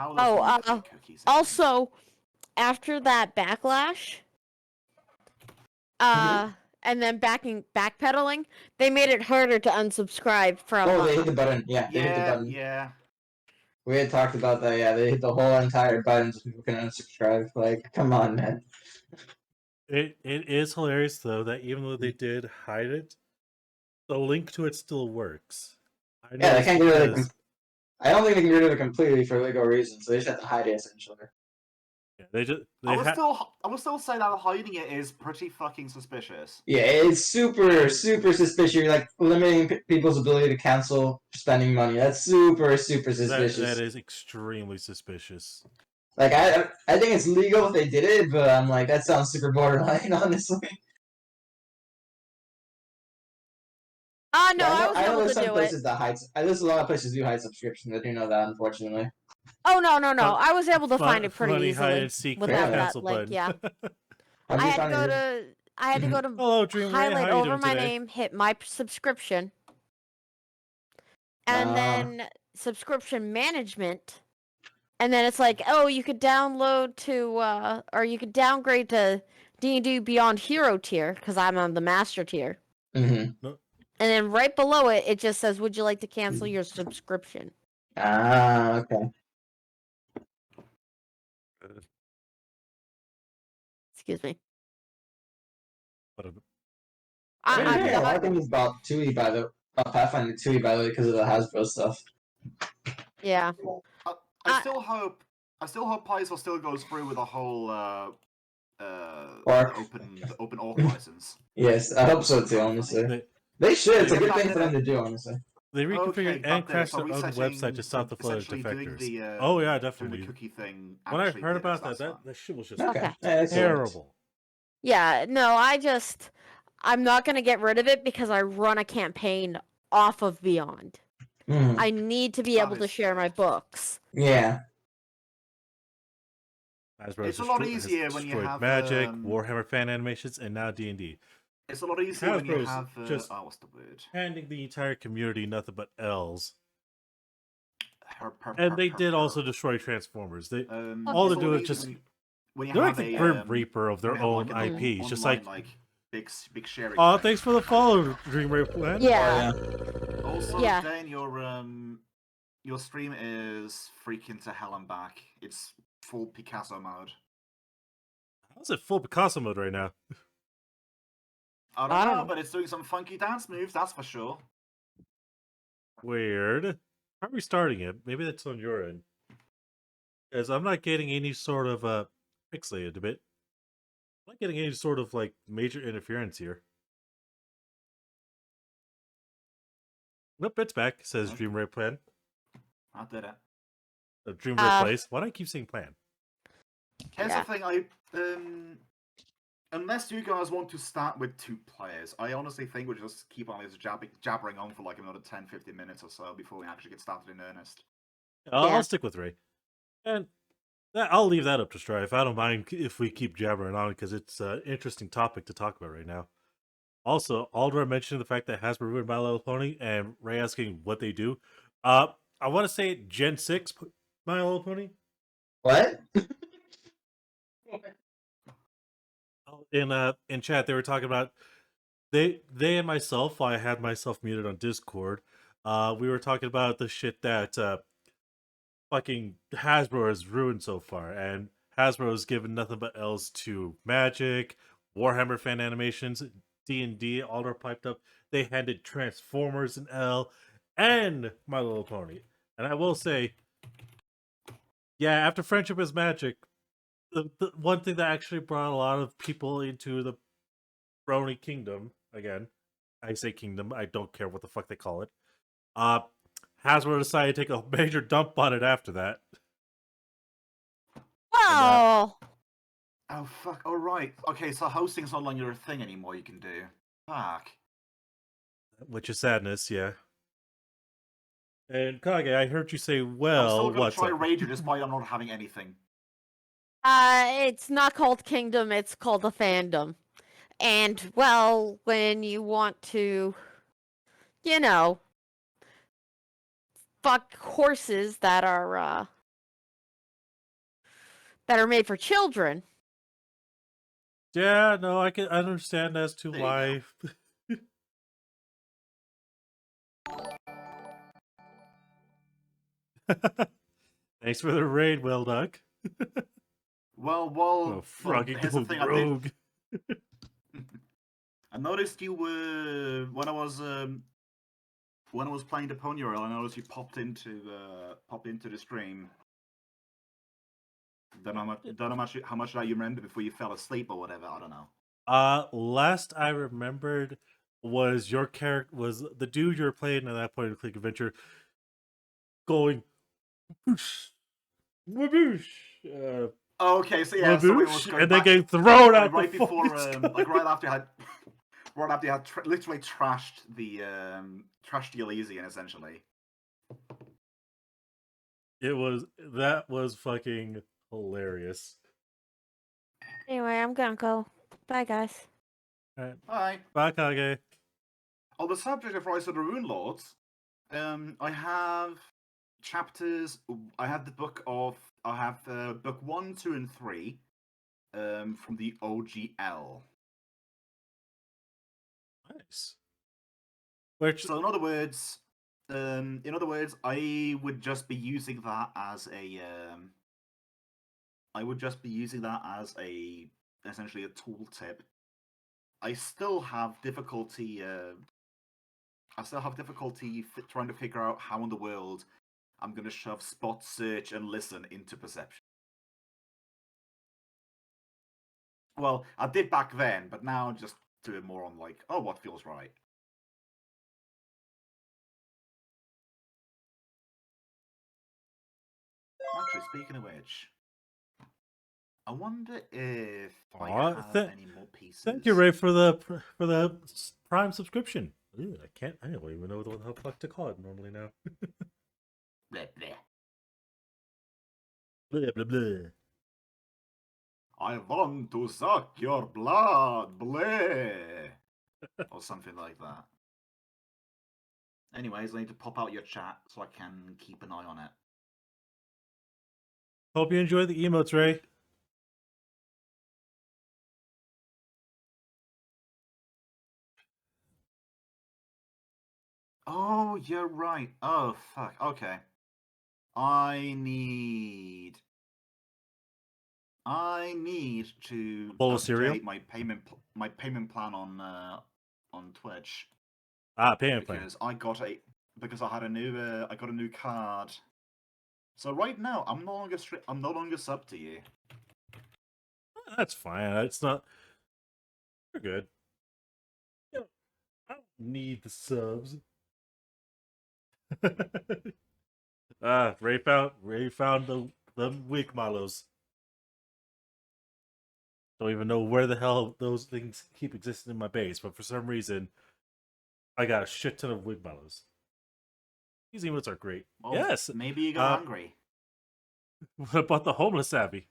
Paladin cookies. Also, after that backlash, and then backpedaling, they made it harder to unsubscribe from. Oh, they hit the button. Yeah, they hit the button. Yeah. We had talked about that. Yeah, they hit the whole entire button so people can unsubscribe. Like, come on, man. It is hilarious though that even though they did hide it, the link to it still works. Yeah, they can't get rid of it. I don't think they can get rid of it completely for legal reasons. So they just have to hide it essentially. Yeah, I would still say that hiding it is pretty fucking suspicious. Yeah, it's super suspicious. You're like limiting people's ability to cancel spending money. That's super suspicious. That is extremely suspicious. Like I think it's legal if they did it, but I'm like that sounds super borderline, honestly. No, I was able to do it. There's a lot of places do hide subscriptions. I do know that, unfortunately. Oh no! I was able to find it pretty easily without that link. Yeah, I had to go to highlight over my name, hit my subscription, and then subscription management, and then it's like, oh, you could download to, or you could downgrade to D&D Beyond Hero tier because I'm on the Master tier. Mm-hmm. And then right below it, it just says, "Would you like to cancel your subscription?" Okay. Excuse me. I think it's about Pathfinder 2 by the way, because of the Hasbro stuff. Yeah. I still hope Paizo still goes through with the whole open orc license. Yes, I hope so too. Honestly, they should. It's a good thing for them to do. Honestly. They reconfigured and crashed their own website to stop the flood of defectors. Oh yeah, definitely. The cookie thing when I heard about that shit was just terrible. Yeah, no, I'm not going to get rid of it because I run a campaign off of Beyond. I need to be able to share my books. Yeah. It's a lot easier when you have Magic, Warhammer fan animations, and now D&D. It's a lot easier when you have just what's the word? Handing the entire community nothing but L's. And they did also destroy Transformers. They all they do is just they're like the Grim Reaper of their own IP. Just like big sharing. Oh, thanks for the follow, Dream Rape Plan. Yeah. Also, Dan, your stream is freaking to hell and back. It's full Picasso mode. How's it full Picasso mode right now? I don't know, but it's doing some funky dance moves, that's for sure. Weird. How are we starting it? Maybe that's on your end. Because I'm not getting any sort of pixelated a bit. I'm not getting any sort of like major interference here. Nope, it's back, says Dream Rape Plan. I did it. Dream Rape Place. Why do I keep saying plan? Here's the thing, unless you guys want to start with 2 players, I honestly think we'll just keep on this jabbering on for like another 10-15 minutes or so before we actually get started in earnest. I'll stick with Ray. And I'll leave that up to Strife. I don't mind if we keep jabbering on because it's an interesting topic to talk about right now. Also, Aldra mentioned the fact that Hasbro ruined My Little Pony and Ray asking what they do. I want to say Gen 6 My Little Pony. What? In chat, they were talking about they and myself. While I had myself muted on Discord, we were talking about the shit that fucking Hasbro has ruined so far, and Hasbro has given nothing but L's to Magic, Warhammer fan animations, D&D. All are piped up. They handed Transformers an L, and My Little Pony. And I will say, yeah, after Friendship is Magic. The one thing that actually brought a lot of people into the Brony Kingdom, again, I say kingdom, I don't care what the fuck they call it, Hasbro decided to take a major dump on it after that. Oh! Oh, fuck, alright. Okay, so hosting's not longer a thing anymore you can do. Fuck. Which is sadness, yeah. And Kage, I heard you say, well, I'm still gonna try Rager despite I'm not having anything. It's not called Kingdom, it's called a fandom. And, well, when you want to, fuck horses that are, that are made for children. Yeah, no, I understand as to There you why. Thanks for the raid, Well Duck. Well, Oh, fucking here's the go thing. rogue. I noticed you were when I was playing the Pony Royal. I noticed you popped into the stream. Don't know how much that you remember before you fell asleep or whatever. I don't know. Last I remembered was your character was the dude you were playing at that point in Click Adventure going whoosh, whoosh, Okay, so yeah, so it was whoosh, going and then back, getting thrown out right the before, fucking like sky. right after you had, literally trashed the Elysian essentially. That was fucking hilarious. Anyway, I'm gonna go. Bye, guys. Alright. Hi. Bye, Kage. On the subject of Rise of the Rune Lords, I have chapters. I have the book of. I have book 1, 2, and 3, from the OGL. Nice. Which So in other words, I would just be using that as a. I would just be using that as essentially a tooltip. I still have difficulty. Trying to figure out how in the world I'm going to shove spot, search, and listen into perception. Well, I did back then, but now just do it more on like, oh, what feels right. Actually, speaking of which, I wonder if I have any more pieces. Thank you, Ray, for the Prime subscription. Ew, I don't even know what the fuck to call it normally now. Bleh, bleh. Blah, blah, blah. I want to suck your blood, bleh. Or something like that. Anyways, I need to pop out your chat so I can keep an eye on it. Hope you enjoy the emotes, Ray. Oh, you're right. Oh, fuck. Okay. I need to bowl of cereal? update my payment plan on Twitch. Payment plan. Because I had a new card. So right now I'm no longer sub to you. That's fine. It's not. You're good. You know, I don't need the subs. Ray found the 𝓮𝓼𝓲𝓵. Don't even know where the hell those things keep existing in my base, but for some reason, I got a shit ton of 𝓮𝓼𝓲𝓵. These emotes are great. Well, Yes. Maybe you got hungry. What about the 𝓮𝓼𝓵𝓊?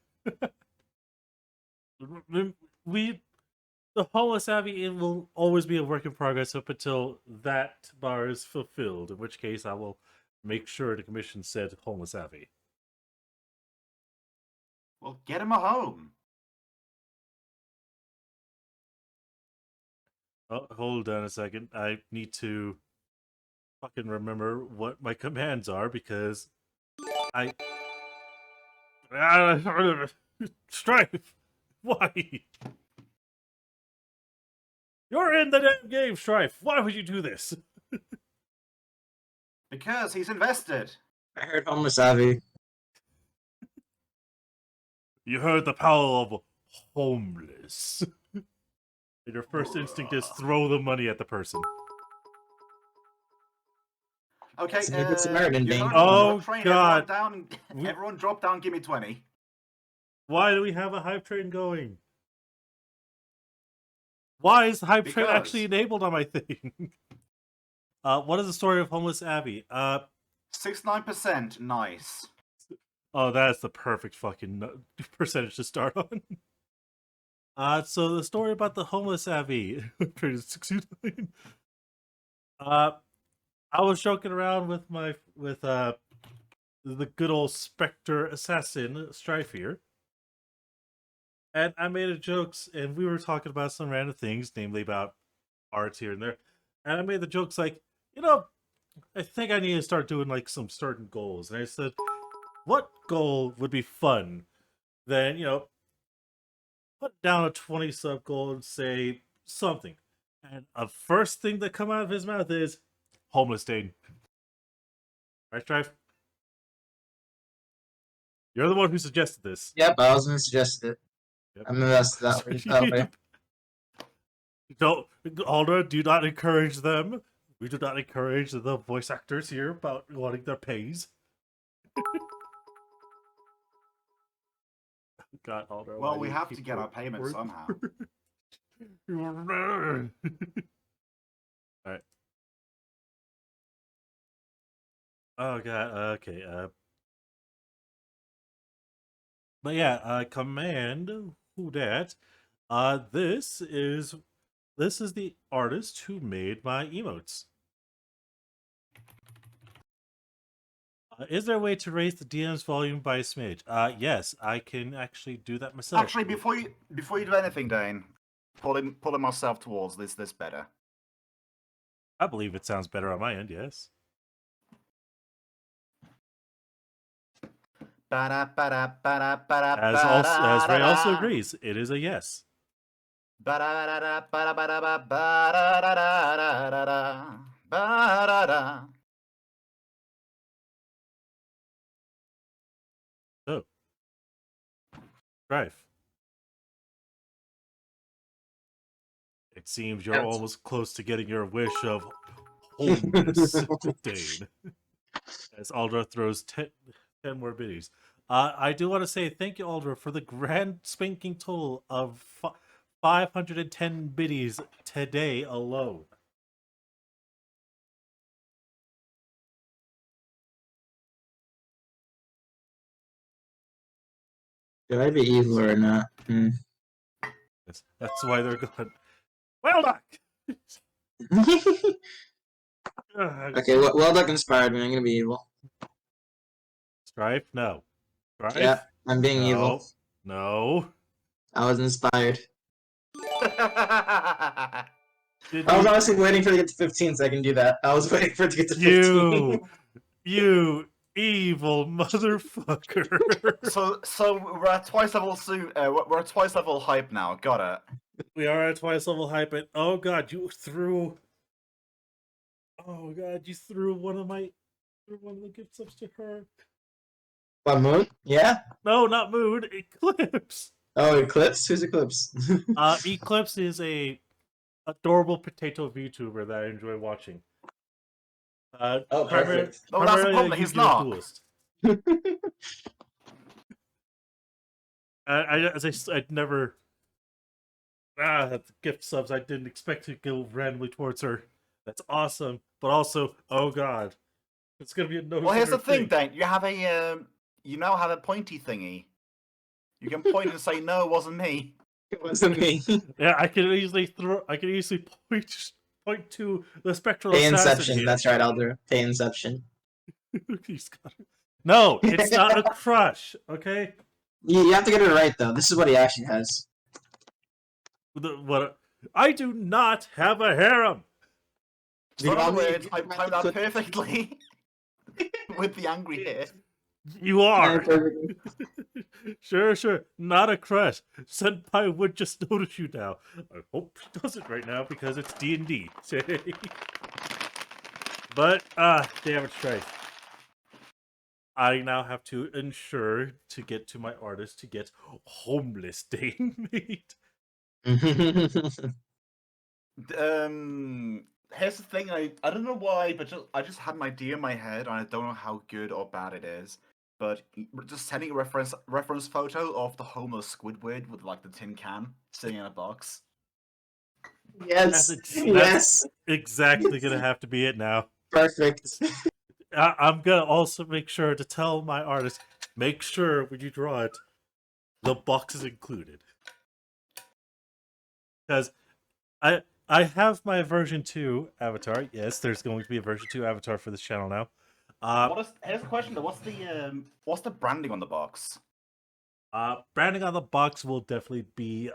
The 𝓮𝓼𝓵𝓊 it will always be a work in progress up until that bar is fulfilled, in which case I will make sure to commission said 𝓮𝓼𝓵𝓊. Well, get him a home. Oh, hold on a second. I need to fucking remember what my commands are because I. Strife! Why? You're in the damn game, Strife! Why would you do this? Because he's invested. I heard 𝓮𝓼𝓵𝓊. You heard the power of homeless. And your first instinct is throw the money at the person. Okay, It's a good Samaritan you're name. Oh, train. God. Everyone drop down, give me 20. Why do we have a hype train going? Why is the hype train Because- actually enabled on my thing? What is the story of 𝓮𝓼𝓵𝓊? 69%, nice. Oh, that's the perfect fucking percentage to start on. So the story about the 𝓮𝓼𝓵𝓊, traded 69. I was joking around with the good old Spectre assassin Strife here. And I made a jokes, and we were talking about some random things, namely about arts here and there. And I made the jokes like, I think I need to start doing like some certain goals. And I said, what goal would be fun? Then, put down a 20 sub goal and say something. And the first thing that come out of his mouth is homeless Dane. Right, Strife? You're the one who suggested this. Yep, I was gonna suggest it. Yep. I'm gonna mess that way. Don't, Alder, do not encourage them. We do not encourage the voice actors here about wanting their pays. God, Alder. Well, we have to get our payment somehow. Alright. Oh god, okay, but yeah, command who dat. This is the artist who made my emotes. Is there a way to raise the DM's volume by a smidge? Yes, I can actually do that myself. Actually, before you do anything, Dane, pulling myself towards this better. I believe it sounds better on my end. Yes. As Ray also agrees, it is a yes. So, Drive. It seems you're almost close to getting your wish of homeless Dane. As Aldra throws 10 more biddies. I do want to say thank you, Aldra, for the grand spanking total of 510 biddies today alone. Should I be evil or not? That's why they're going. Well done! Okay, well done inspired me. I'm gonna be evil. Strife? No. Strife? Yeah, I'm being evil. No. I was inspired. I I was honestly waiting for it to get to 15 so I can do that. I was waiting for it to get to 15. You evil motherfucker. So we're at twice level soon. We're at twice level hype now. Got it. We are at twice level hype, and oh god, you threw. Oh god, you threw one of the gift subs to her. What, Moon? Yeah? No, not Moon. Eclipse. Oh, Eclipse? Who's Eclipse? Eclipse is a adorable potato VTuber that I enjoy watching. Oh, perfect. Oh, that's the problem. He's not. I'd never. The gift subs. I didn't expect to go randomly towards her. That's awesome, but also, oh god, it's gonna be a no. Well, here's the thing, Dan. You have you now have a pointy thingy. You can point and say, "No, it wasn't me." It wasn't me. Yeah, I can easily point to the spectral Pay assassin. Inception. That's right, Alder. Pay Inception. No, it's not a crush. Okay. You have to get it right though. This is what he actually has. What? I do not have a harem. So in other words, I timed out perfectly with the angry hair. You are. Sure. Not a crush. Senpai would just notice you now. I hope he doesn't right now because it's D&D. But, damn it, Strife. I now have to ensure to get to my artist to get homeless Dane made. Here's the thing, I don't know why, but I just had an idea in my head, and I don't know how good or bad it is. But just sending a reference photo of the homeless Squidward with like the tin can sitting in a box. Yes. That's exactly gonna have to be it now. Perfect. I'm gonna also make sure to tell my artist, make sure when you draw it, the box is included. Because I have my version 2 avatar. Yes, there's going to be a version 2 avatar for this channel now. Here's the question though. What's the branding on the box? Branding on the box will definitely be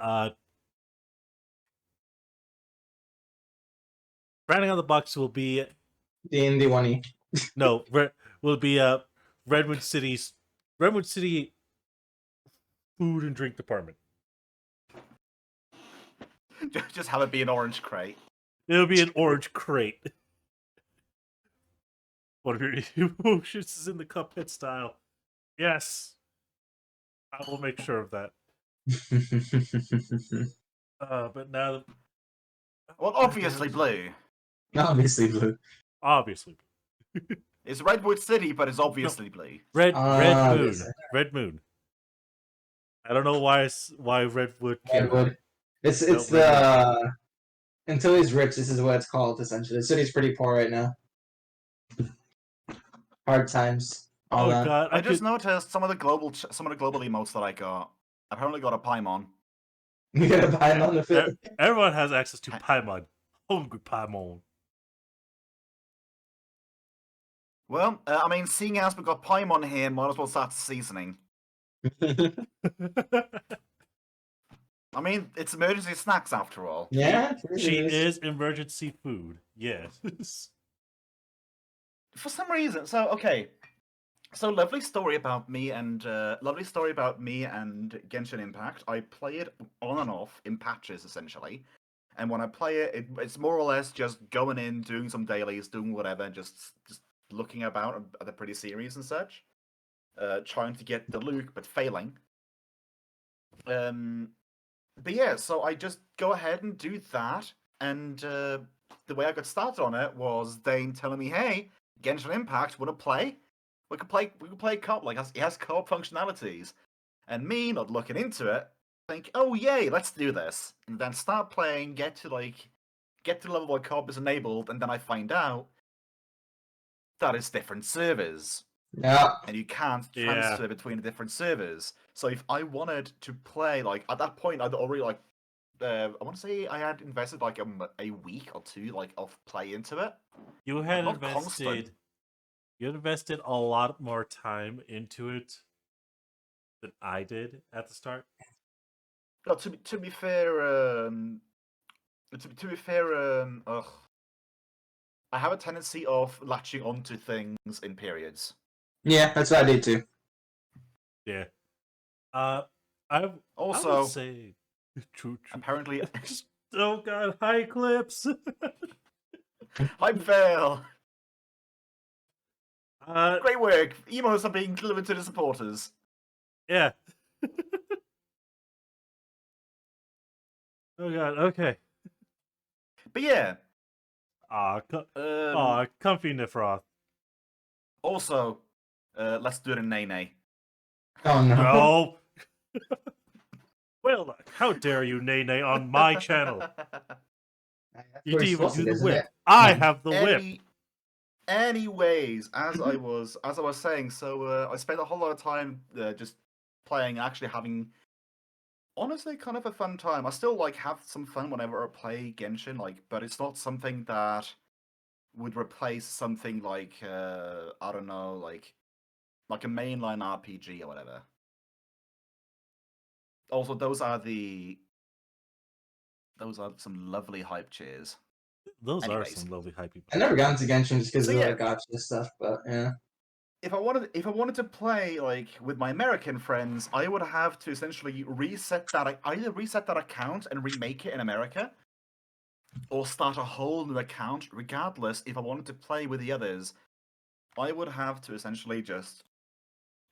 branding on the box will be D&D 1E. no will be Redwood City food and drink department. Just have it be an orange crate. It'll be an orange crate. One of your emotions is in the Cuphead style. Yes, I will make sure of that. But now, Well, obviously blue. Obviously blue. obviously, It's Redwood City, but it's obviously blue. Red Moon, Obviously. Red Moon. I don't know why Redwood came out. Redwood. It's No, the until he's rich. This is what it's called essentially. The city's pretty poor right now. Hard times. All Oh that. god, I just noticed some of the global emotes that I got. I've only got a Paimon. You gotta buy him on the fit. Everyone has access to Paimon. Hungry Paimon. Well, I mean, seeing as we've got Paimon here, might as well start the seasoning. I mean, it's emergency snacks after all. Yeah, She is emergency food. Yes. For some reason, so okay. So lovely story about me and Genshin Impact. I play it on and off in patches essentially, and when I play it, it's more or less just going in, doing some dailies, doing whatever, just looking about at the pretty series and such, trying to get the Luke but failing. But yeah, so I just go ahead and do that, and the way I got started on it was Dane telling me, "Hey, Genshin Impact, want to play? We could play co-op. Like it has co-op functionalities." And me not looking into it, think, "Oh yay, let's do this." And then start playing, get to the level where co-op is enabled, and then I find out that it's different servers. Yeah. And you can't transfer between the different servers. So if I wanted to play, like at that point, I'd already I want to say I had invested like a week or two of play into it. You had Not invested. constant. You invested a lot more time into it than I did at the start. No, to be fair, I have a tendency of latching onto things in periods. Yeah, that's what I did too. Yeah. I Also, would say true. apparently, Oh god, high clips. I fail. Uh, Great work. Emos are being delivered to the supporters. yeah. Oh god. Okay. But yeah. Comfy Nifroth. Also, let's do it in 𝓮𝓙. Oh no. No. Well, how dare you, 𝓮𝓙, on my channel? You didn't even do the whip. I have the whip. Anyways, as I was saying, so I spent a whole lot of time just playing, actually having, honestly, kind of a fun time. I still have some fun whenever I play Genshin, but it's not something that would replace something like I don't know, like a mainline RPG or whatever. Also, those are some lovely hype cheers. Those Anyways. are some lovely hype people. I never got into Genshin just because So, of yeah. the gotcha stuff, but yeah. If I wanted to play with my American friends, I would have to essentially either reset that account and remake it in America, or start a whole new account. Regardless, if I wanted to play with the others, I would have to essentially just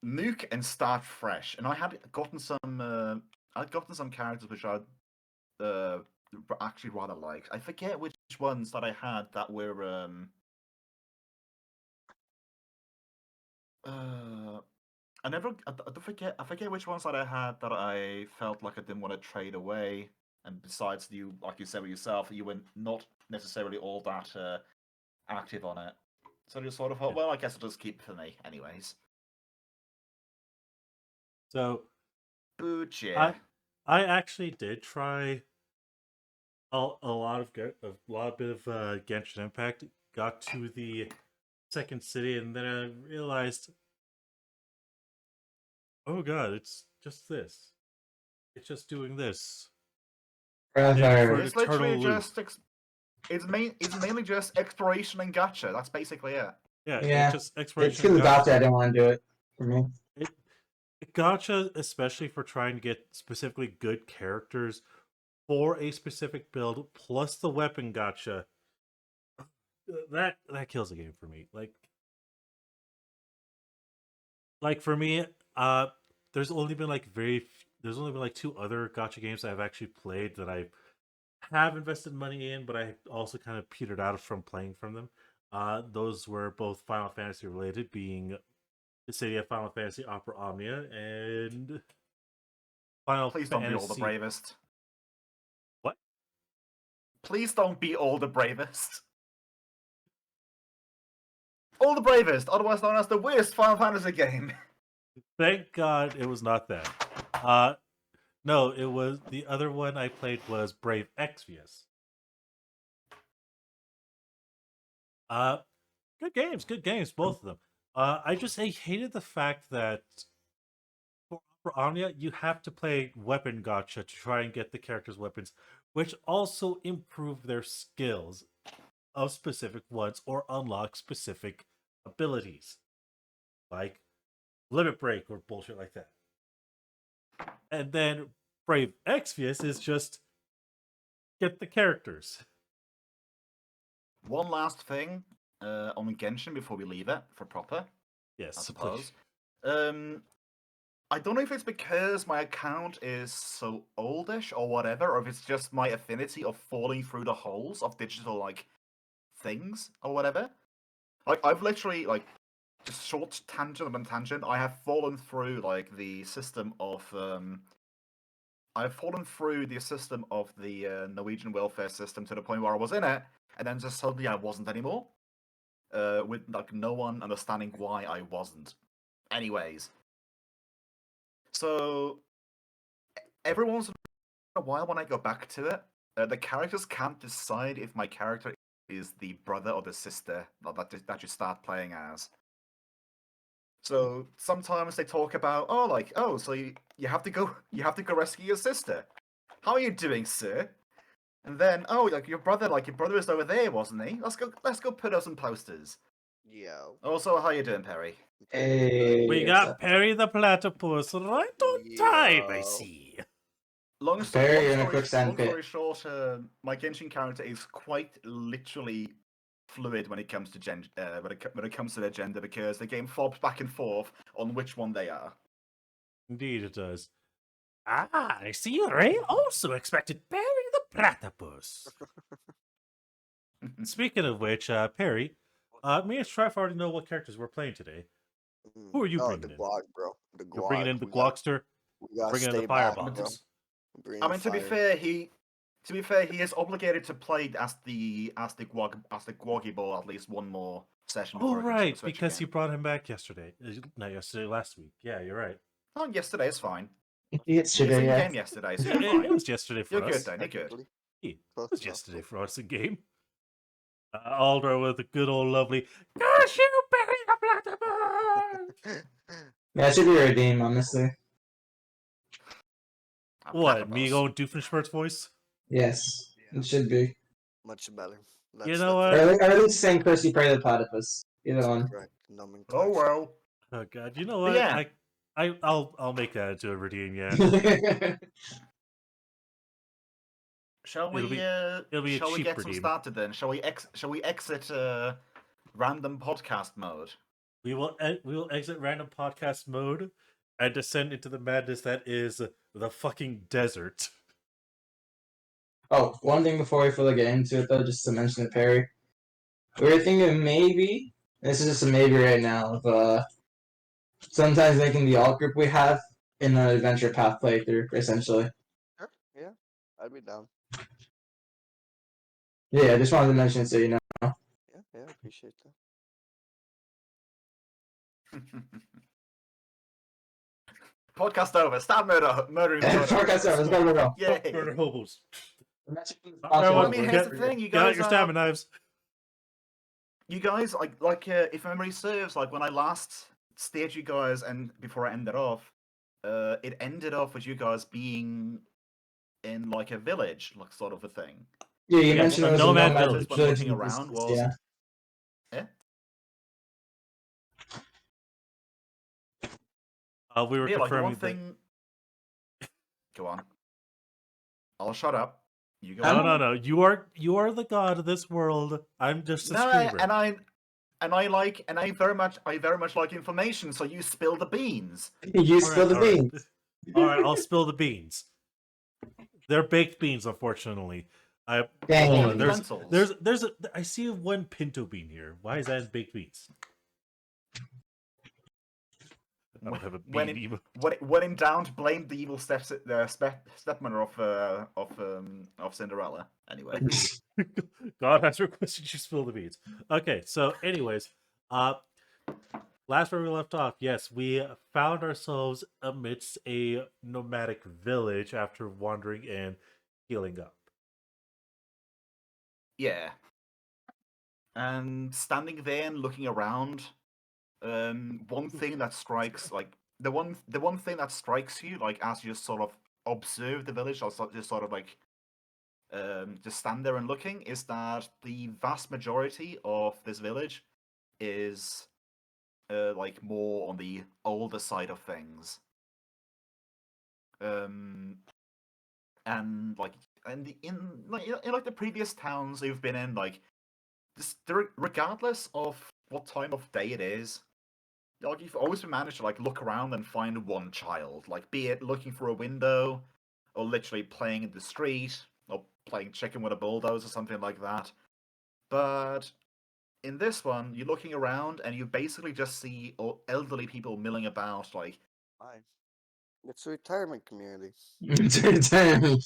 nuke and start fresh. And I had gotten some characters which I actually rather liked. I forget which ones that I had that were I forget which ones that I had that I felt like I didn't want to trade away. And besides, you, like you said with yourself, you were not necessarily all that active on it. So I just sort of thought, well, I guess I'll just keep it for me, anyways. So, yeah. I actually did try a lot bit of Genshin Impact. Got to the second city, and then I realized, oh god, it's just this. It's just doing this. Pathfinder. For an It's literally eternal loop. just it's mainly just exploration and gacha. That's basically it. Yeah, Yeah, it's just It's exploration. because of gacha. Gacha I didn't want to do it for me. Gacha, especially for trying to get specifically good characters for a specific build, plus the weapon gacha, that kills the game for me. Like for me, there's only been like there's only been like 2 other gacha games that I've actually played that I have invested money in, but I also kind of petered out from playing from them. Those were both Final Fantasy related, being the City of Final Fantasy Opera Omnia and Final Please Fantasy. don't be all the bravest. What? Please don't be all the bravest. All the bravest, otherwise known as the worst Final Fantasy game. Thank God it was not that. No, it was the other one I played was Brave Exvius. Good games, both of them. I hated the fact that for Omnia, you have to play weapon gacha to try and get the characters' weapons, which also improve their skills of specific ones or unlock specific abilities, like limit break or bullshit like that. And then Brave Exvius is just get the characters. One last thing on Genshin before we leave it for proper. Yes, I suppose. I don't know if it's because my account is so oldish or whatever, or if it's just my affinity of falling through the holes of digital like things or whatever. Like I've literally like just short tangent upon tangent. I have fallen through like the system of I've fallen through the system of the Norwegian welfare system to the point where I was in it, and then just suddenly I wasn't anymore. With like no one understanding why I wasn't. Anyways. So every once in a while when I go back to it, the characters can't decide if my character is the brother or the sister that you start playing as. So sometimes they talk about, so you have to go rescue your sister. How are you doing, sir? And then, your brother is over there, wasn't he? Let's go put up some posters. Yo. Also, how you doing, Perry? Hey, We what's got up? Perry the Platypus right on time, I see. Long Perry in a story quicksand pit. short, my Genshin character is quite literally fluid when it comes to when it comes to their gender, because the game fobs back and forth on which one they are. Indeed it does. Ah, I see Ray also expected Perry the Platypus. Speaking of which, Perry, me and Strife already know what characters we're playing today. Who are you bringing the in? Guac, bro. The You're Guac. bringing in the We got- Guackster, We got bringing in the stay back, Firebomb. bro. I mean, to be fair, he is obligated to play as the Gwoggy Ball at least one more session. Oh, Before he can right, switch because again. you brought him back yesterday. Not yesterday, last week. Yeah, you're right. Oh, yesterday is fine. It's You today, yeah. game yesterday, so Yeah, you're fine. it was yesterday for You're us. good then. You're good. Technically. It Close was enough. yesterday for us in game. Aldra with the good old lovely, gosh, you Perry the Platypus! Yeah, it should be redeemed, honestly. What, me going Doofenshmirtz voice? Yes, it should be. Much better. You know what? Or at least saying Percy Prey the Platypus. Either one. Correct. Oh Nomenclature. well. Oh god, you know But what? yeah. I'll make that into a redeem, yeah. Shall It'll we? be a Shall we cheap get some redeem. started then? Shall we exit random podcast mode? We will exit random podcast mode and descend into the madness that is the fucking desert. Oh, one thing before we fully get into it, though, just to mention it, Perry. We were thinking maybe, this is just a maybe right now, of sometimes making the alt group we have in an adventure path playthrough, essentially. Sure. Yeah. I'd be down. Yeah, I just wanted to mention it so you know. Yeah. I appreciate that. Podcast over. Start murdering. Podcast over, let's go. Yay. Murder hobos. I mean, here's the thing, you Get out guys. your stabbing knives. You guys, if memory serves, like when I last stayed you guys, and before I ended off, it ended off with you guys being in like a village, like sort of a thing. Yeah, you Yes, mentioned a it was a nomad nomad village. When village looking in the around distance, was yeah. We were Yeah, like the confirming one thing. Go on. I'll shut up. You go. I'm on. No. You are the god of this world. I'm just a No, streamer. I very much like information. So you spill the beans. You All spill the all right. beans. All right, I'll spill the beans. They're baked beans, unfortunately. Dang. Hold Only on. the lentils. I see one pinto bean here. Why is that in baked beans? I don't have a bean even. When in doubt, blame the evil stepmother of Cinderella. Anyway, God has requested you spill the beans. Okay, so anyways, last where we left off, yes, we found ourselves amidst a nomadic village after wandering and healing up. yeah. And standing there and looking around, one thing that strikes the one thing that strikes you, like as you just sort of observe the village, or just sort of like just stand there and looking, is that the vast majority of this village is like more on the older side of things. And like in like the previous towns you've been in, like just regardless of what time of day it is, like you've always managed to like look around and find one child, like be it looking through a window, or literally playing in the street, or playing chicken with a bulldozer or something like that. But in this one, you're looking around and you basically just see elderly people milling about, like Fine. It's a retirement community. It's retirement.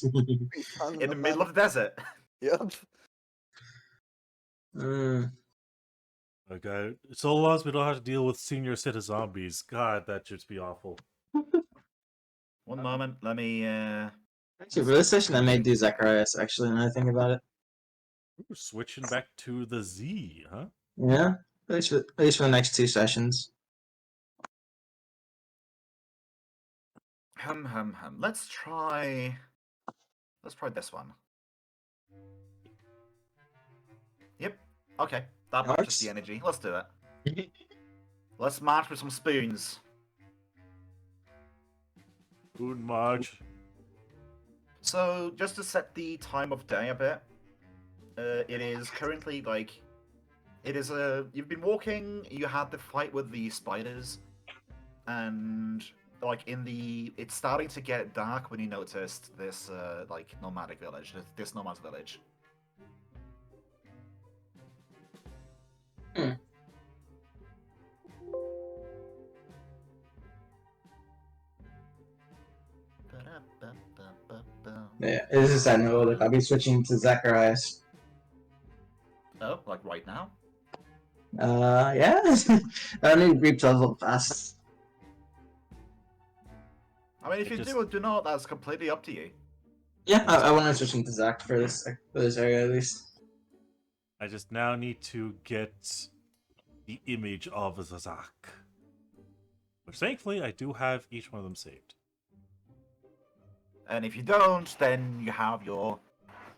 in the middle of the desert. Yep. Okay, so long as we don't have to deal with senior citizen zombies. God, that'd just be awful. One moment, let me. Actually, for this session, I may do Zacharias, actually, now I think about it. Ooh, switching back to the Z, huh? Yeah, at least for the next 2 sessions. Hum. Let's try this one. Yep. Okay. That matches the energy. Let's do it. Let's march with some spoons. Spoon march. So, just to set the time of day a bit, it is currently like, you've been walking, you had the fight with the spiders, and like it's starting to get dark when you noticed this like nomadic village, this nomad village. Yeah, this is sad note. Like, I'll be switching to Zacharias. Oh, like right now? Yeah. I need Reap to level fast. I mean, if you do or do not, that's completely up to you. Yeah, I want to switch into Zach for this area at least. I just now need to get the image of Zazak. Which thankfully I do have each one of them saved. And if you don't, then you have your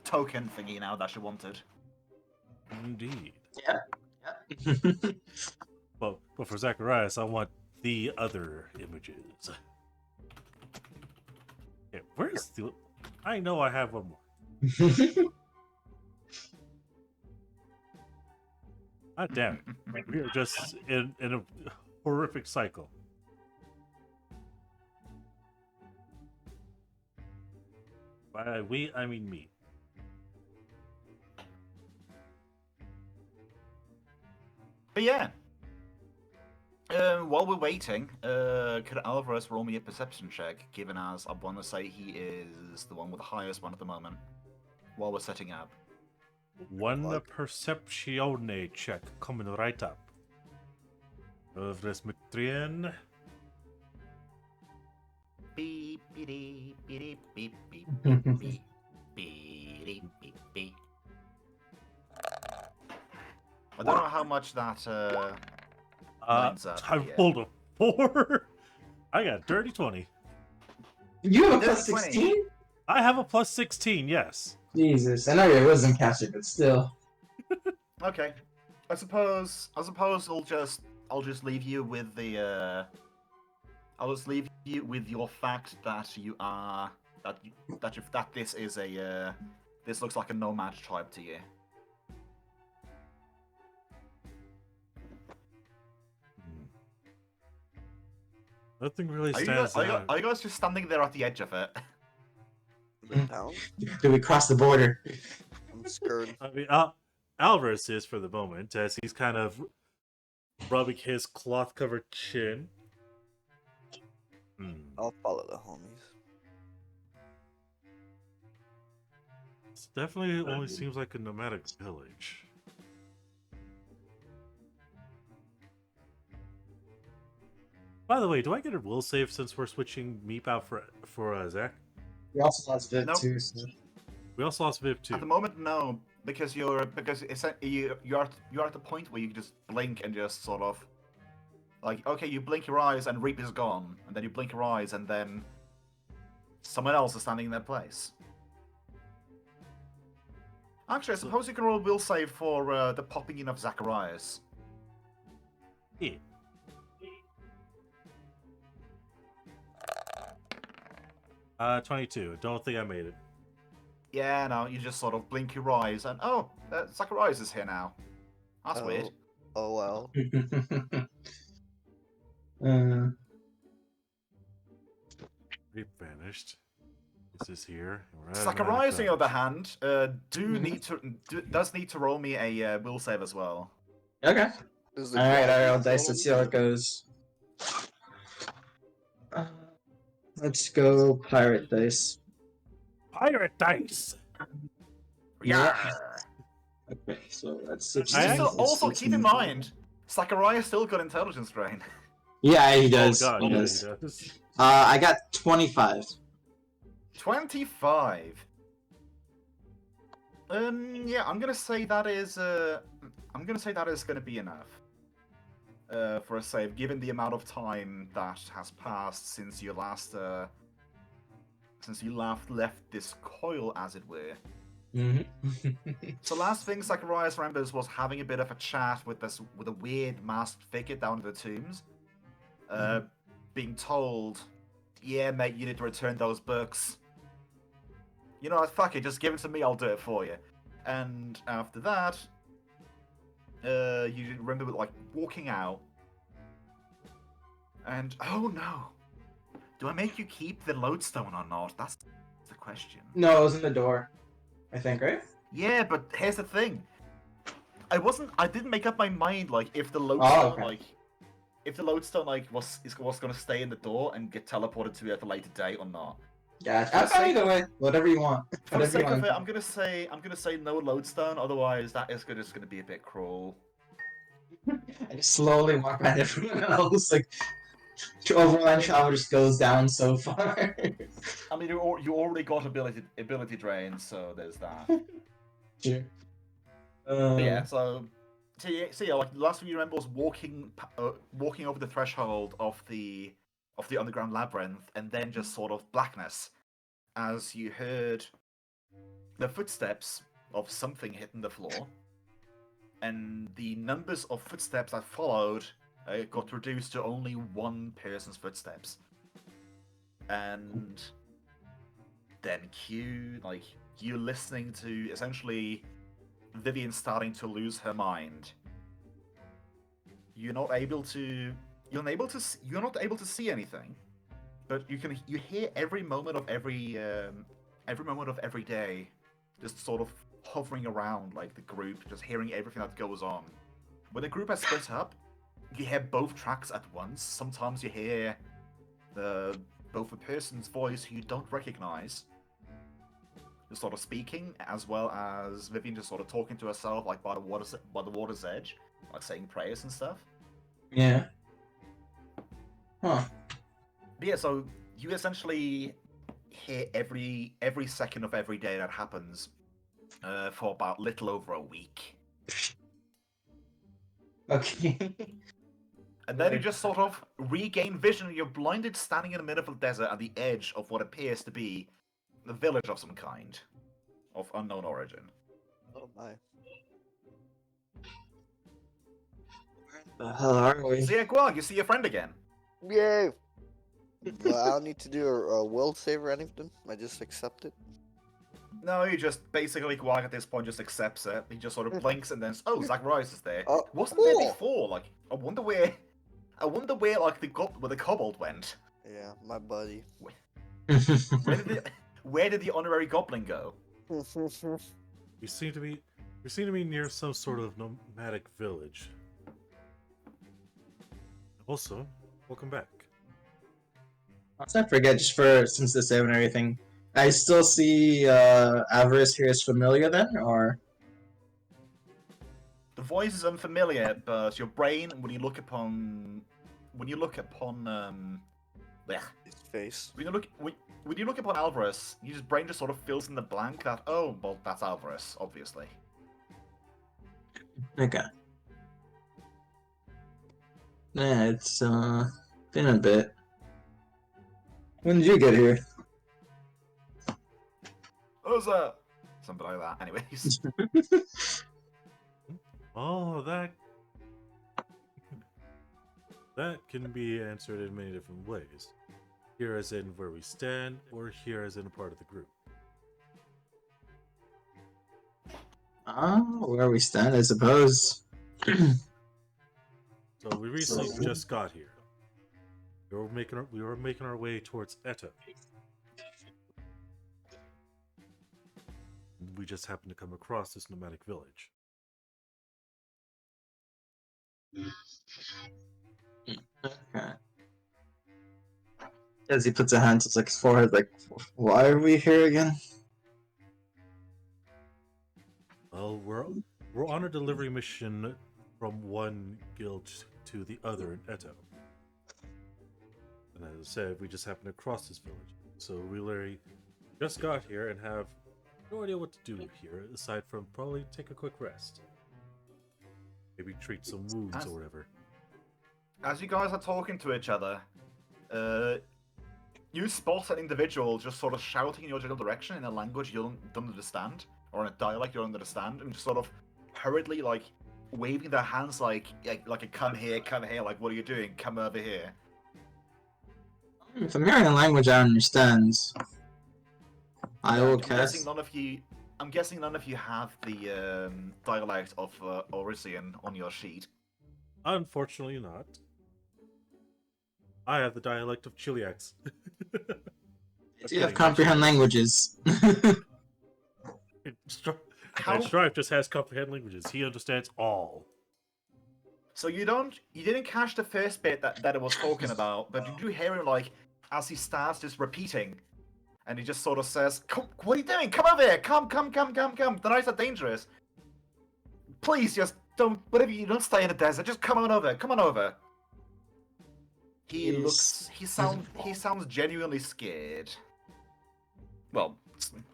token thingy now that you wanted. Indeed. Yeah. But for Zacharias, I want the other images. Okay, where's the... I know I have one more. God damn it. We are just in a horrific cycle. By we, I mean me. But yeah. While we're waiting, could Alvarez roll me a perception check, given as I want to say he is the one with the highest one at the moment, while we're setting up. One perceptione check coming right up. 𝓓𝓪𝓷𝓮'𝓼 Beep, beep, beep, beep, beep, beep, beep, beep, beep, beep. I don't know how much that lines up. I yet. rolled a 4. I got dirty 20. You have a Dirty plus 20. 16? I have a plus 16, yes. Jesus, I know you're a wisdom caster, but still. Okay. I suppose I'll just leave you with the I'll just leave you with your fact that you are that this is a this looks like a nomad tribe to you. Nothing really Are you, stands out. are you guys just standing there at the edge of it? The town? Do we cross the border? I'm scared. I mean, Alvarez is for the moment, as he's kind of rubbing his cloth-covered chin. I'll follow the homies. It definitely only seems like a nomadic village. By the way, do I get a will save since we're switching Meep out for Zach? We also lost Viv Nope. too, so. We also lost Viv too. At the moment, no, because you're at the point where you can just blink and just sort of like, okay, you blink your eyes and Reap is gone, and then you blink your eyes and then someone else is standing in their place. Actually, I suppose you can roll a will save for the popping in of Zacharias. Yeah. Uh, 22. Don't think I made it. Yeah, no, you just sort of blink your eyes and oh, Zacharias is here now. That's weird. Oh well. Reap vanished. This is here. Zacharias, on the other hand, does need to roll me a will save as well. Okay. Is the Alright, quality I'll dice. Let's see how it goes. Let's go pirate dice. Pirate dice! Yeah. Okay, so that's 16. Also, keep in mind, Zacharias still got intelligence drain. Yeah, he does. Oh god, he yeah, does. he does. I got 25. 25. Yeah, I'm gonna say that is gonna be enough. For a save, given the amount of time that has passed since you last left this coil, as it were. So last thing Zacharias remembers was having a bit of a chat with a weird masked figure down in the tombs. Being told, yeah, mate, you need to return those books. You know what, fuck it, just give it to me, I'll do it for you. And after that, you remember like walking out, and oh no, do I make you keep the lodestone or not? That's the question. No, it was in the door. I think, right? Yeah, but here's the thing. I didn't make up my mind like if the lodestone was gonna stay in the door and get teleported to it at a later date or not. Yeah, either way, whatever you want. For the sake of it, I'm gonna say no lodestone. Otherwise, that is just gonna be a bit cruel. I just slowly walk by everyone else, like overland travel just goes down so far. I mean, you already got ability drain, so there's that. Sure. Yeah, so yeah, like the last thing you remember was walking over the threshold of the underground labyrinth, and then just sort of blackness as you heard the footsteps of something hitting the floor, and the numbers of footsteps that followed got reduced to only one person's footsteps, and then you listening to essentially Vivian starting to lose her mind. You're not able to see anything, but you hear every moment of every day, just sort of hovering around like the group, just hearing everything that goes on. When the group has split up, you hear both tracks at once. Sometimes you hear both a person's voice who you don't recognize, just sort of speaking, as well as Vivian just sort of talking to herself, like by the water's edge, like saying prayers and stuff. Yeah. Huh. But yeah, so you essentially hear every second of every day that happens for about little over a week. Okay. And then you just sort of regain vision, and you're blinded standing in the middle of the desert at the edge of what appears to be the village of some kind, of unknown origin. Oh my. The hell are we? So yeah, Guag, you see your friend again. Yay! But I don't need to do a will save or anything. I just accept it. No, he just basically Guag at this point just accepts it. He just sort of blinks and then, oh, Zacharias is there. Oh, Wasn't there cool. before? Like, I wonder where like where the kobold went. Yeah, my buddy. Where did the honorary goblin go? We seem to be near some sort of nomadic village. Also, welcome back. Let's not forget, just for since the save and everything, I still see Avarice here as familiar then, or? The voice is unfamiliar, but your brain, when you look upon His face. when you look upon Alvarez, your brain just sort of fills in the blank that, oh, well, that's Alvarez, obviously. Okay. Yeah, it's been a bit. When did you get here? Who's that? Something like that. Anyways. Oh, that can be answered in many different ways. Here as in where we stand, or here as in a part of the group. Where we stand, I suppose. So we recently just got here. We were making our way towards Etta. We just happened to come across this nomadic village. Okay. As he puts a hand to his forehead, like, why are we here again? Well, we're on a delivery mission from one guild to the other in Eto. And as I said, we just happened to cross this village. So we literally just got here and have no idea what to do here, aside from probably take a quick rest. Maybe treat some wounds or whatever. As you guys are talking to each other, you spot an individual just sort of shouting in your general direction in a language you don't understand, or in a dialect you don't understand, and just sort of hurriedly, like, waving their hands like a come here, like, what are you doing? Come over here. If I'm hearing a language I understand, I will cast. I'm guessing none of you have the dialect of Orisian on your sheet. Unfortunately not. I have the dialect of Chiliacs. You have comprehend languages. Strife just has comprehend languages. He understands all. So you didn't catch the first bit that it was talking about, but you do hear him, like, as he starts just repeating, and he just sort of says, "What are you doing? Come over here! Come! The nights are dangerous. Please, just don't. Whatever, you don't stay in the desert. Just come on over. He sounds genuinely scared. Well,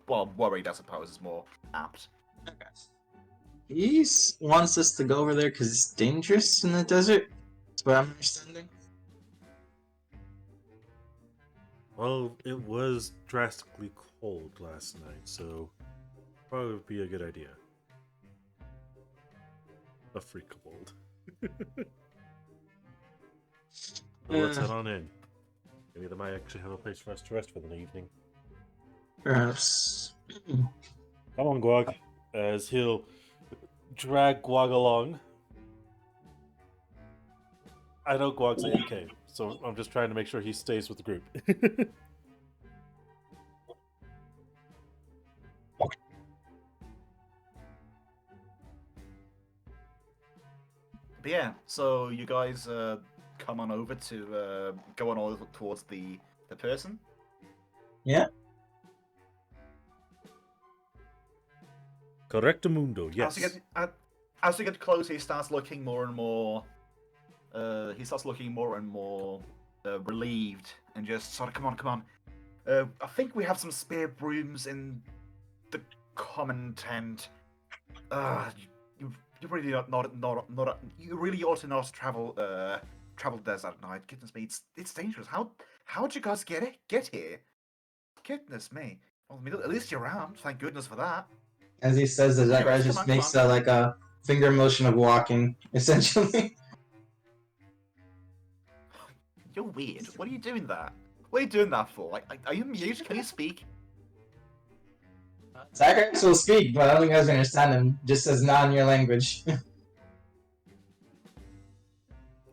worried, I suppose, is more apt. Okay. He wants us to go over there because it's dangerous in the desert. That's what I'm understanding. Well, it was drastically cold last night, so probably would be a good idea. A freak cold. Well, let's head on in. Maybe they might actually have a place for us to rest for the evening. Perhaps. Come on, Guag. As he'll drag Guag along. I know Guag's an AK, so I'm just trying to make sure he stays with the group. But yeah, so you guys come on over to go on over towards the person. Yeah. Correctamundo, yes. As you get closer, he starts looking more and more. Relieved and just sort of come on. I think we have some spare rooms in the common tent. You really ought to not travel travel the desert at night. Goodness me, it's dangerous. How'd you guys get here? Goodness me. Well, I mean, at least you're armed. Thank goodness for that. As he says, the Zacharias Anyways, just come makes on. like a finger motion of walking, essentially. You're weird. What are you doing that? What are you doing that for? Like, are you mute? Can you speak? Zacharias will speak, but I don't think you guys understand him. Just says not in your language.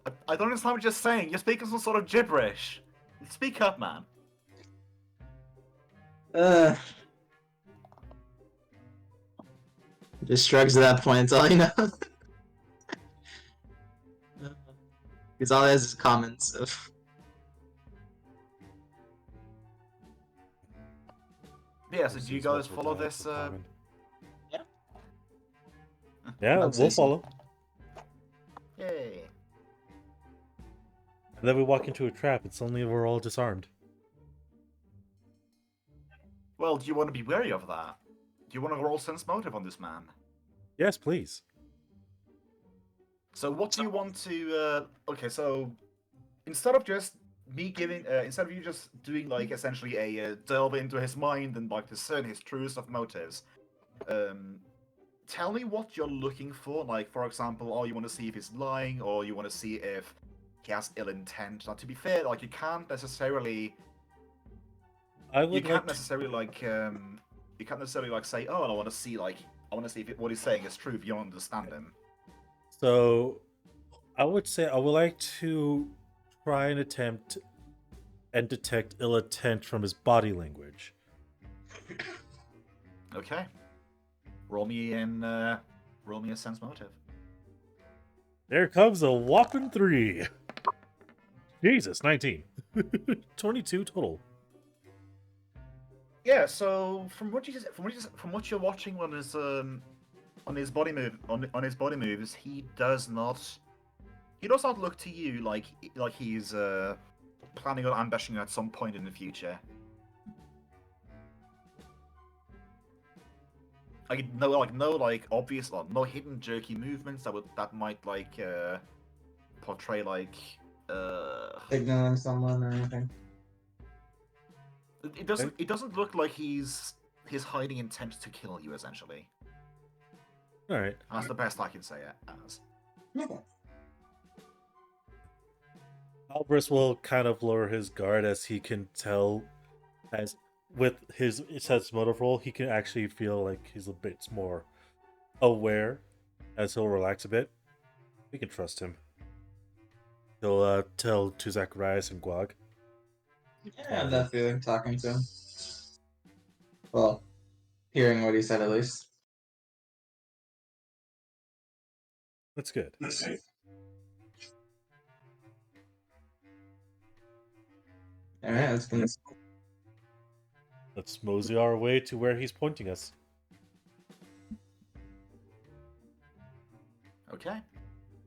I don't understand what you're saying. You're speaking some sort of gibberish. Speak up, man. Just shrugs at that point, that's all he knows. Because all he has is comments of... Yeah, so do you guys follow this? Yeah, we'll follow. Yay. And then we walk into a trap, and suddenly we're all disarmed. Well, do you want to be wary of that? Do you want to roll sense motive on this man? Yes, please. So what do you want to... Okay, so instead of just me giving... instead of you just doing, like, essentially a delve into his mind and, like, discern his truest of motives, tell me what you're looking for. Like, for example, you want to see if he's lying, or you want to see if he has ill intent. Now, to be fair, like, you can't necessarily... You can't necessarily say, oh, I want to see if what he's saying is true if you don't understand him. So, I would say I would like to try and attempt and detect ill intent from his body language. Okay. Roll me a sense motive. There comes a whopping 3. Jesus, 19. 22 total. Yeah, so from what you're watching on his body moves, he does not look to you like he's planning on ambushing you at some point in the future. No obvious, no hidden jerky movements that might portray signaling someone or anything. It doesn't look like he's hiding intent to kill you, essentially. Alright. That's the best I can say it as. Okay. Albris will kind of lower his guard as he can tell, as with his sense motive roll, he can actually feel like he's a bit more aware as he'll relax a bit. We can trust him. He'll tell to Zacharias and Guag. Yeah, I have that feeling talking to him. Well, hearing what he said at least. That's good. Alright, Let's mosey our way to where he's pointing us. Okay.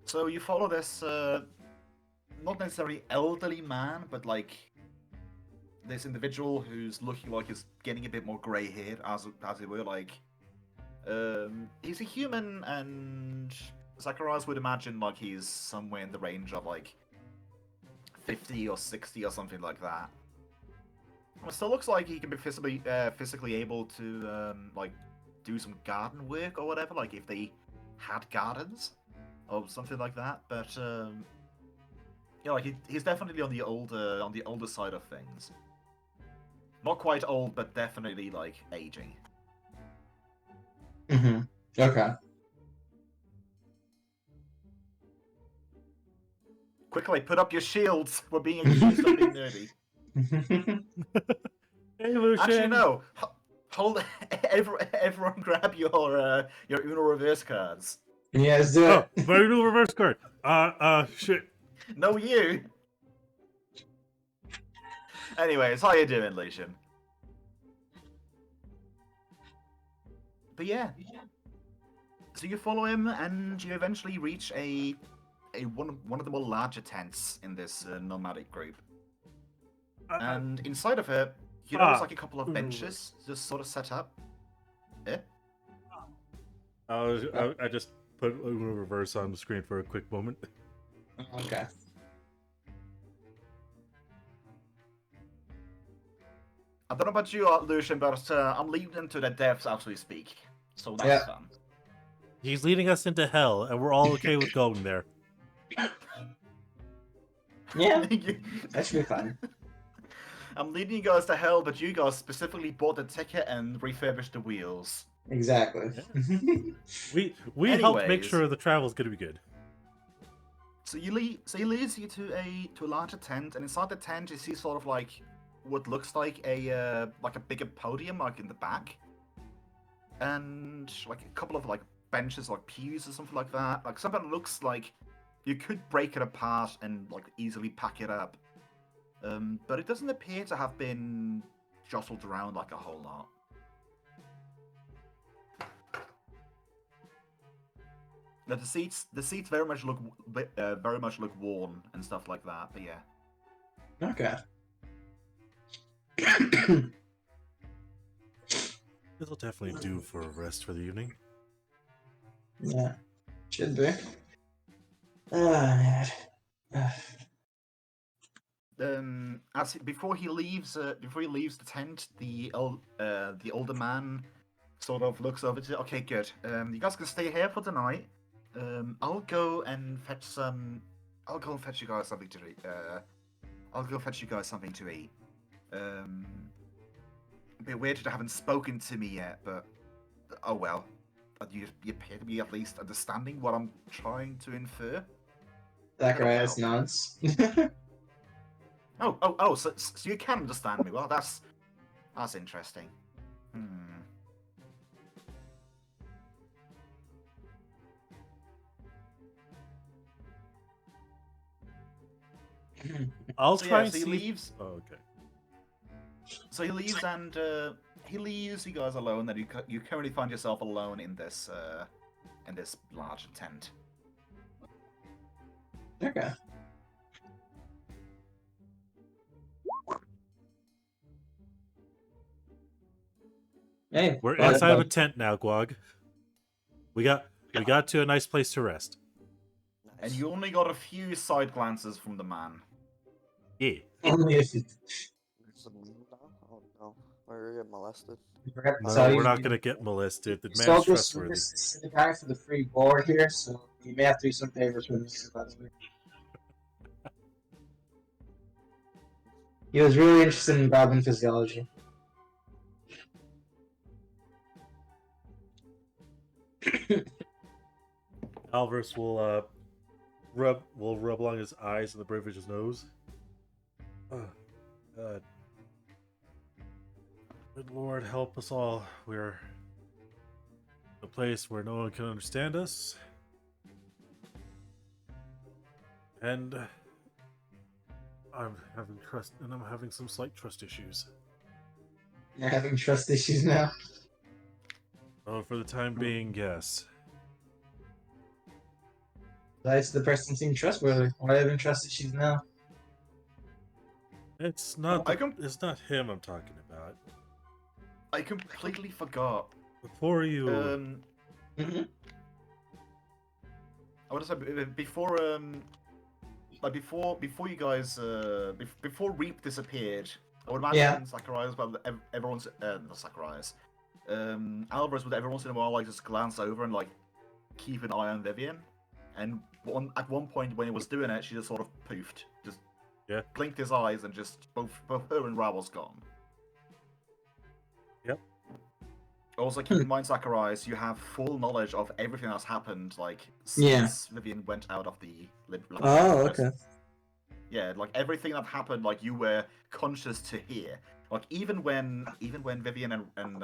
So you follow this, not necessarily elderly man, but like this individual who's looking like he's getting a bit more grey-haired, as it were. Like, he's a human, and Zacharias would imagine like he's somewhere in the range of like 50 or 60 or something like that. It still looks like he can be physically able to like do some garden work or whatever, like if they had gardens or something like that. But yeah, like he's definitely on the older side of things. Not quite old, but definitely like aging. Mm-hmm. Okay. Quickly, put up your shields. We're being accused of being nerdy. Hey, Lucian. Actually, no. Hold. Everyone, grab your Uno reverse cards. Yes, do it. Oh, my new reverse card. Shit. No, you. Anyways, how you doing, Lucian? But yeah. So you follow him, and you eventually reach one of the more larger tents in this nomadic group. And inside of it, you notice like a couple of benches just sort of set up. Eh? I just put Uno reverse on the screen for a quick moment. Okay. I don't know about you, Lucian, but I'm leading into the depths as we speak. So that's Yeah. fun. He's leading us into hell, and we're all okay with going there. Yeah, that should be fun. I'm leading you guys to hell, but you guys specifically bought the ticket and refurbished the wheels. Exactly. We helped make Anyways. sure the travel's gonna be good. So he leads you to a larger tent, and inside the tent you see sort of like what looks like a bigger podium like in the back, and like a couple of like benches like pews or something like that. Like something that looks like you could break it apart and like easily pack it up, but it doesn't appear to have been jostled around like a whole lot. Now, the seats very much look worn and stuff like that. But yeah. Okay. This will definitely do for a rest for the evening. Yeah, should be. Oh, man. Before he leaves the tent, the older man sort of looks over to. Okay, good. You guys can stay here for tonight. I'll go and fetch you guys something to eat. A bit weird that you haven't spoken to me yet, but oh well. You appear to be at least understanding what I'm trying to infer. Zacharias nods. So you can understand me. Well, that's interesting. I'll So try yeah, and so see. he leaves. Oh, okay. So he leaves and he leaves you guys alone. That you currently find yourself alone in this large tent. Okay. Hey, We're inside of a tent now, Gwog. We got to a nice place to rest. And you only got a few side glances from the man. Yeah. only if it. Oh no, we're get molested. Forgot to No, tell you, we're not gonna get molested. The you man is sold this trustworthy. to the guy for the free board here, so you may have to do some favors for this. He was really interested in goblin physiology. Alvarez will rub along his eyes and the bridge of his nose. Oh, God. Good Lord, help us all. We're in a place where no one can understand us. And I'm having some slight trust issues. You're having trust issues now. Oh, for the time being, yes. That's the person seemed trustworthy. Why having trust issues now? It's not it's not him I'm talking about. I completely forgot. Before you Mm-hmm. I want to say before before you guys before Reap disappeared, I would imagine Zacharias, well, everyone's not Zacharias. Alvarez would every once in a while like just glance over and like keep an eye on Vivian, and at one point when he was doing it, she just sort of poofed, just blinked his eyes, and just both her and Ra was gone. Yep. Also, keep in mind, Zacharias, you have full knowledge of everything that's happened, like since Vivian went out of the. Oh, okay. Yeah, like everything that happened, like you were conscious to hear. Like even when Vivian and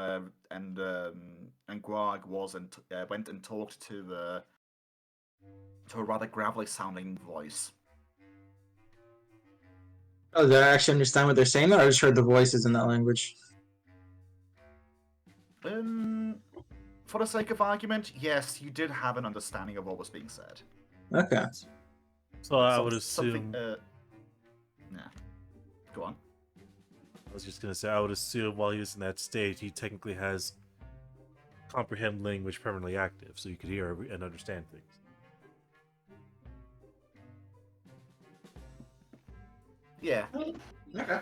Gwag went and talked to a rather gravelly sounding voice. Oh, did I actually understand what they're saying, or I just heard the voices in that language? For the sake of argument, yes, you did have an understanding of what was being said. Okay. So I would assume. Yeah. Go on. I was just gonna say, I would assume while he was in that state, he technically has comprehend language permanently active, so you could hear and understand things. Yeah. Okay.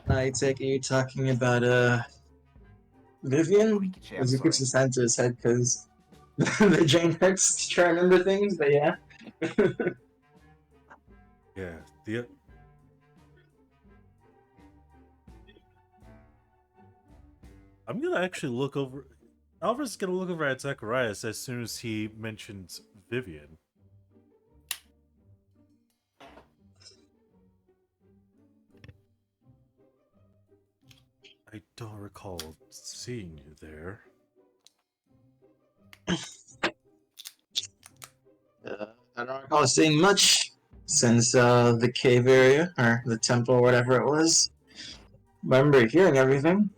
I take it you're talking about Vivian? As he puts his hand to his head because the drain hurts to try to remember things, but yeah. Yeah, the I'm gonna actually look over. Alvarez is gonna look over at Zacharias as soon as he mentions Vivian. I don't recall seeing you there. I don't recall seeing much since the cave area, or the temple, or whatever it was. But I remember hearing everything.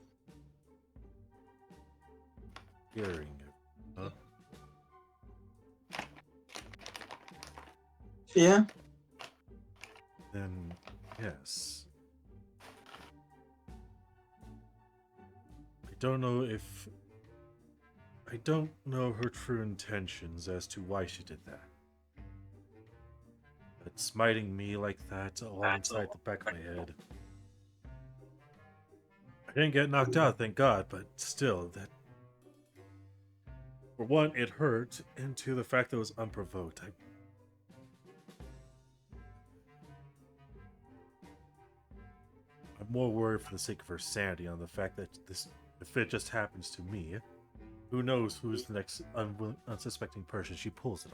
Hearing it. Huh? Yeah. Then, yes. I don't know her true intentions as to why she did that. But smiting me like that all inside the back of my head. I didn't get knocked out, thank God, but still, that... For one, it hurt, and two, the fact that it was unprovoked. I'm more worried for the sake of her sanity on the fact that if it just happens to me, who knows who's the next unsuspecting person she pulls it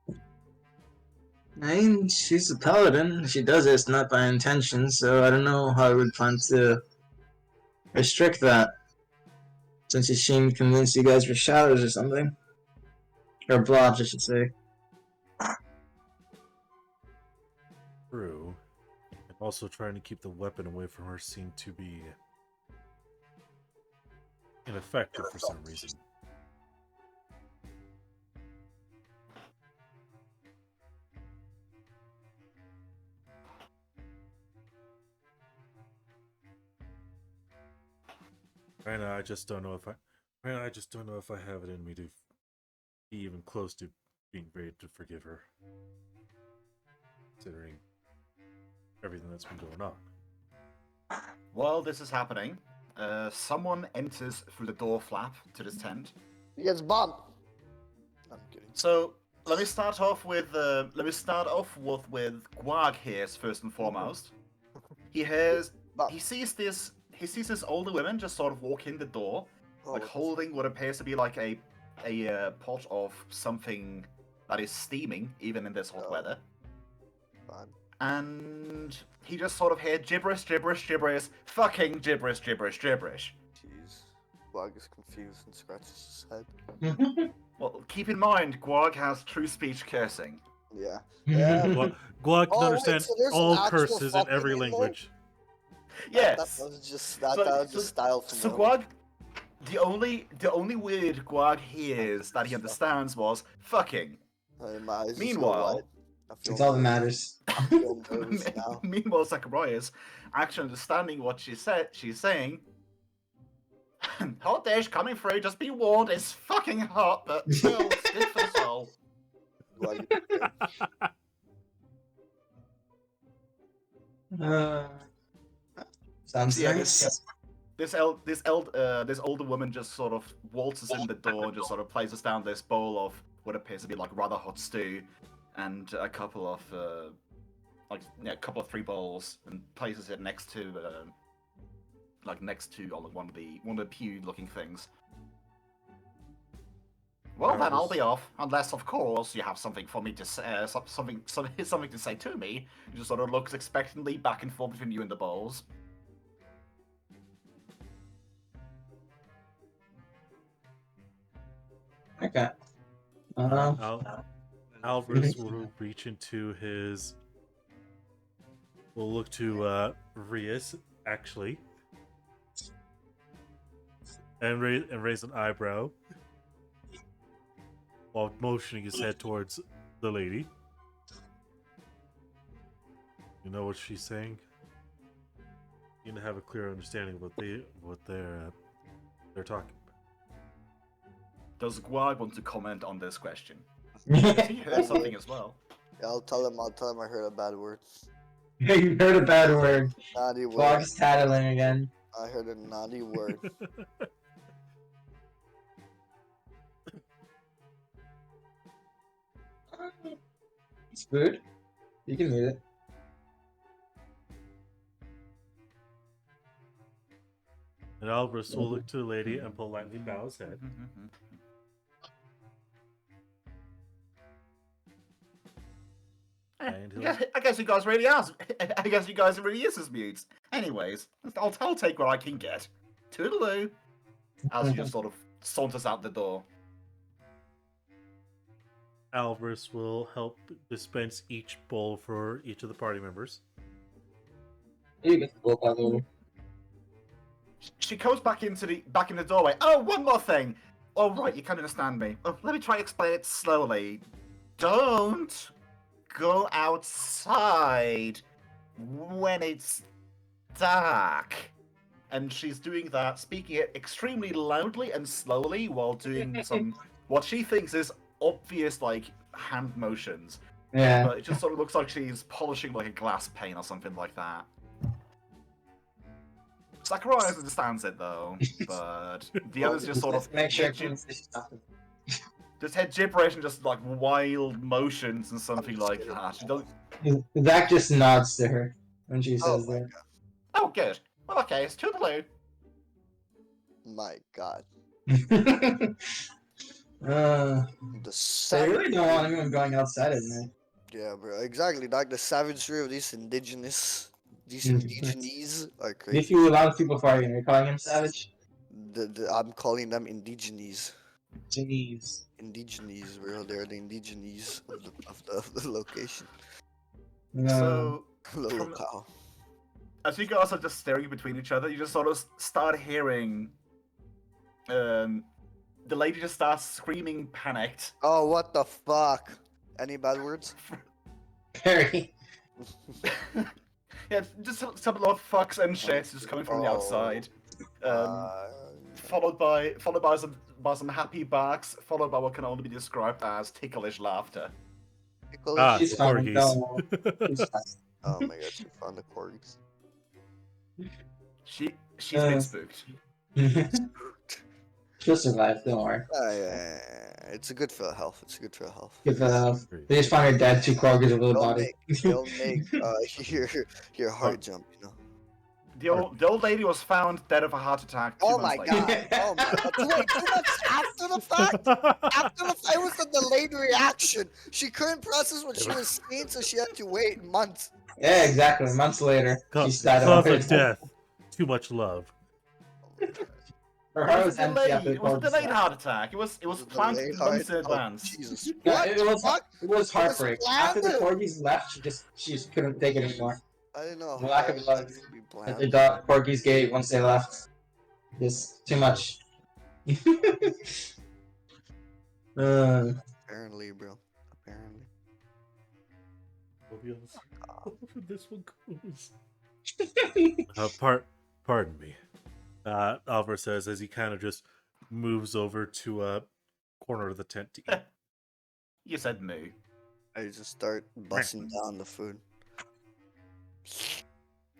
on. I mean, she's a paladin. If she does it, it's not by intention, so I don't know how I would plan to restrict that. Since she seemed convinced you guys were shadows or something. Or blobs, I should say. True. And also trying to keep the weapon away from her seemed to be ineffective for some reason. Right now, I just don't know if I have it in me to be even close to being ready to forgive her, considering everything that's been going on. While this is happening, someone enters through the door flap to this tent. Yes, Bob. I'm kidding. So let me start off with Gwag here first and foremost. He sees this older woman just sort of walk in the door, like holding what appears to be like a pot of something that is steaming even in this hot weather. Fine. And he just sort of heard gibberish, fucking gibberish. Jeez. Gwag is confused and scratches his head. Well, keep in mind, Gwag has true speech cursing. Yeah. Gwag can Oh, wait, understand so there's all an actual curses in fucking every in there? language. Yes. That was just style from So Gwag, the only word Gwag hears that he understands was fucking. My eyes just go Meanwhile, wide. I feel It's all that nervous. matters. I feel nervous now. Meanwhile, Zacharias, actually understanding what she's saying. Hot dish coming through. Just be warned, it's fucking hot, but still, it's good for the soul. Gwag, Sounds Yeah, nice. This older woman just sort of waltzes in the door and just sort of places down this bowl of what appears to be like rather hot stew, and a couple of three bowls, and places it next to one of the pew-looking things. Well, then I'll be off, unless of course you have something for me to say, something to say to me. He just sort of looks expectantly back and forth between you and the bowls. Okay. Alvarez will reach into his. We'll look to Rias actually, and raise an eyebrow while motioning his head towards the lady. You know what she's saying? You need to have a clear understanding of what they're talking about. Does Gwag want to comment on this question? He heard something as well. I'll tell him I heard a bad word. You heard a bad word. Naughty word. Fox tattling again. I heard a naughty word. It's food. You can eat it. And Alvarez will look to the lady and politely bow his head. And I guess you guys really are. I guess you guys are really is as mutes. Anyways, I'll take what I can get. Toodaloo. As he just sort of saunters out the door. Alvarez will help dispense each bowl for each of the party members. You get the book by the way. She goes back in the doorway. Oh, one more thing. Oh, right, you can't understand me. Oh, let me try to explain it slowly. Don't go outside when it's dark. And she's doing that, speaking it extremely loudly and slowly while doing some what she thinks is obvious, like, hand motions. Yeah. But it just sort of looks like she's polishing like a glass pane or something like that. Sakurai understands it though, but the others just sort of make sure just head gibberish and just like wild motions and something like that. She don't. Zach just nods to her when she Oh says my that. god. Oh, good. Well, okay, it's toodaloo. My god. The The so you really don't want anyone going outside at night. Yeah, bro. Exactly. Like the savagery of these indigenous are crazy. If you allow people fighting, you're calling him savage? I'm calling them indigenes. Jeez. Indigenes, bro. They're the indigenes of the location. No. So, Locale. as you guys are just staring between each other, you just sort of start hearing, the lady just starts screaming, panicked. Oh, what the fuck? Any bad words? Perry. Yeah, just some lot of fucks and shit just coming from the outside. Followed by some happy barks, followed by what can only be described as ticklish laughter. Ah, She's fine, corgis. She's fine. Oh my god, she found the corgis. She's been spooked. She'll survive, don't worry. Yeah. It's a good for health. It's good for health. Give they just find her dead, 2 corgis over the body. They'll make your heart jump, you know. The old lady was found dead of a heart attack. 2 Oh months my later. god! Oh my god! Wait, 2 months after the fact? After the fact, it was a delayed reaction. She couldn't process what she was seeing, so she had to wait months. Yeah, exactly. Months later, she's died Cause of of death. Too much love. Her heart was It empty after the was a corgis delayed died. heart attack. It was planned Delayed months in heart- advance. Oh, Jesus. Yeah, What? it was heartbreak. After the planned? corgis left, she just couldn't take it anymore. I didn't know. The lack of love Be that the bland. corgis gave once they left. Just too much. Apparently, bro. Apparently. This one goes. Pardon me. Alvar says as he kind of just moves over to a corner of the tent to eat. You said moo. I just start busting down the food.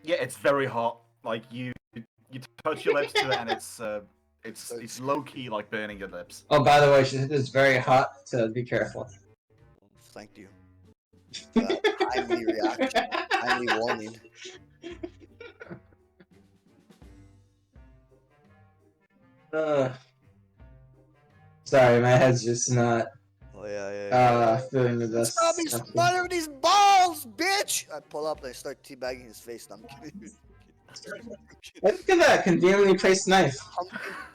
Yeah, it's very hot. Like you touch your lips to it, and it's low key like burning your lips. Oh, by the way, it's very hot, so be careful. Thank you. Timely reaction. Timely warning. Sorry, my head's just not Oh yeah. feeling the best. Stop me smothering these balls, bitch! I pull up and I start teabagging his face. No, I'm kidding. Look at that conveniently placed knife.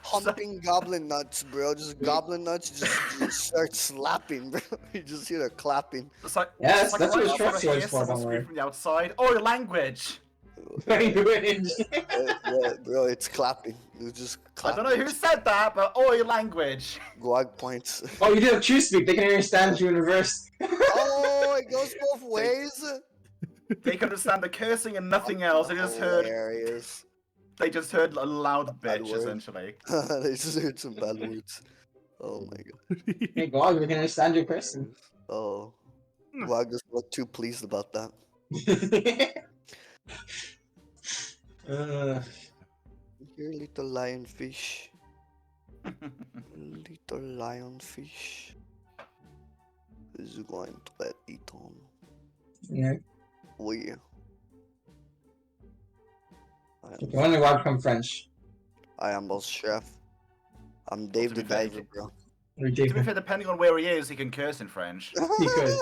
Humping goblin nuts, bro. Just goblin nuts just start slapping, bro. You just hear the clapping. It's like, Yes, it's that's what right his short after I sword's hear for, someone don't scream worry. from the outside. Oh, your language! Language. Yeah, bro, it's clapping. It's just I clapping. don't know who said that, but oh, your language. Guag points. Oh, you do have true speak. They can understand you in reverse. Oh, it goes both ways. They could understand the cursing and nothing else. Hilarious. They just heard a loud Bad bitch, word. essentially. They just heard some bad words. Oh my god. Hey, God, we can understand your person. Oh. Wagner's not too pleased about that. Here, little lionfish. Little lionfish is going to get eaten. Yeah. We. If you want to watch from French. I am boss chef. I'm Dave the Diver, bro. To be fair, depending on where he is, he can curse in French. He could.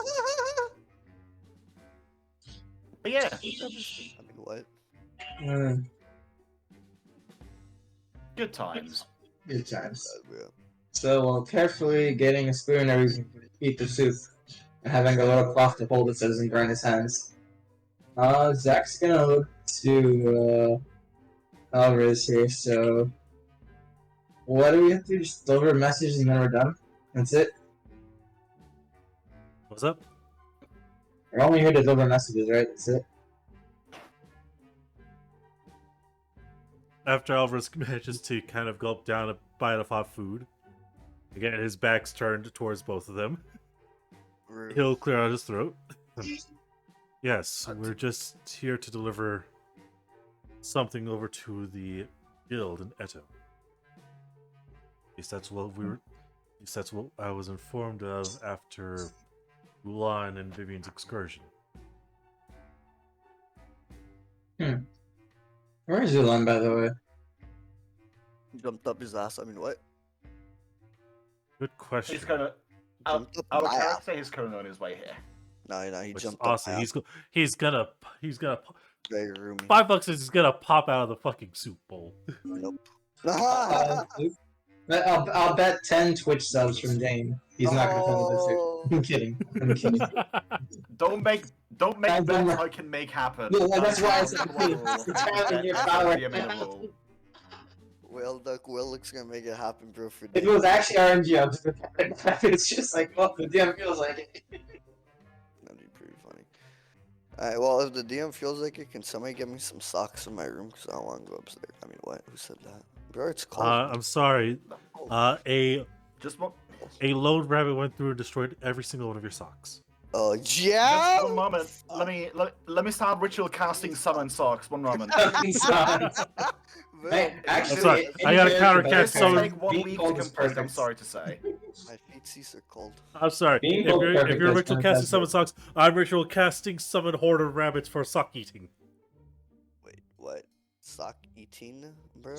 But yeah. I mean, what? Good times. Good times. Bro. So while carefully getting a spoon every to eat the soup, and having a little cloth to hold it so it doesn't burn his hands, Zach's gonna look to Alvarez here. So what do we have to do? Just deliver a message and then we're done. That's it. What's up? We're only here to deliver messages, right? That's it. After Alvarez manages to kind of gulp down a bite of hot food, again his back's turned towards both of them. He'll clear out his throat. Yes, we're just here to deliver something over to the guild in Eto. At least that's what we were. At least that's what I was informed of after Mulan and Vivian's excursion. Where is Ulan, by the way? Jumped up his ass. I mean, what? Good question. He's gonna. Jumped up Our my ass. character is currently on his way here. No, he Which is jumped awesome. up. He's gonna Very roomy. $5 is gonna pop out of the fucking soup bowl. Nope. I'll bet 10 Twitch subs from Dane. He's not gonna come with this. I'm kidding. I'm kidding. Don't make I bets don't- I can make happen. Yeah, that's why I said That's it's having your power. Well, Duck Willock's gonna make it happen, bro. For If it was actually RNG, I'd just it's just like, well, the DM feels like it. That'd be pretty funny. Alright, well, if the DM feels like it, can somebody get me some socks in my room? Because I don't want to go upstairs. I mean, what? Who said that? Bro, it's cold. I'm sorry. Just one. A lone rabbit went through and destroyed every single one of your socks. Oh, Just yeah! one moment. Let me start ritual casting summon socks. One moment. Bro, Hey, actually, I'm sorry, in I gotta here, counter the cast better This will so- part, take 1 being week to cold is complete. I'm perfect. sorry to say. my feetsies are cold. I'm sorry. Being If both you're, perfect if you're is ritual casting fantastic. summon socks, I'm ritual casting summon horde of rabbits for sock eating. Wait, what? Sock eating, bro?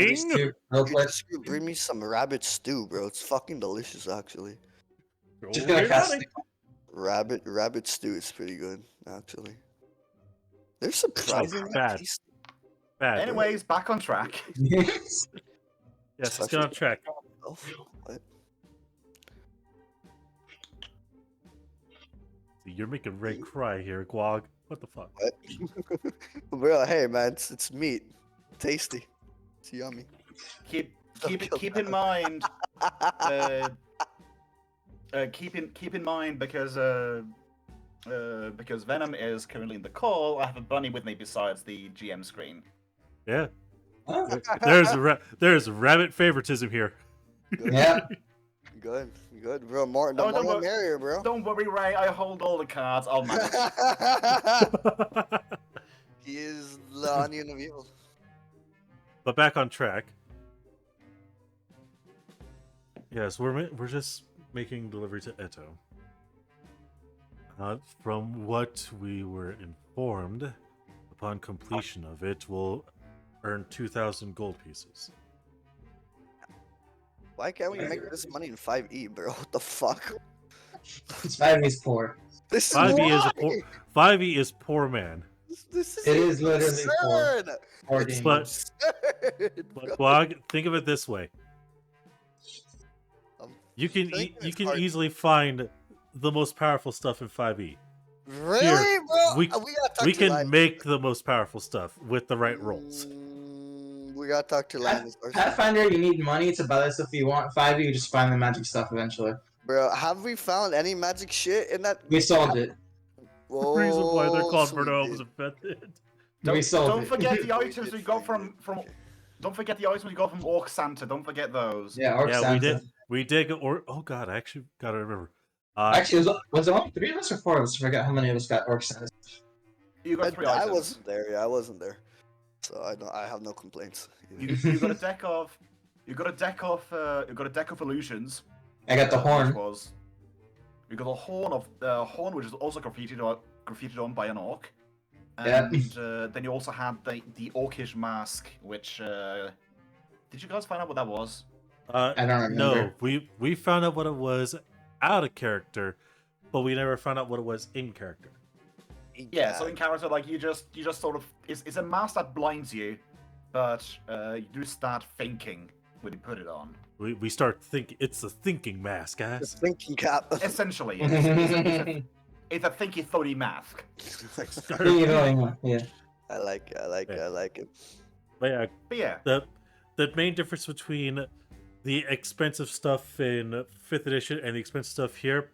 Eating? Real You quick. just bring me some rabbit stew, bro. It's fucking delicious, actually. Just gonna cast Rabbit stew is pretty good, actually. They're surprisingly bad. tasty. Bad. Anyways, back on track. Yes, let's get on track. Oh, what? You're making Ray cry here, Guag. What the fuck? What? Bro, hey man, it's meat. Tasty. It's yummy. Keep in mind. Keep in mind because Venom is currently in the call. I have a bunny with me besides the GM screen. Yeah. Oh, There's rabbit favoritism here. Good. yeah. Good, bro. The more don't the worry. merrier, bro. Don't worry, Ray. I hold all the cards. I'll manage. He is the onion of evil. But back on track. Yes, we're just making delivery to Eto. From what we were informed, upon completion of it, we'll earn 2,000 gold pieces. Why can't we make this money in 5e, bro? What the fuck? It's 5E's poor. This is 5e is why. a poor 5e is poor man. This is It is literally poor. absurd. Poor It's game. But- absurd, bro. But Guag, think of it this way: I'm you can thinking you it's can hard. easily find the most powerful stuff in 5e. Really, Here, bro? we- gotta talk We to can Linus. make the most powerful stuff with the right rolls. We gotta talk to Linus. or something. Pathfinder, you need money to buy the stuff you want. 5E, you just find the magic stuff eventually. Bro, have we found any magic shit in that? We sold it. The reason why they're called so we Bruno did. was invented. We sold Don't it. forget the We items did we got find from. it. Don't forget the items we got from Orc Santa. Don't forget those. Yeah, Orc Yeah, Santa. we did get or oh god, I actually gotta remember. Actually, was it only 3 of us or 4 of us? I forget how many of us got orc status. You got 3 I items. wasn't there. Yeah, I wasn't there. So I have no complaints. You got a deck of. You got a deck of illusions. I got the horn. Which was. You got a horn, which is also graffitied on by an orc. And then you also had the orcish mask, which. Did you guys find out what that was? I don't remember. No, we found out what it was out of character, but we never found out what it was in character. Yeah, so in character, like you just sort of it's a mask that blinds you, but you do start thinking when you put it on. We start thinking. It's a thinking mask, The guys. thinking cap. Essentially, it's a thinky thoughty mask. Yeah. I like it. But yeah, the main difference between the expensive stuff in 5th edition and the expensive stuff here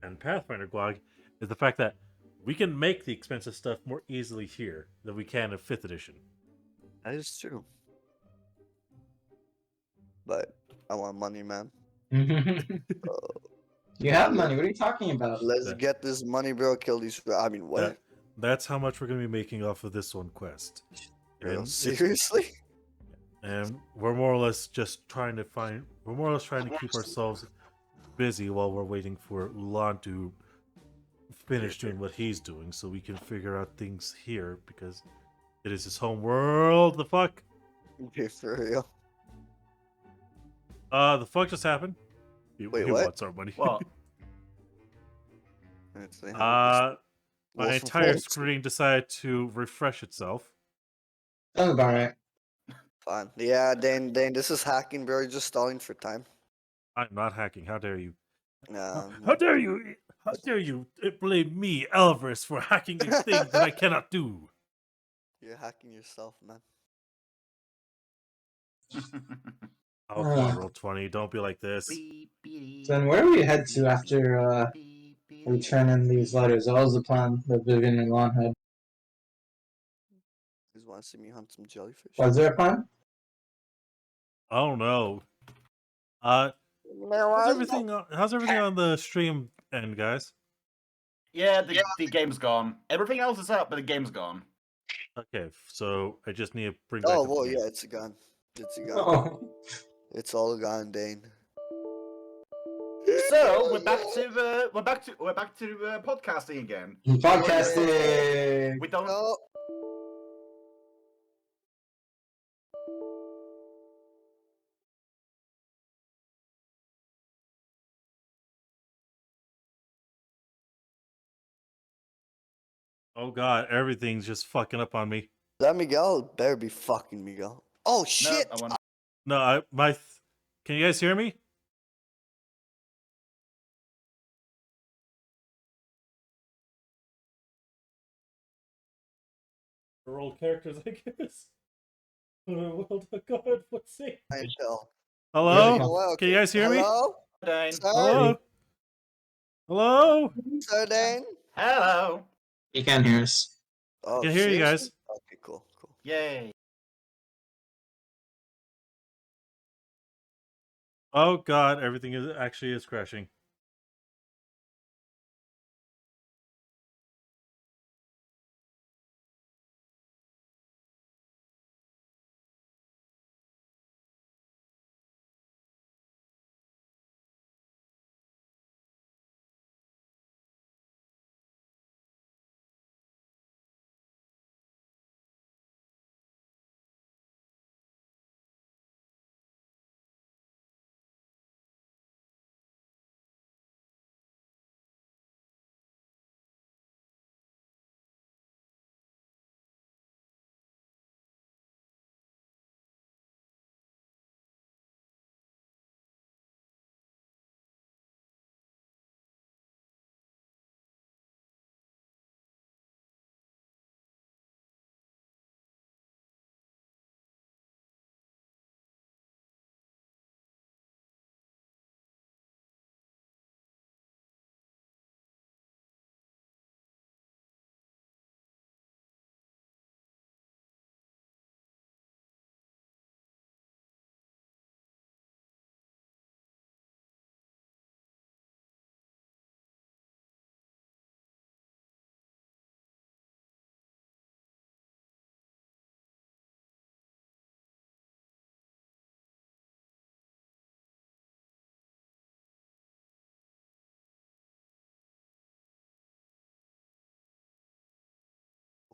and Pathfinder Guag is the fact that we can make the expensive stuff more easily here than we can in 5th edition. That is true. But I want money, man. You have money. What are you talking about? Let's get this money, bro. Kill these. I mean, what? That's how much we're going to be making off of this one quest. Bro, seriously? And we're more or less just trying to keep ourselves busy while we're waiting for Ulan to finish doing what he's doing, so we can figure out things here because it is his home world. The fuck? Okay, for real. The fuck just happened? He Wait, what? wants our money. well, my entire screen decided to refresh itself. Sounds about right. Fine. Yeah, Dane, this is hacking, bro. You're just stalling for time. I'm not hacking. How dare you? Um, How dare you? How dare you blame me, Elvis, for hacking a thing that I cannot do? You're hacking yourself, man. Oh, come on, roll 20. Don't be like this. Then where do we head to after we turn in these letters? What was the plan that Vivian and Lon had? You guys want to see me hunt some jellyfish? Was there a plan? I don't know. How's everything on the stream end, guys? yeah, the game's gone. Everything else is up, but the game's gone. Okay, so I just need to bring back. Oh, the well, game. yeah, it's gone. It's gone. Oh. It's all gone, Dane. So we're back to podcasting again. Podcasting! We don't. No. Oh god, everything's just fucking up on me. Is that Miguel? It better be fucking Miguel. Oh, No, shit! I want. No, can you guys hear me? Roll characters, I guess. Well, God, what's it? I tell. Hello? Well, Can you guys hear me? Hello? Dane. Sir? Hello? Hello? Sir Dane? Hello. You can't hear us. Oh, I can hear you guys. seriously? Okay, cool. Yay. Oh god, everything is crashing.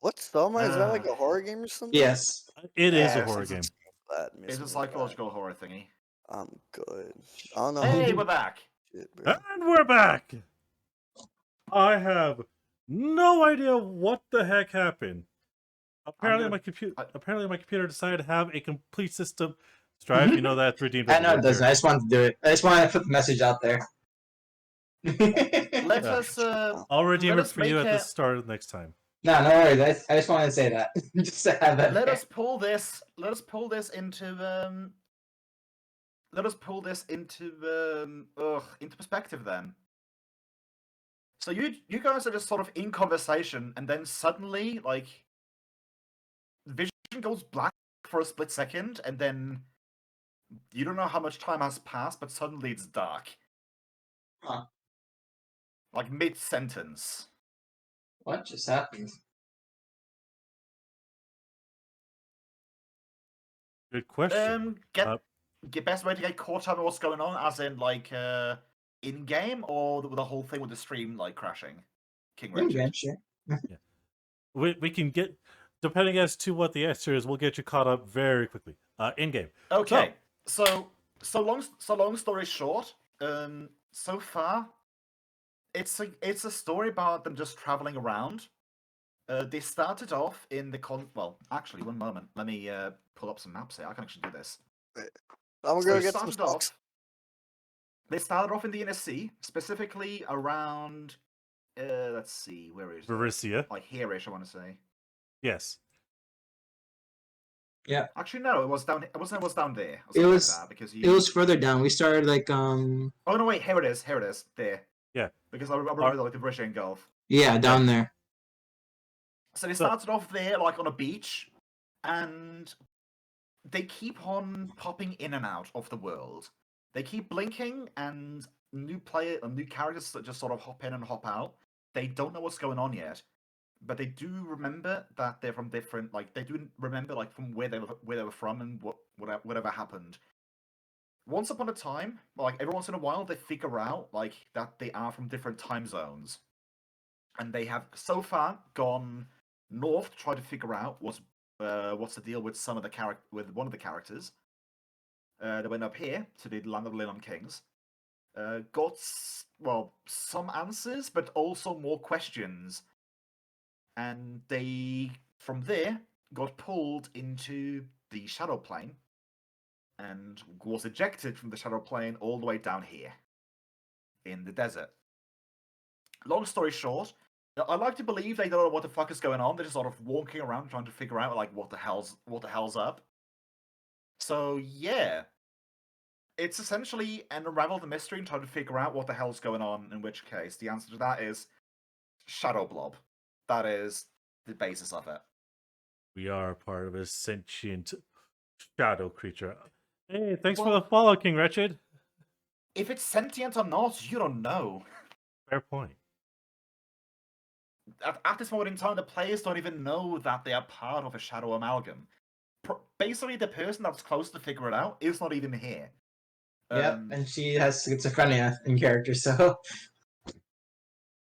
What's Thelma? Is that like a horror game or something? Yes. It is a Yes, horror it's a- game. It's a psychological horror thingy. I'm good. I don't know. Hey, we're back. Shit, bro. And we're back! I have no idea what the heck happened. Apparently, my computer decided to have a complete system. Strive, you know that redeemed. I know it doesn't. I just wanted to do it. I just wanted to put the message out there. Let Yeah. us. I'll redeem let it us for you make at the it- start of next time. No worries. I just wanted to say that. Just to have that. Let there. us pull this. Let us pull this into. Let us pull this into perspective then. So you guys are just sort of in conversation, and then suddenly, like, vision goes black for a split second, and then you don't know how much time has passed, but suddenly it's dark. Huh. Like mid-sentence. What just happened? Good question. Get best way to get caught up on what's going on, as in like in game, or the whole thing with the stream like crashing. King Richard. Yeah, sure. We can get, depending as to what the answer is, we'll get you caught up very quickly. In game. Okay, so long story short, so far, it's a story about them just traveling around. They started off in the well, actually, one moment. Let me pull up some maps here. I can actually do this. I'm So gonna get some socks. They started off in the inner sea, specifically around. Let's see, where is it? Varisia. Like here-ish, I want to say. Yes. Yeah. Actually, no, it was down. It was down there. Or It something was. like that, because It was further down. We started like Oh no! Wait, here it is. Here it is. There. Yeah. Because I remember like the British Gulf. Yeah, down there. So they started off there, like on a beach, and they keep on popping in and out of the world. They keep blinking, and new characters that just sort of hop in and hop out. They don't know what's going on yet, but they do remember that they're from different. Like they do remember like from where they were from and whatever happened. Once upon a time, like every once in a while, they figure out like that they are from different time zones, and they have so far gone north to try to figure out what's the deal with some of the with one of the characters. They went up here to the land of Lemon Kings. Got some answers, but also more questions. And they, from there, got pulled into the Shadow Plane, and was ejected from the Shadow Plane all the way down here, in the desert. Long story short, I like to believe they don't know what the fuck is going on. They're just sort of walking around trying to figure out like what the hell's up. So yeah, it's essentially unravel the mystery and try to figure out what the hell's going on. In which case, the answer to that is Shadow Blob. That is the basis of it. We are part of a sentient shadow creature. Hey, thanks for the follow, King Wretched. If it's sentient or not, you don't know. Fair point. At this moment in time, the players don't even know that they are part of a shadow amalgam. Basically, the person that's close to figure it out is not even here. Yep, and she has schizophrenia in character, so.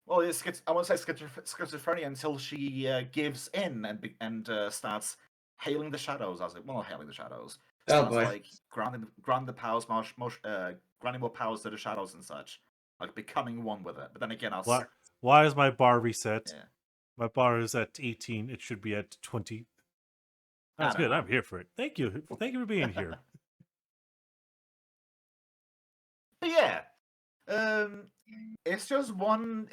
Well, I won't say schizophrenia until she gives in and starts hailing the shadows, not hailing the shadows. Starts, like granting the powers, granting more powers to the shadows and such, like becoming one with it. But then again, why is my bar reset? Yeah. My bar is at 18. It should be at 20. That's good. I'm here for it. Thank you. Thank you for being here. But yeah, it's just one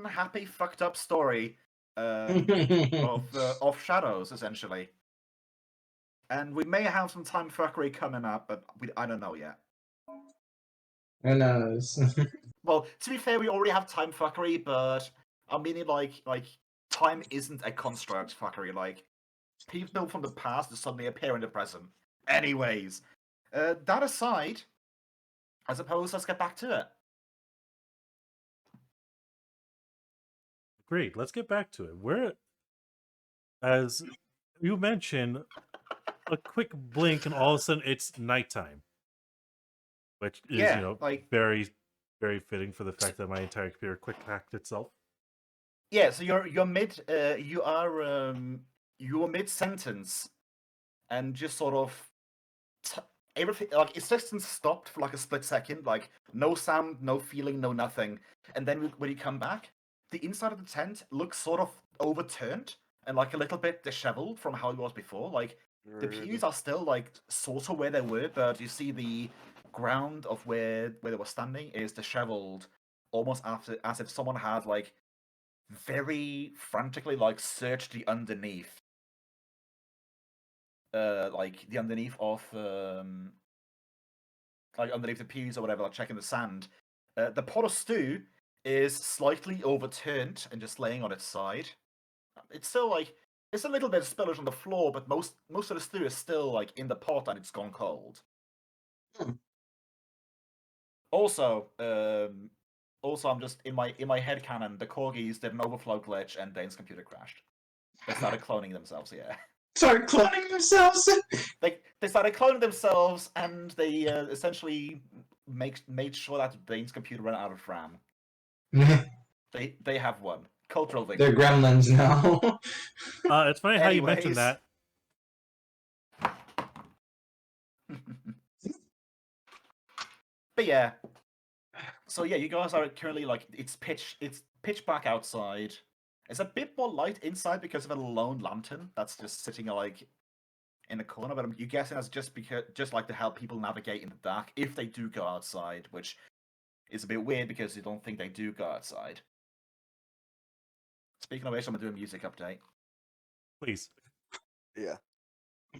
happy fucked up story of shadows essentially, and we may have some time fuckery coming up, but I don't know yet. Who knows? Well, to be fair, we already have time fuckery, but I mean, like time isn't a construct fuckery. Like people from the past just suddenly appear in the present. Anyways, that aside, I suppose let's get back to it. Great. Let's get back to it. We're, as you mentioned, a quick blink and all of a sudden it's nighttime, which is like very, very fitting for the fact that my entire computer quick hacked itself. Yeah, so you're mid you're mid sentence, and just sort of everything, like existence stopped for like a split second, like no sound, no feeling, no nothing, and then when you come back, the inside of the tent looks sort of overturned and like a little bit disheveled from how it was before. Like the pews are still like sort of where they were, but you see the ground of where they were standing is disheveled, almost after as if someone had like very frantically like searched the underneath, like the underneath of like underneath the pews or whatever, like checking the sand. The pot of stew is slightly overturned and just laying on its side. It's still like it's a little bit of spillage on the floor, but most of the stew is still like in the pot and it's gone cold. Also, I'm just in my head canon, the corgis did an overflow glitch and Dane's computer crashed. They started cloning themselves. Yeah. Start cloning themselves. They started cloning themselves, and they essentially made sure that Dane's computer ran out of RAM. They have won. Cultural victory. They're gremlins now. It's funny how you mentioned that. But yeah. So yeah, you guys are currently like it's pitch black outside. It's a bit more light inside because of a lone lantern that's just sitting like in a corner, but you guessing that's just like to help people navigate in the dark if they do go outside, which is a bit weird because you don't think they do go outside. Speaking of which, I'm gonna do a music update. Please. Yeah.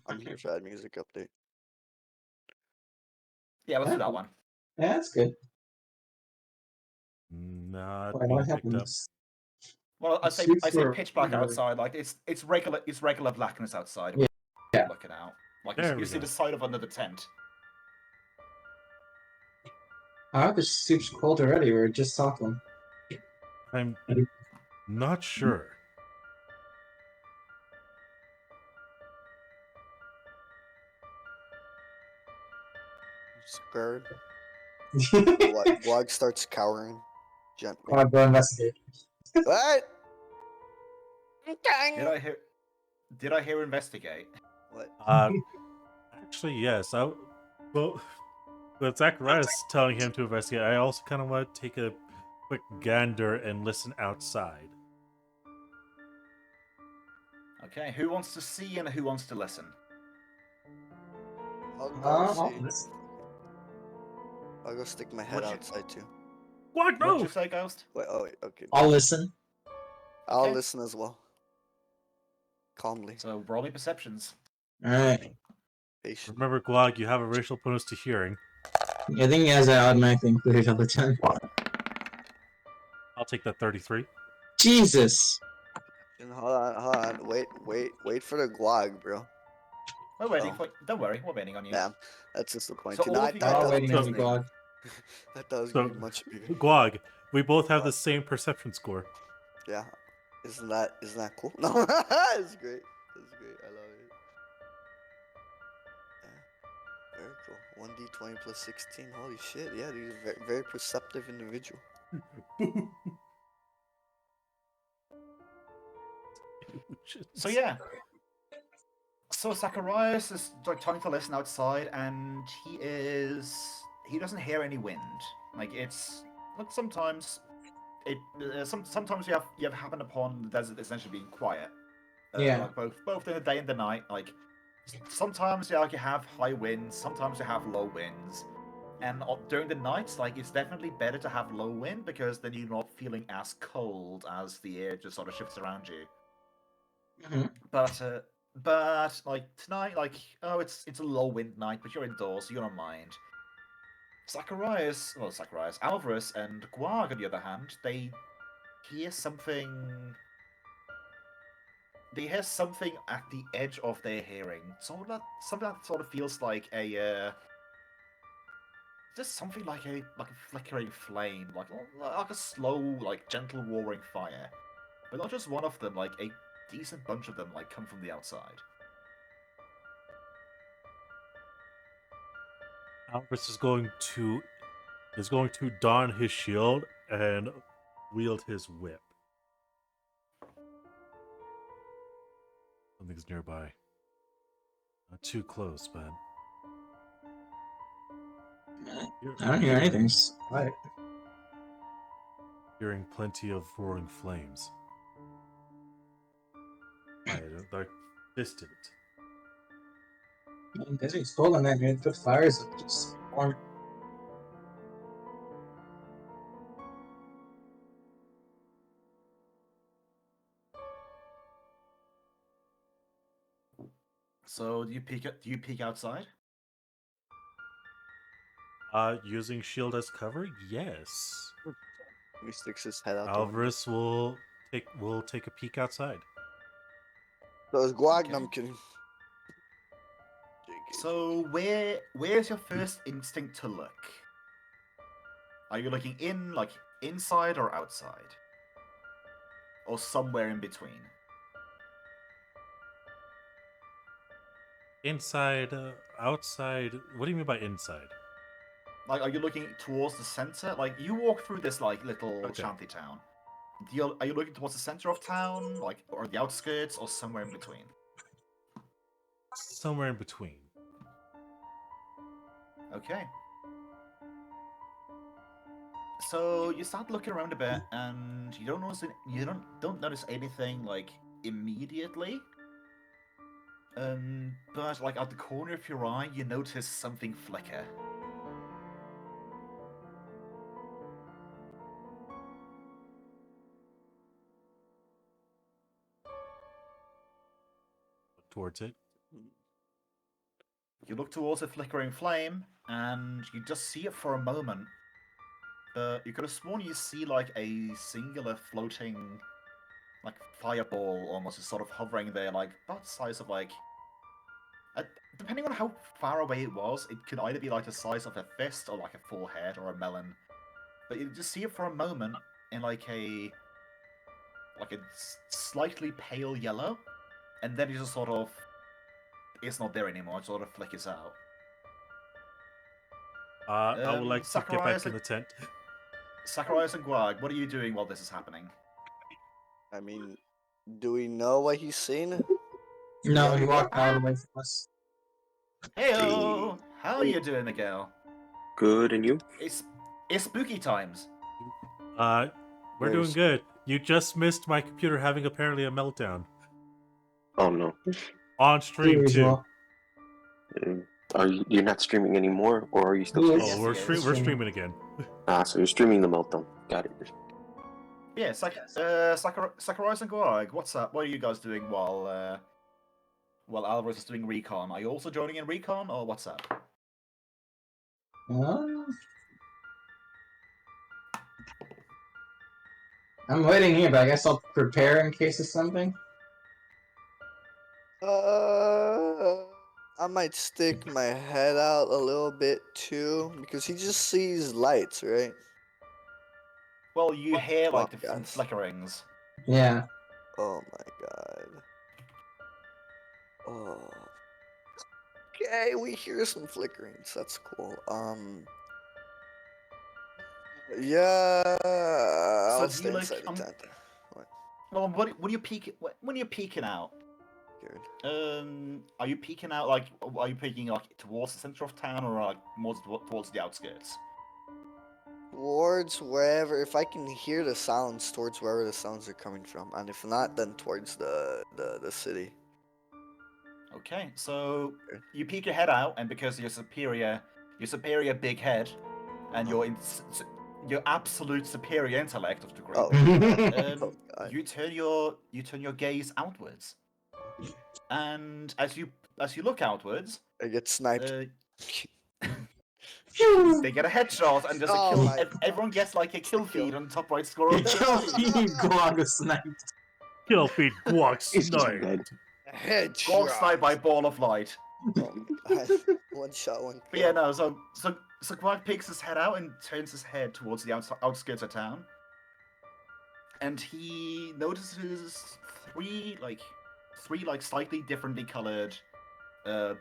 I'm here for that music update. Yeah, let's do that one. Yeah, that's good. Not Why, being what picked up. happens? Well, I say pitch black outside. Like it's regular blackness outside. Yeah. Looking out. Like There you we see go. the side of another tent. I hope it's super cold already. We were just talking. I'm not sure. Scared. Glog starts cowering gently. I'll go investigate. What? Did I hear investigate? What? Actually, yes. Well, with Zacharias telling him to investigate, I also kind of want to take a quick gander and listen outside. Okay, who wants to see and who wants to listen? I'll go stick my head outside too. What? No! What'd you say, Ghost? Wait, okay. I'll listen. I'll Okay. listen as well. Calmly. So roll me perceptions. Alright. Patient. Remember, Glog, you have a racial bonus to hearing. I think he has that automatically included all the time. I'll take that 33. Jesus! Hold on. Wait for the glog, bro. We're waiting for. Don't worry, we're waiting on you. Damn, that's disappointing. So all of you guys All are waiting on listening. you, God. That does So, be much bigger. Glog, we both have the same perception score. Yeah. Isn't that cool? No, it's great. That's great. I love it. Yeah. Very cool. 1d20 plus 16. Holy shit. Yeah, dude, very, very perceptive individual. So yeah. So Zacharias is like trying to listen outside, and he doesn't hear any wind. Like it's like sometimes sometimes you have happened upon the desert essentially being quiet. Yeah. Like both in the day and the night. Like sometimes you have high winds, sometimes you have low winds. And during the nights, like it's definitely better to have low wind because then you're not feeling as cold as the air just sort of shifts around you. Mm-hmm. But like tonight, like it's a low wind night, but you're indoors, so you don't mind. Alvarez and Guag, on the other hand, they hear something. They hear something at the edge of their hearing. Something that sort of feels like a just something like a flickering flame, like a slow, like gentle roaring fire. But not just one of them, like a decent bunch of them, like come from the outside. Alvarez is going to don his shield and wield his whip. something's nearby. Not too close, but I don't hear anything. It's quiet. hearing plenty of roaring flames. They're distant. It's cold on that. You put fires up, just warm. So do you peek outside? Using shield as cover? Yes. He sticks his head out the window. Alvarez will take a peek outside. So it's 𝓲𝓏, I'm kidding. So where's your first instinct to look? Are you looking in, like inside or outside? Or somewhere in between? Inside, outside. What do you mean by inside? Like, are you looking towards the center? Like, you walk through this like little shanty town. Are you looking towards the center of town, like, or the outskirts, or somewhere in between? Somewhere in between. Okay. So you start looking around a bit, and you don't notice anything like immediately. But like at the corner of your eye, you notice something flicker. Towards it. You look towards the flickering flame, and you just see it for a moment. But you could have sworn you see like a singular floating, like fireball, almost, is sort of hovering there, like about the size of like. Depending on how far away it was, it could either be like the size of a fist or like a full head or a melon. But you just see it for a moment in like a slightly pale yellow, and then it just sort of it's not there anymore. It sort of flickers out. I would like to get back in the tent. Zacharias and 𝓲𝓏, what are you doing while this is happening? I mean, do we know what he's seen? No, he walked out away from us. Heyo! How are you doing, Miguel? Good, and you? It's spooky times. We're doing good. You just missed my computer having apparently a meltdown. Oh no. On stream too. Are you're not streaming anymore, or are you still streaming? Yes, We're streaming again. So you're streaming the meltdown. Got it. Yeah, Zacharias and 𝓲𝓏, what's up? What are you guys doing while Alvarez is doing recon? Are you also joining in recon, or what's up? I'm waiting here, but I guess I'll prepare in case of something. I might stick my head out a little bit too, because he just sees lights, right? Well, you hear like the Yes. flickerings. Yeah. Oh my god. Oh. Okay, we hear some flickerings. That's cool. Yeah. I'll do stay you, like, inside the tent. What? Well, when you're peeking out, Good. are you peeking out like? Are you peeking like towards the center of town, or like more towards the outskirts? Towards wherever, if I can hear the sounds, towards wherever the sounds are coming from, and if not, then towards the city. Okay, so you peek your head out, and because your superior big head, and your absolute superior intellect of the group, you turn your gaze outwards, and as you look outwards, I get sniped. They get a headshot, and there's a kill. Everyone gets like a kill feed on the top right score of the 𝓲𝓏 sniped. Kill feed 𝓲𝓏 sniped. Headshot. 𝓲𝓏 sniped by ball of light. One shot, one kill. But yeah, no. So 𝓲𝓏 peeks his head out and turns his head towards the outskirts of town, and he notices three slightly differently colored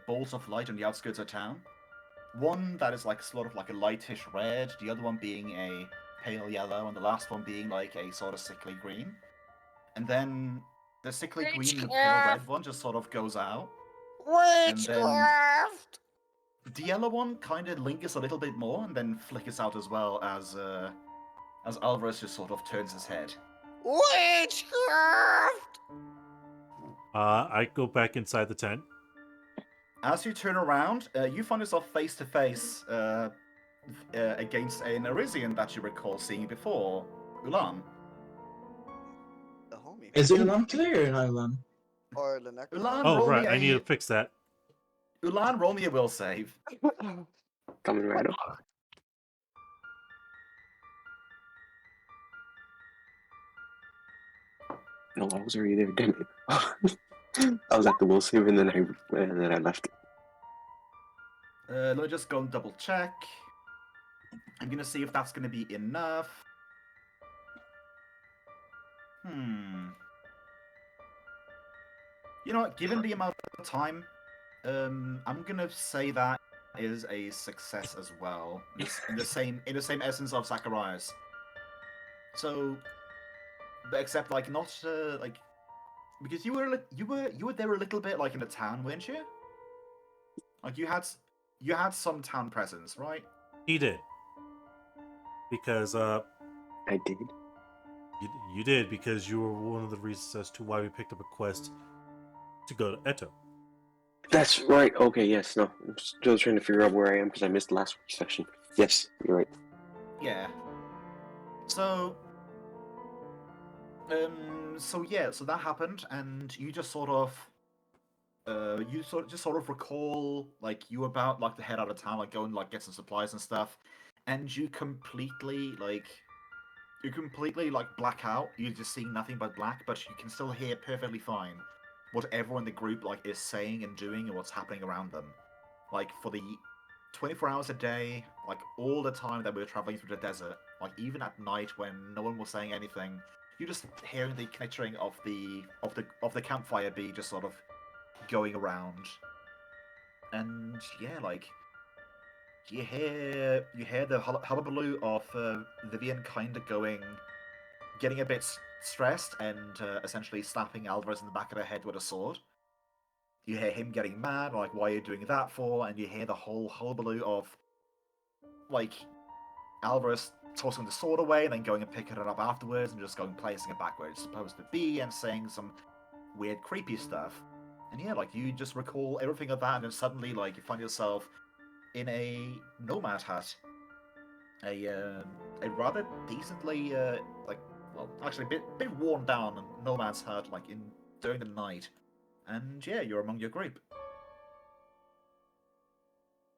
balls of light on the outskirts of town. One that is like sort of like a lightish red, the other one being a pale yellow, and the last one being like a sort of sickly green. And then the sickly green and the pale red one just sort of goes out. Witchcraft! The yellow one kind of lingers a little bit more and then flickers out as well as Alvarez just sort of turns his head. Witchcraft! I go back inside the tent. As you turn around, you find yourself face to face against an Arisian that you recall seeing before, Ulan. The homie. Is it Ulan clear or not Ulan? Or the necklace. Ulan, Oh, roll right. me I need to a fix that. Ulan, roll me a will save. Coming right up. No, I was already there, damn it. I was at the will save and then I left. Let me just go and double check. I'm gonna see if that's gonna be enough. You know what? Given the amount of time, I'm gonna say that is a success as well. In the same essence of Zacharias. So, but except like not like because you were there a little bit like in the town, weren't you? Like you had some town presence, right? He did. Because I did. you did, because you were one of the reasons as to why we picked up a quest to go to Eto. That's right. Okay, yes, no. I'm still trying to figure out where I am because I missed last week's session. Yes, you're right. Yeah. So so that happened, and you just sort of just sort of recall like you were about like to head out of town, like go and like get some supplies and stuff, and you completely black out. You're just seeing nothing but black, but you can still hear perfectly fine what everyone in the group like is saying and doing and what's happening around them. Like for the 24 hours a day, like all the time that we were traveling through the desert, like even at night when no one was saying anything, you're just hearing the knittering of the campfire bee just sort of going around. And yeah, like you hear the hullabaloo of Vivian kind of getting a bit stressed and essentially slapping Alvarez in the back of the head with a sword. You hear him getting mad, like, why are you doing that for? And you hear the whole hullabaloo of, like, Alvarez tossing the sword away and then going and picking it up afterwards and just going placing it back where it's supposed to be and saying some weird, creepy stuff. And yeah, like, you just recall everything of that, and then suddenly, like, you find yourself in a nomad hut. A rather decently, actually a bit worn down nomad's hut, like, during the night. And yeah, you're among your group.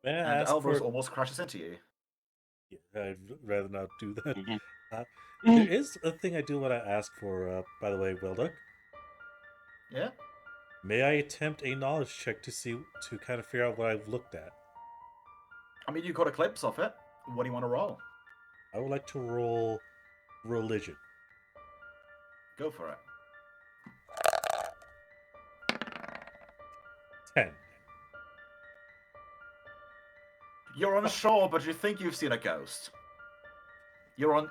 May I And ask Alvarez for... almost crashes into you. Yeah, I'd rather not do that. Mhm. There is a thing I do want to ask for, by the way, Wilduck. Yeah? May I attempt a knowledge check to kind of figure out what I've looked at? I mean, you got a clips of it. What do you want to roll? I would like to roll religion. Go for it. 10. You're unsure, but you think you've seen a ghost. You're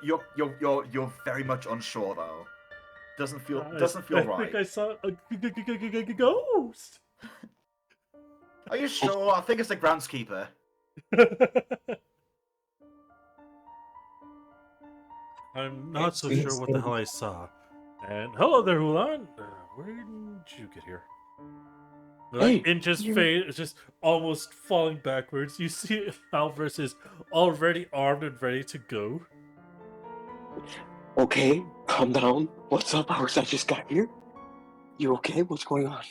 very much unsure though. Doesn't feel I right. think I saw a ghost. Are you sure? I think it's the groundskeeper. I'm not so sure what the hell I saw. And hello there, Hulan. Where did you get here? Like, Hey, Inch's face is just almost falling backwards. You see Alvarez is already armed and ready to go. Okay, calm down. What's up, Alex? I just got here. You okay? What's going on?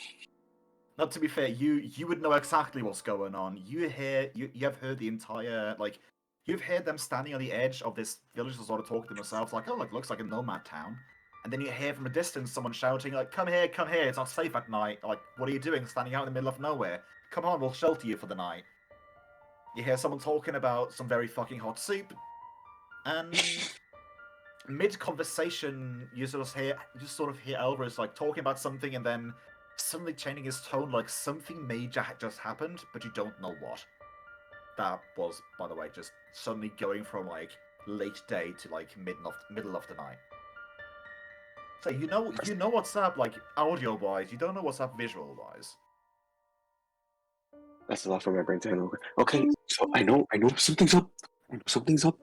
Now, to be fair, you would know exactly what's going on. You have heard the entire, like, you've heard them standing on the edge of this village and sort of talking to themselves, like, oh, look, looks like a nomad town. And then you hear from a distance someone shouting, like, come here, it's not safe at night. Like, what are you doing standing out in the middle of nowhere? Come on, we'll shelter you for the night. You hear someone talking about some very fucking hot soup. And mid-conversation, you just sort of hear Alvarez, like, talking about something and then suddenly changing his tone, like something major had just happened, but you don't know what. That was, by the way, just suddenly going from, like, late day to, like, middle of the night. So you know what's up, like audio wise. You don't know what's up visual wise. That's a lot for my brain to handle. Okay, so I know something's up. I know something's up.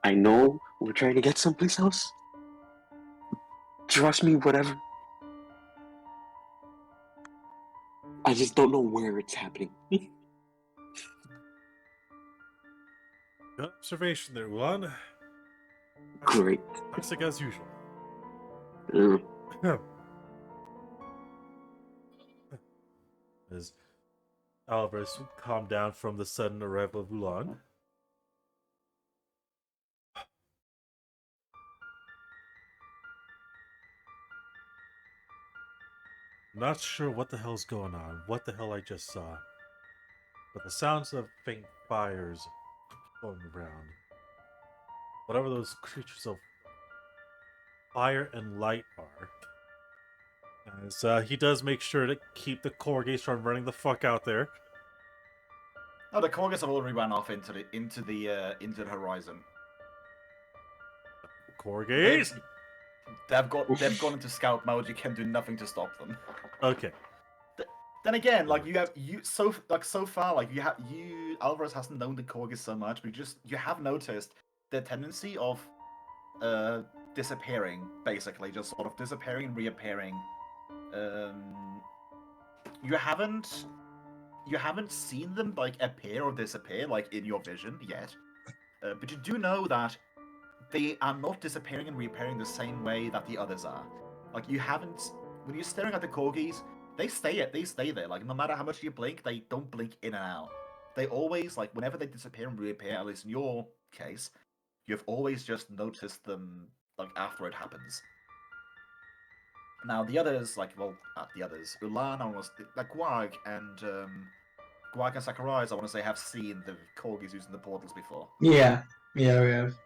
I know we're trying to get someplace else. Trust me, whatever. I just don't know where it's happening. Good observation there, Ulan. Great. Toxic as usual. Mm. As Alvarez calmed down from the sudden arrival of Ulan. Not sure what the hell's going on, what the hell I just saw. But the sounds of faint fires going around. Whatever those creatures of fire and light are. As he does make sure to keep the corgis from running the fuck out there. No, the corgis have already ran off into the horizon. Corgis? They've gone into scout mode. You can do nothing to stop them. Okay. Then again, like so far, like Alvarez hasn't known the corgis so much, but you have noticed their tendency of disappearing, basically, just sort of disappearing and reappearing. You haven't seen them like appear or disappear like in your vision yet, but you do know that they are not disappearing and reappearing the same way that the others are. Like you haven't, when you're staring at the corgis, they stay there. Like no matter how much you blink, they don't blink in and out. They always, like, whenever they disappear and reappear, at least in your case, you've always just noticed them like after it happens. Now the others, Ulan, I want to like Gwag and Sakurai, I want to say, have seen the corgis using the portals before. Yeah, we have.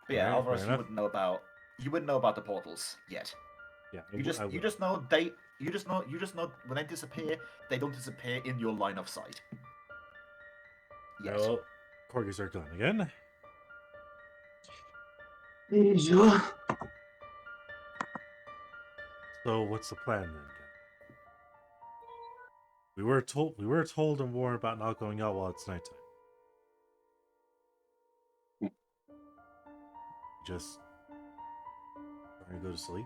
But yeah, Alright, Alvarez, fair you wouldn't know about the portals yet. Yeah, You just know when they disappear, they don't disappear in your line of sight. Yes. Well, corgis are gone again. So what's the plan then? We were told and warned about not going out while it's nighttime. Just trying to go to sleep.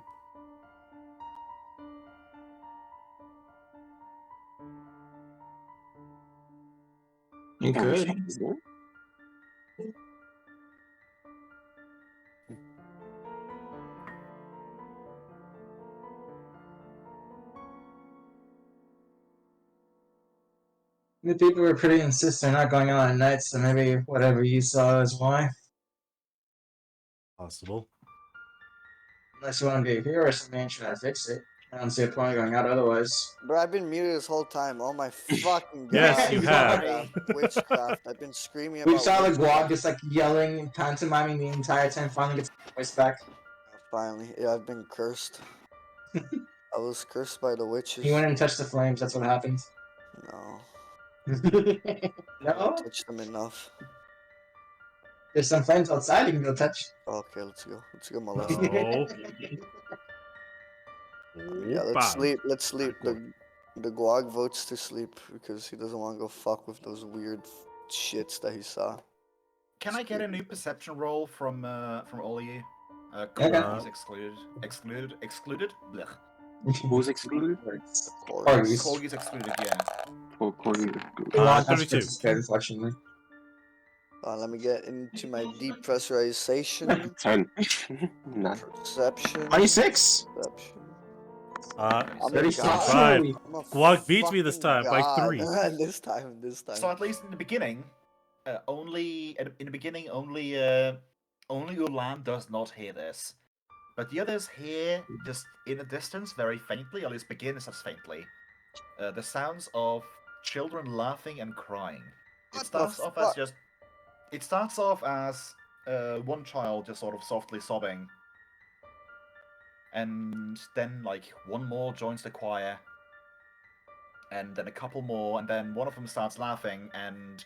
You could. The people were pretty insistent they're not going out at night, so maybe whatever you saw is why. Possible. Unless you want to be a hero or something and try to fix it. I don't see a point going out otherwise. Bro, I've been muted this whole time. Oh my fucking god. Yes, you have. Witchcraft. I've been screaming about We saw the witchcraft. Guag just like yelling and pantomiming the entire time, finally gets his voice back. Finally. Yeah, I've been cursed. I was cursed by the witches. He went and touched the flames, that's what happened. No. I No? don't touch them enough. There's some flames outside you can go touch. Okay, let's go. Let's go molest them. Oh. Yeah, let's sleep. Let's sleep. The Guag votes to sleep because he doesn't want to go fuck with those weird shits that he saw. Can I get a new perception roll from all of you? Okay. Corgis excluded. Blech. Who's excluded? Corgis. Corgis excluded, yeah. Oh, Corey. That's 32. scared, unfortunately. Let me get into my depressurization. 10. Nah. Perception. 26! Perception. Uh, I'm a 36. god. 5. I'm a Guag beats me this fucking time by god. 3. This time. So at least in the beginning, only Ulan does not hear this, but the others hear just in the distance, very faintly, at least begins as faintly, the sounds of children laughing and crying. It starts off as one child just sort of softly sobbing, and then like one more joins the choir, and then a couple more, and then one of them starts laughing, and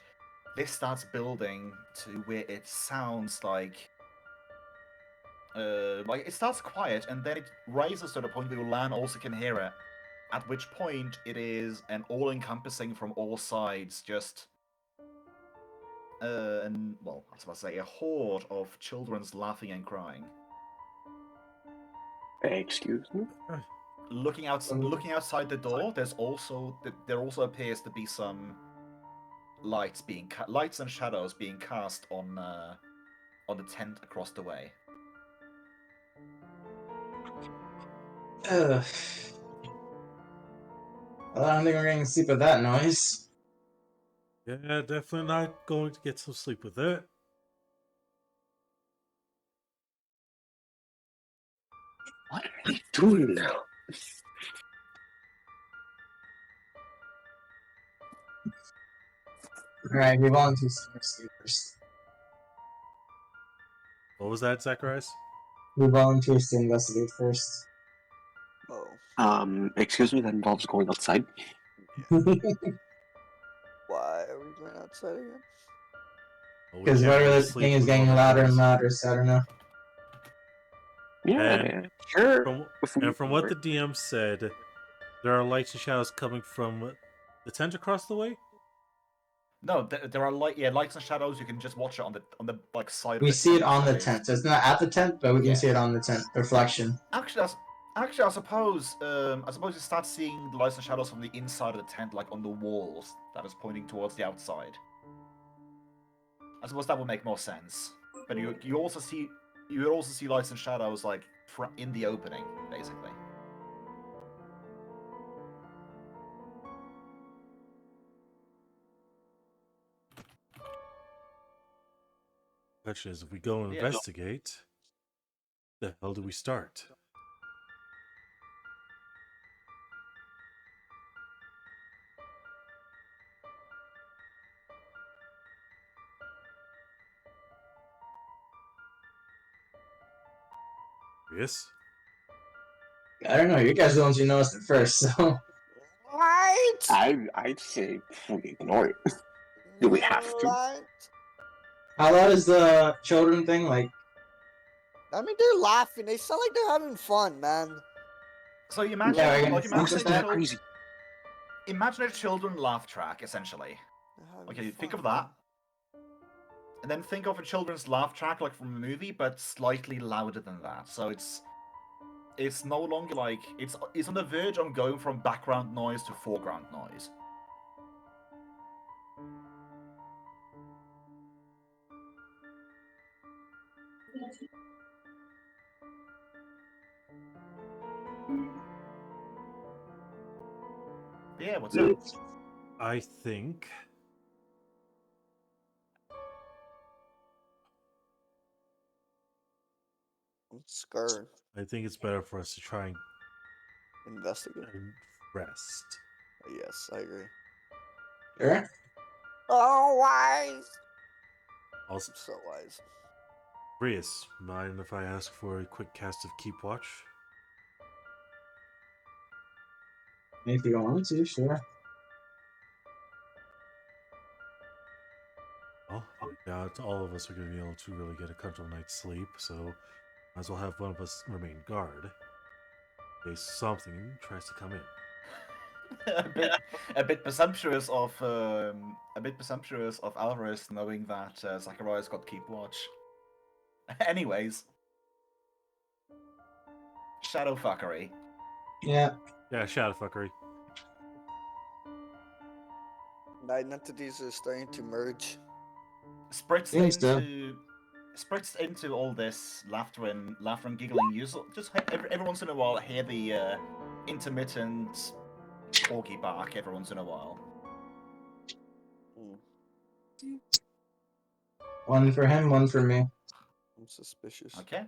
this starts building to where it sounds like like it starts quiet and then it rises to the point where Lan also can hear it. At which point it is an all-encompassing from all sides, just and well, I was about to say a horde of children's laughing and crying. Excuse me? Looking outside the door, there also appears to be some lights and shadows being cast on the tent across the way. Ugh. Well, I don't think we're getting to sleep with that noise. Yeah, definitely not going to get some sleep with it. What are they doing now? Alright, we volunteer to investigate first. What was that, Zacharias? We volunteers to investigate first. Oh. Excuse me, that involves going outside. Why are we going outside again? Well, we Because can't whatever really this sleep thing is with getting all that louder and noise. louder, so I don't know. Yeah, sure. From what the DM said, there are lights and shadows coming from the tent across the way. No, there are lights and shadows. You can just watch it on the like side. We of the see it tent, on the that is. tent. So it's not at the tent, but we can Yeah. see it on the tent. Reflection. Actually, I suppose you start seeing the lights and shadows from the inside of the tent, like on the walls that is pointing towards the outside. I suppose that would make more sense. But you also see lights and shadows like in the opening, basically. Question is, if we go and Yeah. investigate, the hell do we start? Yes. I don't know. You guys are the ones who noticed it first, so. What? I'd say we ignore it. Do we have to? What? How loud is the children thing? Like, I mean, they're laughing. They sound like they're having fun, man. So you imagine, Yeah, I like, guess. Who's that crazy? Imagine a children laugh track, essentially. They're having Okay, think fun, of that. man. And then think of a children's laugh track like from a movie, but slightly louder than that. So it's no longer like it's on the verge of going from background noise to foreground noise. But yeah, what's up? I think I'm scared. it's better for us to try and Investigate. rest. Yes, I agree. sure. Oh, wise. Also, So wise. Brius, mind if I ask for a quick cast of Keep Watch? If you want to, sure. Well, I doubt all of us are going to be able to really get a comfortable night's sleep, so might as well have one of us remain guard in case something tries to come in. a bit presumptuous of Alvarez knowing that Zacharias got keep watch. Anyways, shadow fuckery. Yeah. Yeah, shadow fuckery. Nine entities are starting to merge. Spritz Think so. into all this laughter and giggling. You just every once in a while hear the intermittent corgi bark every once in a while. One for him, one for me. I'm suspicious. Okay.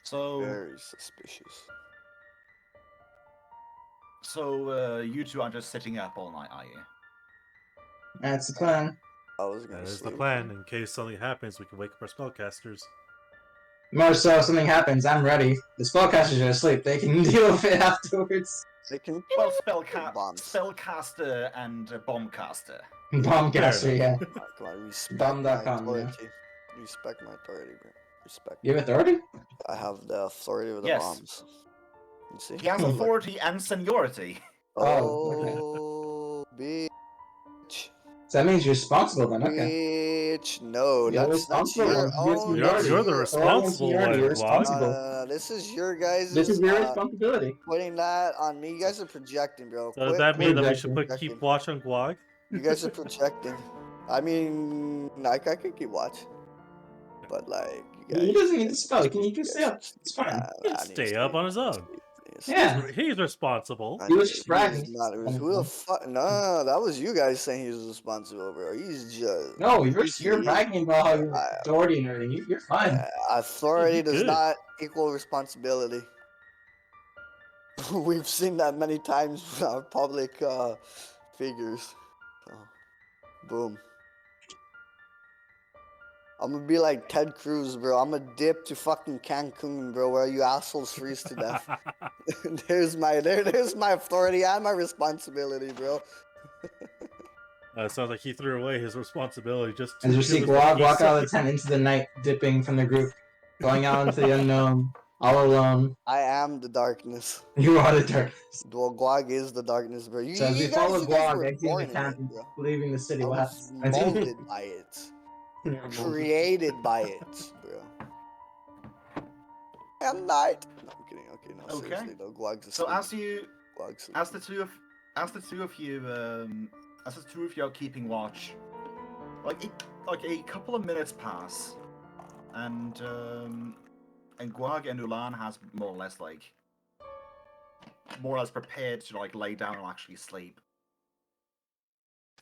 So Very suspicious. So you two are just sitting up all night, are you? That's the plan. I was gonna That is the sleep. plan. In case something happens, we can wake up our spellcasters. More so, if something happens, I'm ready. The spellcasters are asleep. They can deal with it afterwards. They can Well, bombs. spellcaster and bombcaster. Bombcaster, yeah. Come on, respect Bomb.com, my yeah. authority. Respect my authority, bro. Respect. You have authority? I have the authority of the Yes. bombs. You see? He has authority and seniority. Oh, bitch. So that means you're responsible then, okay. Bitch. No, You're that's responsible. your own. That's You're the your responsible You're one, Guac. responsible. No. This is your guys'. This is your responsibility. Putting that on me. You guys are projecting, bro. So does that mean that we projecting. should put keep watch on Guac? You guys are projecting. I mean, I could keep watch. But, like, you guys. He doesn't need to spell. He can stay up. It's fine. He can stay up on his own. Yeah. He's responsible. He was just bragging. Who the fuck? No, that was you guys saying he was responsible, bro. He's just. No, you're bragging about how you're authority and everything. You're fine. Authority does good. not equal responsibility. We've seen that many times with our public figures. So, boom. I'm gonna be like Ted Cruz, bro. I'm gonna dip to fucking Cancun, bro, where you assholes freeze to death. there's my authority and my responsibility, bro. Sounds like he threw away his responsibility just to As you give see us the Guag walk peace. out of the tent into the night, dipping from the group, going out into the unknown, all alone. I am the darkness. You are the darkness. Guag is the darkness, bro. So as we follow you guys Guag were exiting the born in camp it, and bro. leaving the city, I what was happens? molded by it. Created by it, bro. And night. No, I'm kidding. Okay, no, Okay. seriously though, Guag's So asleep. as the two of you are keeping watch, like a couple of minutes pass, and Guag and Ulan has more or less prepared to like lay down and actually sleep.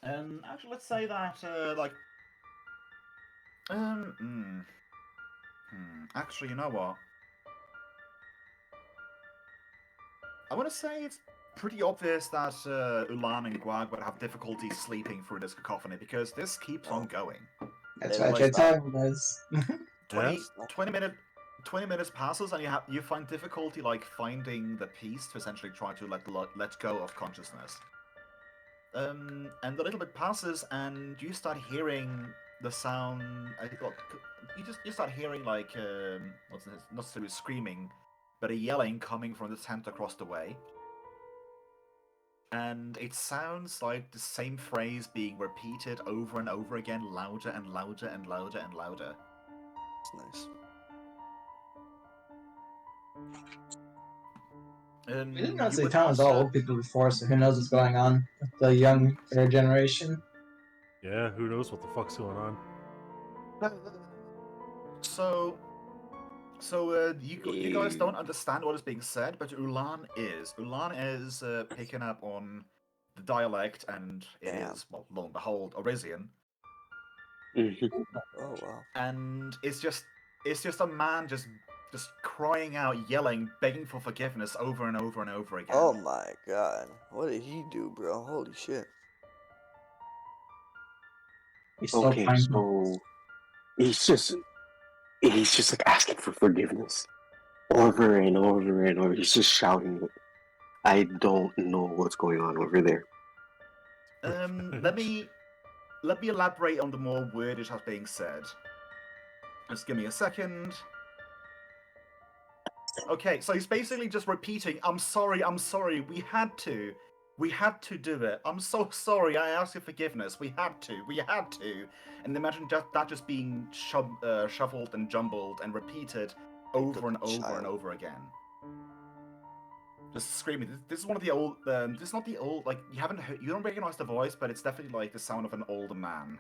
Actually, let's say that actually, you know what? I want to say it's pretty obvious that Ulan and Guag would have difficulty sleeping through this cacophony because this keeps on going. That's They what like I told you guys. 20 minutes passes and you find difficulty like finding the peace to essentially try to let go of consciousness. And a little bit passes and you start hearing the sound. You start hearing like what's this? Not necessarily screaming, but a yelling coming from the tent across the way. And it sounds like the same phrase being repeated over and over again, louder and louder and louder and louder. It's nice. We didn't know the town was all old people before, so who knows what's going on with the younger generation. Yeah, who knows what the fuck's going on? So you guys don't understand what is being said, but Ulan is picking up on the dialect, and it is, well, lo and behold, Orisian. Oh wow. And it's just a man just crying out, yelling, begging for forgiveness over and over and over again. Oh my god. What did he do, bro? Holy shit. Okay, so he's just like asking for forgiveness over and over and over. He's just shouting it. I don't know what's going on over there. Let me elaborate on the more wordage that's being said. Just give me a second. Okay, so he's basically just repeating, I'm sorry, we had to do it. I'm so sorry, I ask your forgiveness. We had to. And imagine that just being shuffled and jumbled and repeated over and over and over again. Just screaming. This is one of the old. This is not the old. Like you don't recognize the voice, but it's definitely like the sound of an older man.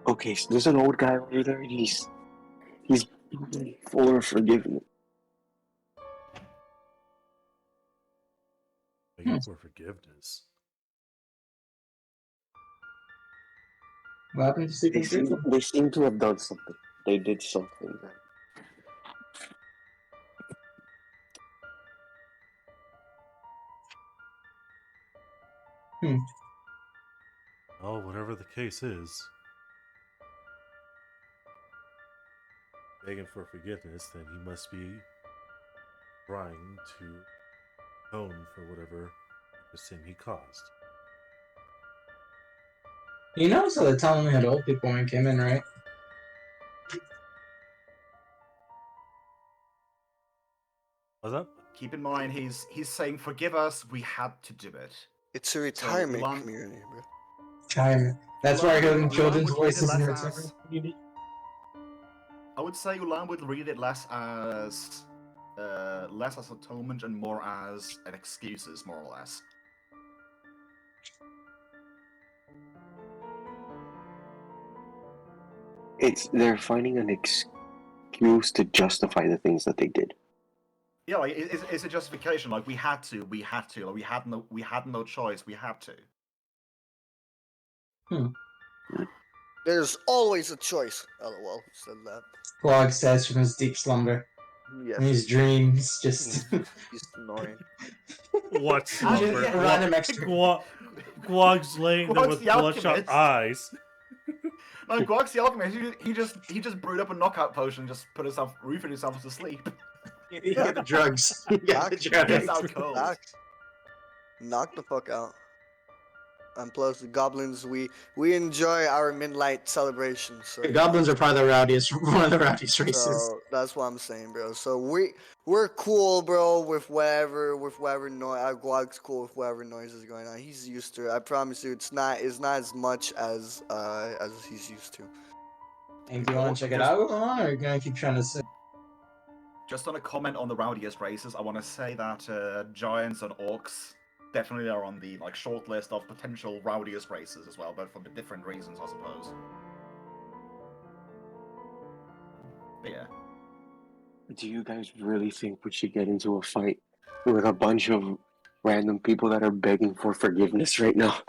Okay, so there's an old guy over there, and he's begging for forgiveness. Begging for forgiveness. What happened to Secret Circle? They seem to have done something. They did something. Oh, whatever the case is. begging for forgiveness, then he must be trying to atone for whatever the sin he caused. You notice how they're telling me had old people when we came in, right? What's up? Keep in mind, he's saying, "Forgive us. We had to do it." It's a retirement Ulan- community, bro. Time. That's why Ulan we're hearing would children's read it voices in less your as- community. I would say Ulan would read it less as atonement and more as an excuses, more or less. They're finding an excuse to justify the things that they did. Yeah, like it's a justification. Like we had to. Like, we had no choice. We had to. There's always a choice. LOL, said that. Quag says from his deep slumber. Yes. In his dreams, just... He's snoring. What slumber? yeah, random extra. Guag's laying there Guag's with the bloodshot alchemist. eyes. No, Guag's the alchemist. He just brewed up a knockout potion and just roofed himself to sleep. You got the drugs. You got the Knock- Gets drugs. out cold. Knock the fuck out. And plus, the goblins, we enjoy our midnight celebrations. So, The goblins are probably the rowdiest, one of the rowdiest races. so that's what I'm saying, bro. So we're cool, bro, with whatever noise. Guag's cool with whatever noise is going on. He's used to it. I promise you, it's not as much as he's used to. And do you want to check it out, Ulan, or are you gonna keep trying to say? Just on a comment on the rowdiest races, I want to say that giants and orcs definitely are on the short list of potential rowdiest races as well, but for different reasons, I suppose. But yeah. Do you guys really think we should get into a fight with a bunch of random people that are begging for forgiveness right now?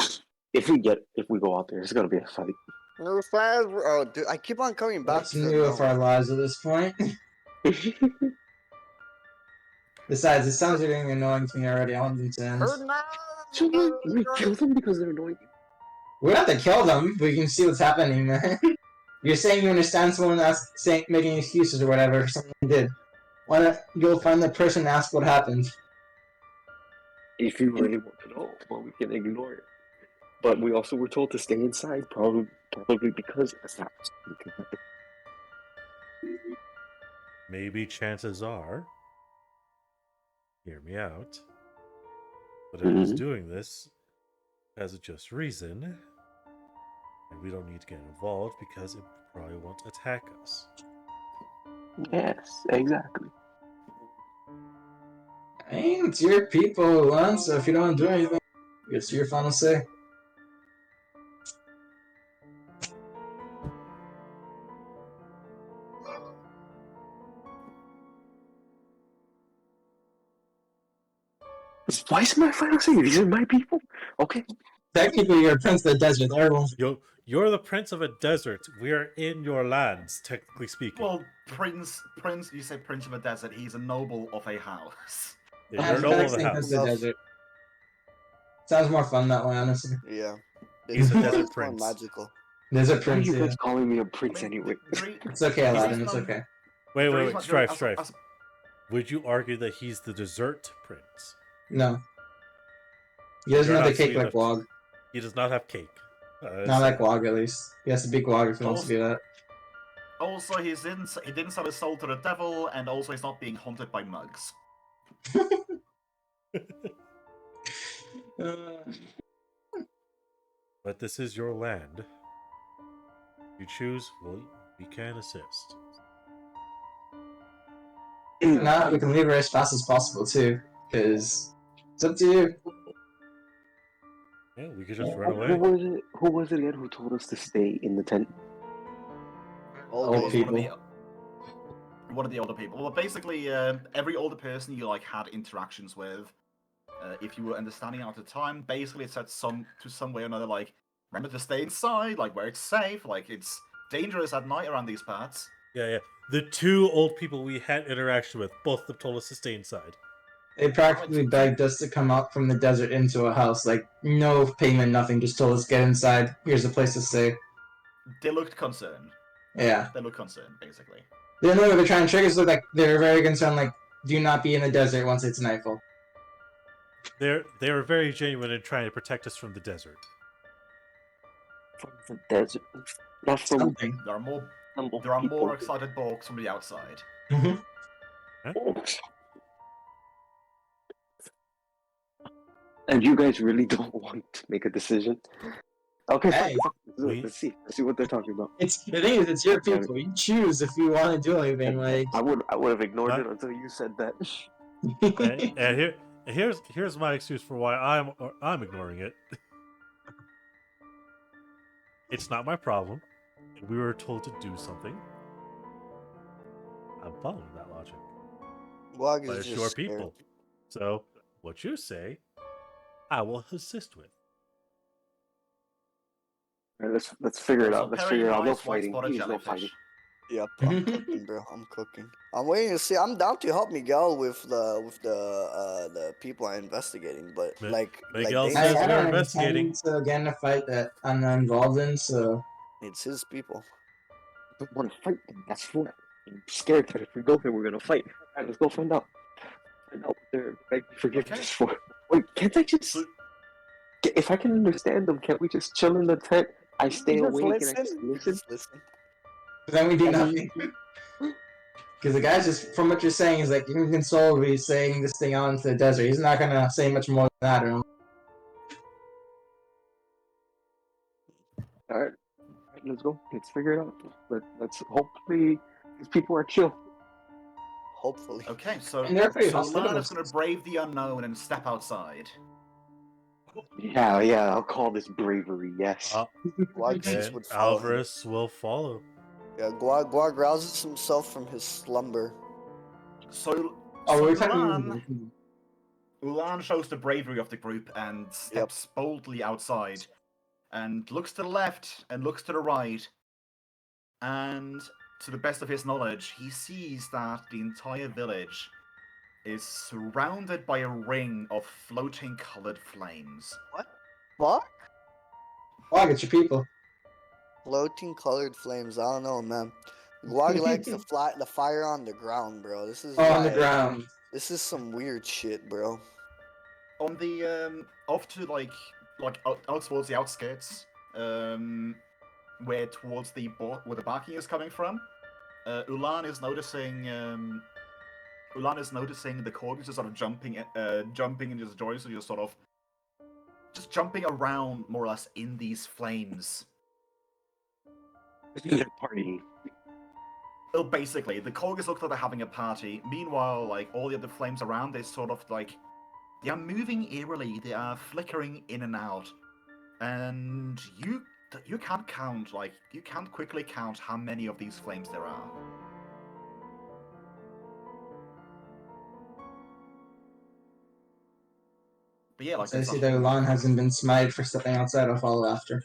If we go out there, it's gonna be a fight. Oh, dude, I keep on coming back What's to new with our lives at this point? Besides, it sounds like getting annoying to me already. I want them to end. So we kill them because they're annoying. We don't have to kill them. We can see what's happening, man. You're saying you understand someone making excuses or whatever someone did. Why not go find the person and ask what happened? If you really want to know, well, we can ignore it. But we also were told to stay inside, probably because it's not. Maybe chances are, hear me out, whatever's doing this has a just reason, and we don't need to get involved because it probably won't attack us. Yes, exactly. I mean, it's your people, Ulan, so if you don't want to do anything, it's your final say. Why is my final say? These are my people. Okay. Technically, you're a prince of the desert. Everyone. You're the prince of a desert. We are in your lands, technically speaking. Well, prince. You say prince of a desert. He's a noble of a house. Yeah, you're noble of the house. Prince of the desert. Sounds more fun that way, honestly. Yeah. He's a desert It's more prince. magical. Desert Why are prince, you yeah. guys calling me a prince anyway? It's okay, Aladdin, it's okay. Wait, Strife. Would you argue that he's the dessert prince? No. He doesn't You're have the not cake sweet like enough. Guag. He does not have cake. Not like Guag, at least. He has to be Guag if he wants to be that. Also, he didn't sell his soul to the devil, and also he's not being haunted by mugs. But this is your land. If you choose, well, we can assist. If not, we can leave her as fast as possible, too. Because it's up to you. Yeah, we could just run away. Who was it again who told us to stay in the tent? Old people. One of the older people. Well, basically, every older person you had interactions with, if you were understanding at the time, basically it said some way or another, remember to stay inside, where it's safe, it's dangerous at night around these parts. Yeah. The two old people we had interaction with, both of them told us to stay inside. They practically begged us to come out from the desert into a house. No payment, nothing. Just told us, get inside. Here's a place to stay. They looked concerned. Yeah. They looked concerned, basically. They don't know what they're trying to trigger, so like they're very concerned. Like, do not be in the desert once it's nightfall. They were very genuine in trying to protect us from the desert. From the desert, not from Something. There are people. more excited balks from the outside. Mm-hmm. And you guys really don't want to make a decision? Okay, Hey, fine. Let's see what they're talking about. the thing is, it's your Okay. people. You choose if you want to do anything. Like, I would have ignored Huh? it until you said that. And here's my excuse for why I'm ignoring it. It's not my problem. We were told to do something. I'm following that logic. Guag But is it's just your scared. people. So what you say, I will assist with. All right, let's figure it out. Let's figure it out. No Nice fighting. white-spotted Please, no jellyfish. fighting. Yep, I'm cooking, bro. I'm cooking. I'm waiting to see. I'm down to help Miguel with the people I'm investigating, but Miguel they says I we're don't investigating. intend to get in a fight that I'm not involved in, so it's his people. I don't want to fight them. That's what I'm scared that if we go there, we're gonna fight. All right, let's go find out. Find out what they're begging forgiveness for. Wait, can't I just? If I can understand them, can't we just chill in the tent? I stay Just awake and I listen. just listen. Just listen. then we do nothing. Because the guy's just, from what you're saying, is like, you can console me saying this thing out into the desert. He's not gonna say much more than that. Or... All right, let's go. Let's figure it out. Let's hopefully these people are chill. Hopefully. Okay, so And they're pretty Lan hospitable. is going to brave the unknown and step outside. Yeah, I'll call this bravery. Yes. Guag just And would follow him. Alvarez will follow. Yeah, Guag rouses himself from his slumber. So, Oh, so we're talking. Ulan shows the bravery of the group and steps boldly outside and looks to the left and looks to the right. And to the best of his knowledge, he sees that the entire village is surrounded by a ring of floating colored flames. What? Fuck? Oh, get your people. Floating colored flames. I don't know, man. Guag likes the fire on the ground, bro. This is On the ground. This is some weird shit, bro. On the off to like out towards the outskirts, where towards where the barking is coming from, Ulan is noticing the corgis are sort of jumping and just joyously just sort of just jumping around more or less in these flames. They're partying. Well, basically, the corgis look like they're having a party. Meanwhile, like all the other flames around, they sort of like they are moving eerily. They are flickering in and out, and you can't count. Like you can't quickly count how many of these flames there are. But yeah, like So I see that Ulan hasn't been smited for stepping outside. I'll follow after.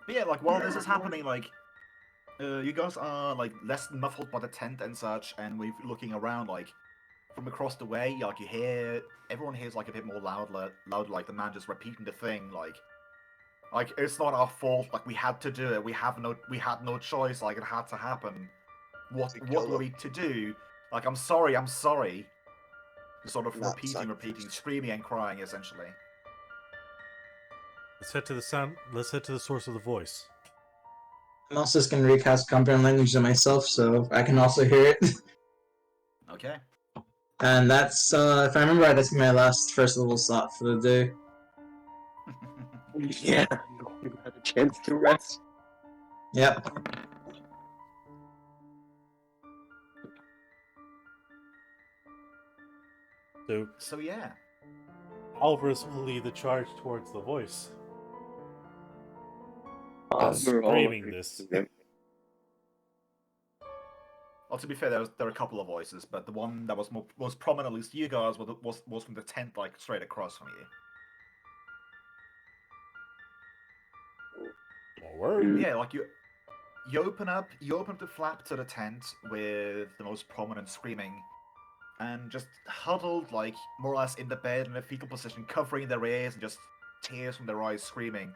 But yeah, like while this is happening, like you guys are like less muffled by the tent and such, and we're looking around like from across the way. Like you hear everyone hears like a bit more louder, like the man just repeating the thing, like it's not our fault. Like we had to do it. We had no choice. Like it had to happen. What were we to do? Like I'm sorry. Sort of repeating, screaming and crying essentially. Let's head to the source of the voice. I'm also just gonna recast compound language to myself, so I can also hear it. Okay. And that's, if I remember right, that's my first level slot for the day. Yeah, you had a chance to rest. Yep. So yeah. Alvarez will lead the charge towards the voice. Screaming this. Well, to be fair, there are a couple of voices, but the one that was most prominently to you guys was from the tent, like straight across from you. Yeah, like you open up the flap to the tent with the most prominent screaming, and just huddled, like, more or less in the bed in a fetal position, covering their ears and just tears from their eyes, screaming.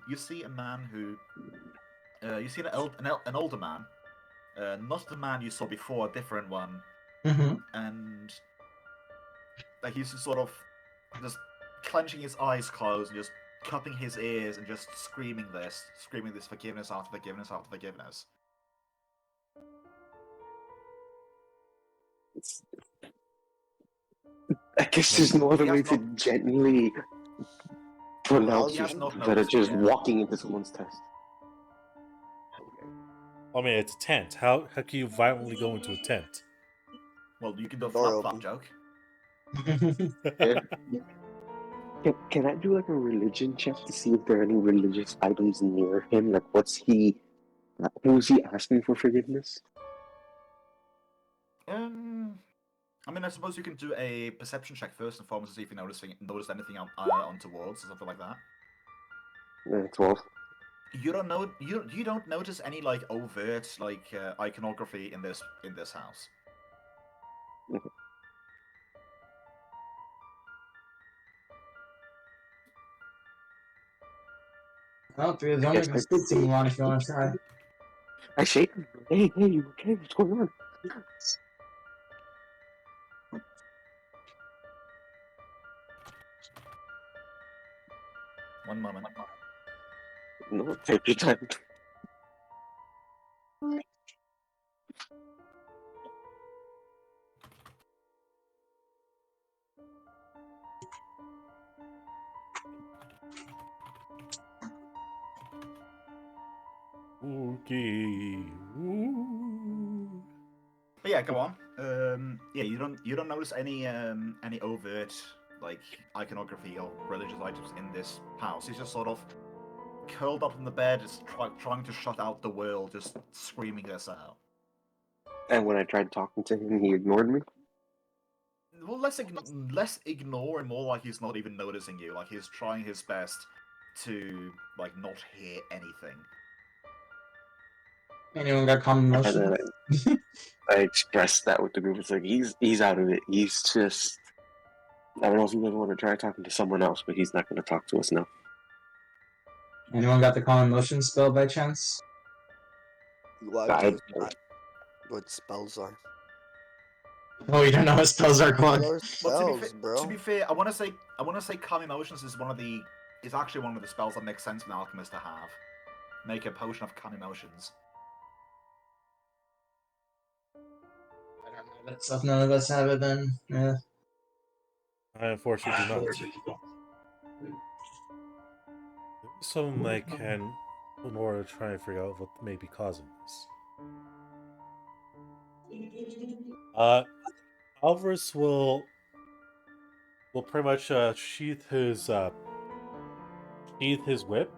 You see a man who... you see an older man. Not the man you saw before, a different one. And like he's just sort of just clenching his eyes closed and just cupping his ears and just screaming this forgiveness after forgiveness after forgiveness. I guess there's no other way to gently pronounce He has yourself not instead of noticed just yet. walking into someone's test. I mean, it's a tent. How can you violently go into a tent? Well, you can do a Door flap open. joke. Can I do like a religion check to see if there are any religious items near him? Like, who is he asking for forgiveness? I mean, I suppose you can do a perception check first and foremost to see if you noticed anything untowards or something like that. 12. You don't know. You don't notice any like overt like iconography in this house. Okay. Well, through the only consistent one if you want to try. I shake him. Hey, you okay? What's going on? One moment. No, take your time. Okay. Ooh. But yeah, go on. Yeah, you don't notice any overt like iconography or religious items in this house. He's just sort of curled up in the bed, just trying to shut out the world, just screaming this out. And when I tried talking to him, he ignored me. Well, less ignore and more like he's not even noticing you. Like he's trying his best to like not hear anything. Anyone got common motion? And then I expressed that with the group. It's like he's out of it. He's just. I don't know if he doesn't want to try talking to someone else, but he's not going to talk to us now. Anyone got the common motion spell by chance? What spells are? Oh, you don't know what spells are What called. are spells, bro? To be fair, I want to say calm emotions is actually one of the spells that makes sense for an alchemist to have. Make a potion of calm emotions. I don't know that stuff. None of us have it then. Yeah. I unfortunately do not. Something I can in order to try and figure out what may be causing this. Alvarez will pretty much sheath his whip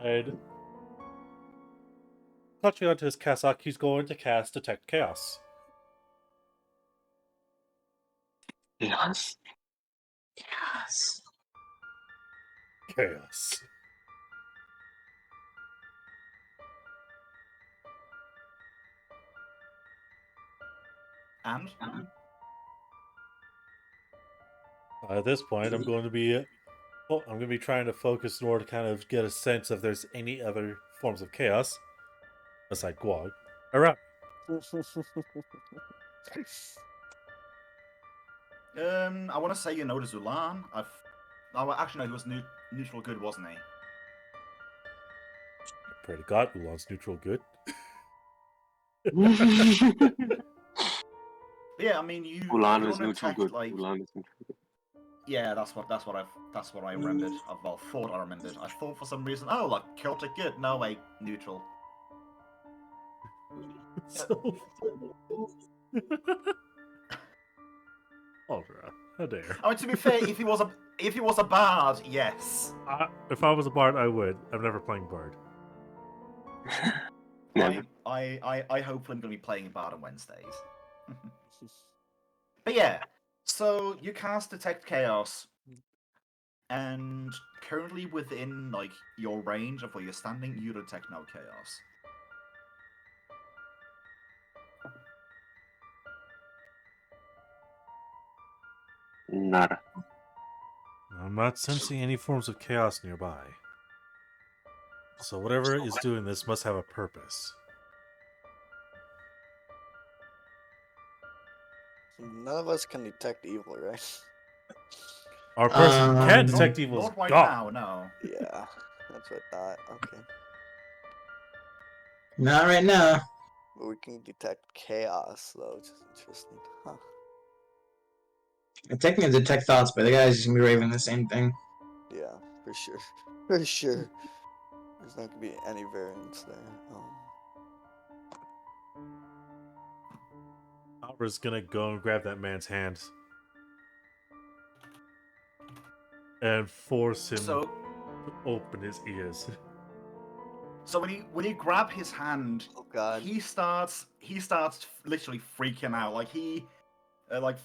and clutching onto his cassock, he's going to cast Detect Chaos. Yes. Yes. Chaos. And At this point, I'm going to be trying to focus in order to kind of get a sense if there's any other forms of chaos aside Guag around. I want to say you noticed Ulan. Actually, no, he was neutral good, wasn't he? Pray to God, Ulan's neutral good. Yeah, I mean you. Ulan you is don't neutral detect, good. like. Ulan is neutral good. Yeah, that's what I remembered. Well, thought I remembered. I thought for some reason, oh, like Celtic good. No, wait, neutral. So... Aldra, how dare. I mean, to be fair, if he was a bard, yes. If I was a bard, I would. I'm never playing bard. Never. I hope I'm going to be playing bard on Wednesdays. But yeah, so you cast Detect Chaos, and currently within like your range of where you're standing, you detect no chaos. Nada. I'm not sensing any forms of chaos nearby. So whatever is doing this must have a purpose. None of us can detect evil, right? Our person can Um, detect evil. Not right God. now, no. Yeah, that's what I thought. Okay. Not right now. But we can detect chaos, though, which is interesting. Huh. I'm technically detect thoughts, but the guy's just gonna be raving the same thing. Yeah, for sure. For sure. There's not gonna be any variance there. Albra's gonna go and grab that man's hand and force him So, to open his ears. so when you grab his hand, Oh God. he starts literally freaking out. Like he,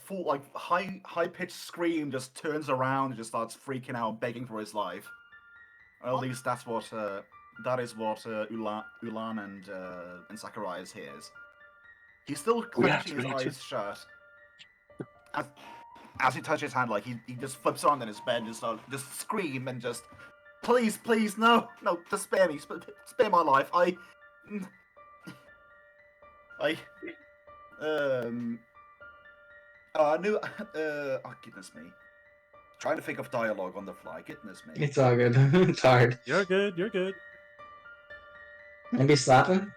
full high pitched scream just turns around and just starts freaking out, begging for his life. Or at least that's what that is what Ulan and Zacharias hears. He's still clenching his eyes shut. As he touches his hand, like he just flips around in his bed and just scream and just, please, no, just spare me, spare my life. I knew. Oh goodness me! Trying to think of dialogue on the fly. Goodness me. It's all good. It's hard. You're good. You're good. Maybe slapping?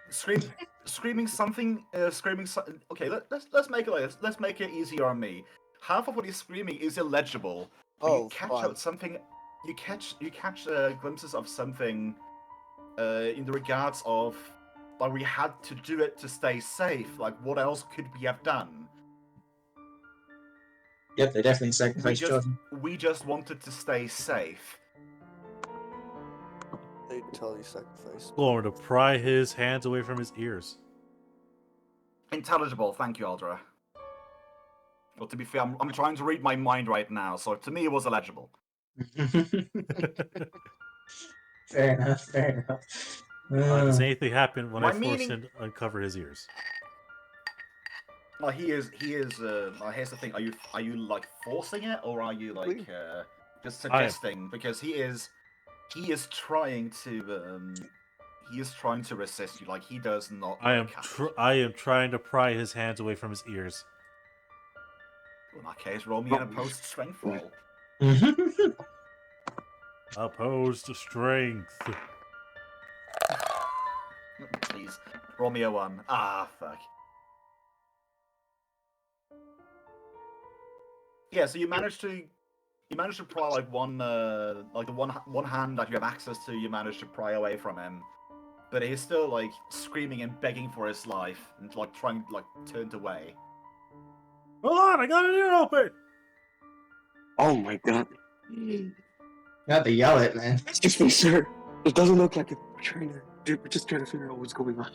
Screaming something. Okay, let's make it. Let's make it easier on me. Half of what he's screaming is illegible. But Oh, you catch fun. out something. You catch glimpses of something. In the regards of, like, we had to do it to stay safe. Like, what else could we have done? Yep, they definitely sacrificed children. We just wanted to stay safe. They totally sacrificed. Going to pry his hands away from his ears. Intelligible, thank you, Aldra. Well, to be fair, I'm trying to read my mind right now, so to me it was illegible. Fair enough, fair enough. Does anything happen when I My force meaning- him to uncover his ears? Well, he is. Here's the thing. Are you like forcing it, or are you like just suggesting? Because he is trying to resist you. Like, he does not. I am like trying to pry his hands away from his ears. In that case, roll me an opposed strength roll. Opposed strength. Please, roll me a 1. Ah, fuck. Yeah, so you managed to pry like one the one hand that you have access to. You managed to pry away from him, but he's still like screaming and begging for his life and like trying turned away. Hold on, I got an ear open. Oh my god. You have to yell it, man. Excuse me, sir. It doesn't look like it. We're just trying to figure out what's going on.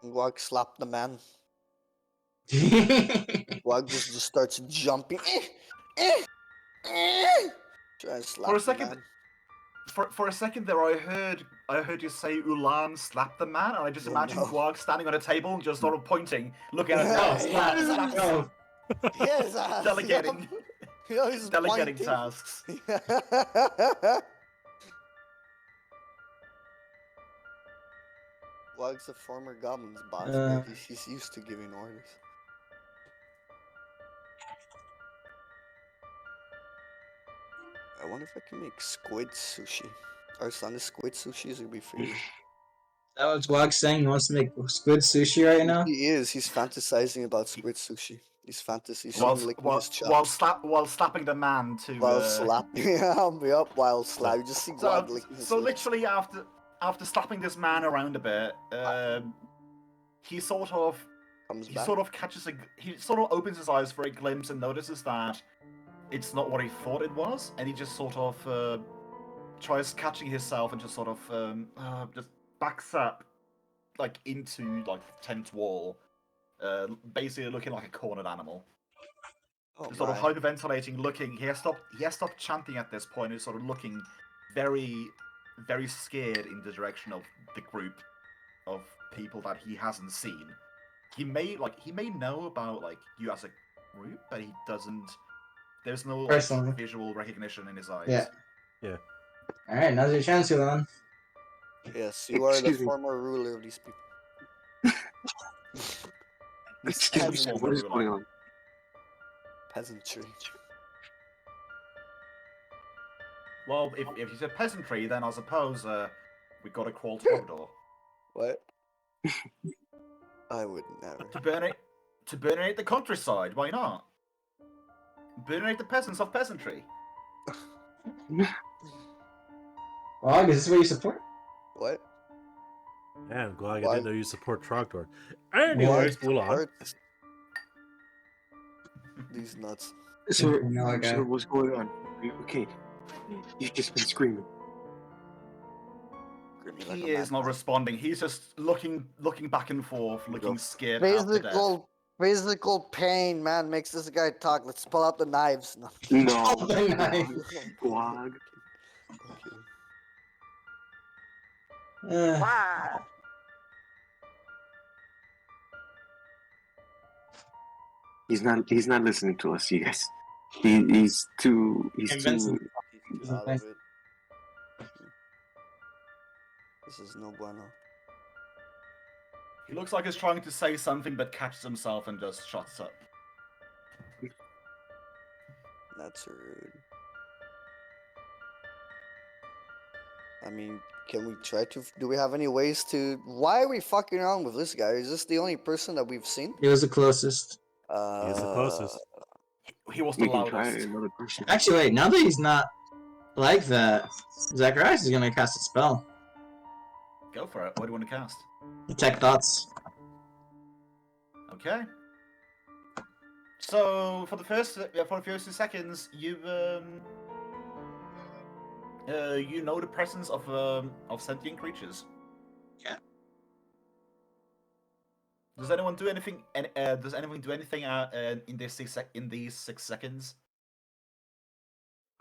Wag slapped the man. Wag just starts jumping. Trying to slap For a the second, man. for a second there, I heard you say Ulan slapped the man, and I just imagined Guag standing on a table and just sort of pointing, looking at him. Go. Yes, Delegating. he's Delegating pointing. tasks. Wag's a former goblin's boss, man. He's used to giving orders. I wonder if I can make squid sushi. Arslan, the squid sushi is gonna be for you. That was Wag saying he wants to make squid sushi right now? He is. He's fantasizing about squid sushi. He's While licking his chops. while slapping the man to. While slapping me up while slap. You just see Wag licking his So lips. literally after slapping this man around a bit, he sort of opens his eyes for a glimpse and notices that it's not what he thought it was, and he just sort of tries catching himself and just sort of just backs up like into like the tent wall, basically looking like a cornered animal. Oh, Sort of my. hyperventilating, looking. He has stopped chanting at this point. He's sort of looking very, very scared in the direction of the group of people that he hasn't seen. he may know about like you as a group, but he doesn't. There's no Personally. visual recognition in his eyes. Yeah. Yeah. All right, now's your chance, Ulan. Yes, you are the Excuse me. former ruler of these people. These Excuse me, peasant sir, woman what is ruler. going on? peasantry. Well, if he's a peasantry, then I suppose we gotta crawl to the door. What? I would never. To burnate the countryside. Why not? Burnate the peasants of peasantry. Well, is this what you support? What? Man, Glog, I Why? didn't know you support Trogdor. Anyways, Ulan. Hurts. These nuts. Sir, No, okay. sir, what's going on? Are you okay? You've just been screaming. Screaming like He a is not madman. responding. He's just looking back and forth, looking scared half to death. Physical pain, man, makes this guy talk. Let's pull out the knives. No. No. The knife. Glog. He's not listening to us, you guys. He's too Convince him. He's out of it. This is no bueno. He looks like he's trying to say something, but catches himself and just shuts up. That's rude. I mean, can we try to? Do we have any ways to? Why are we fucking around with this guy? Is this the only person that we've seen? He was the closest. He is the closest. He was the We can try loudest. another person. Actually, wait. Now that he's not like that, Zacharias is gonna cast a spell. Go for it. What do you want to cast? Detect thoughts. Okay. So for the first 2 seconds, you know the presence of sentient creatures. Yeah. Does anyone do anything? Does anyone do anything in these 6 seconds?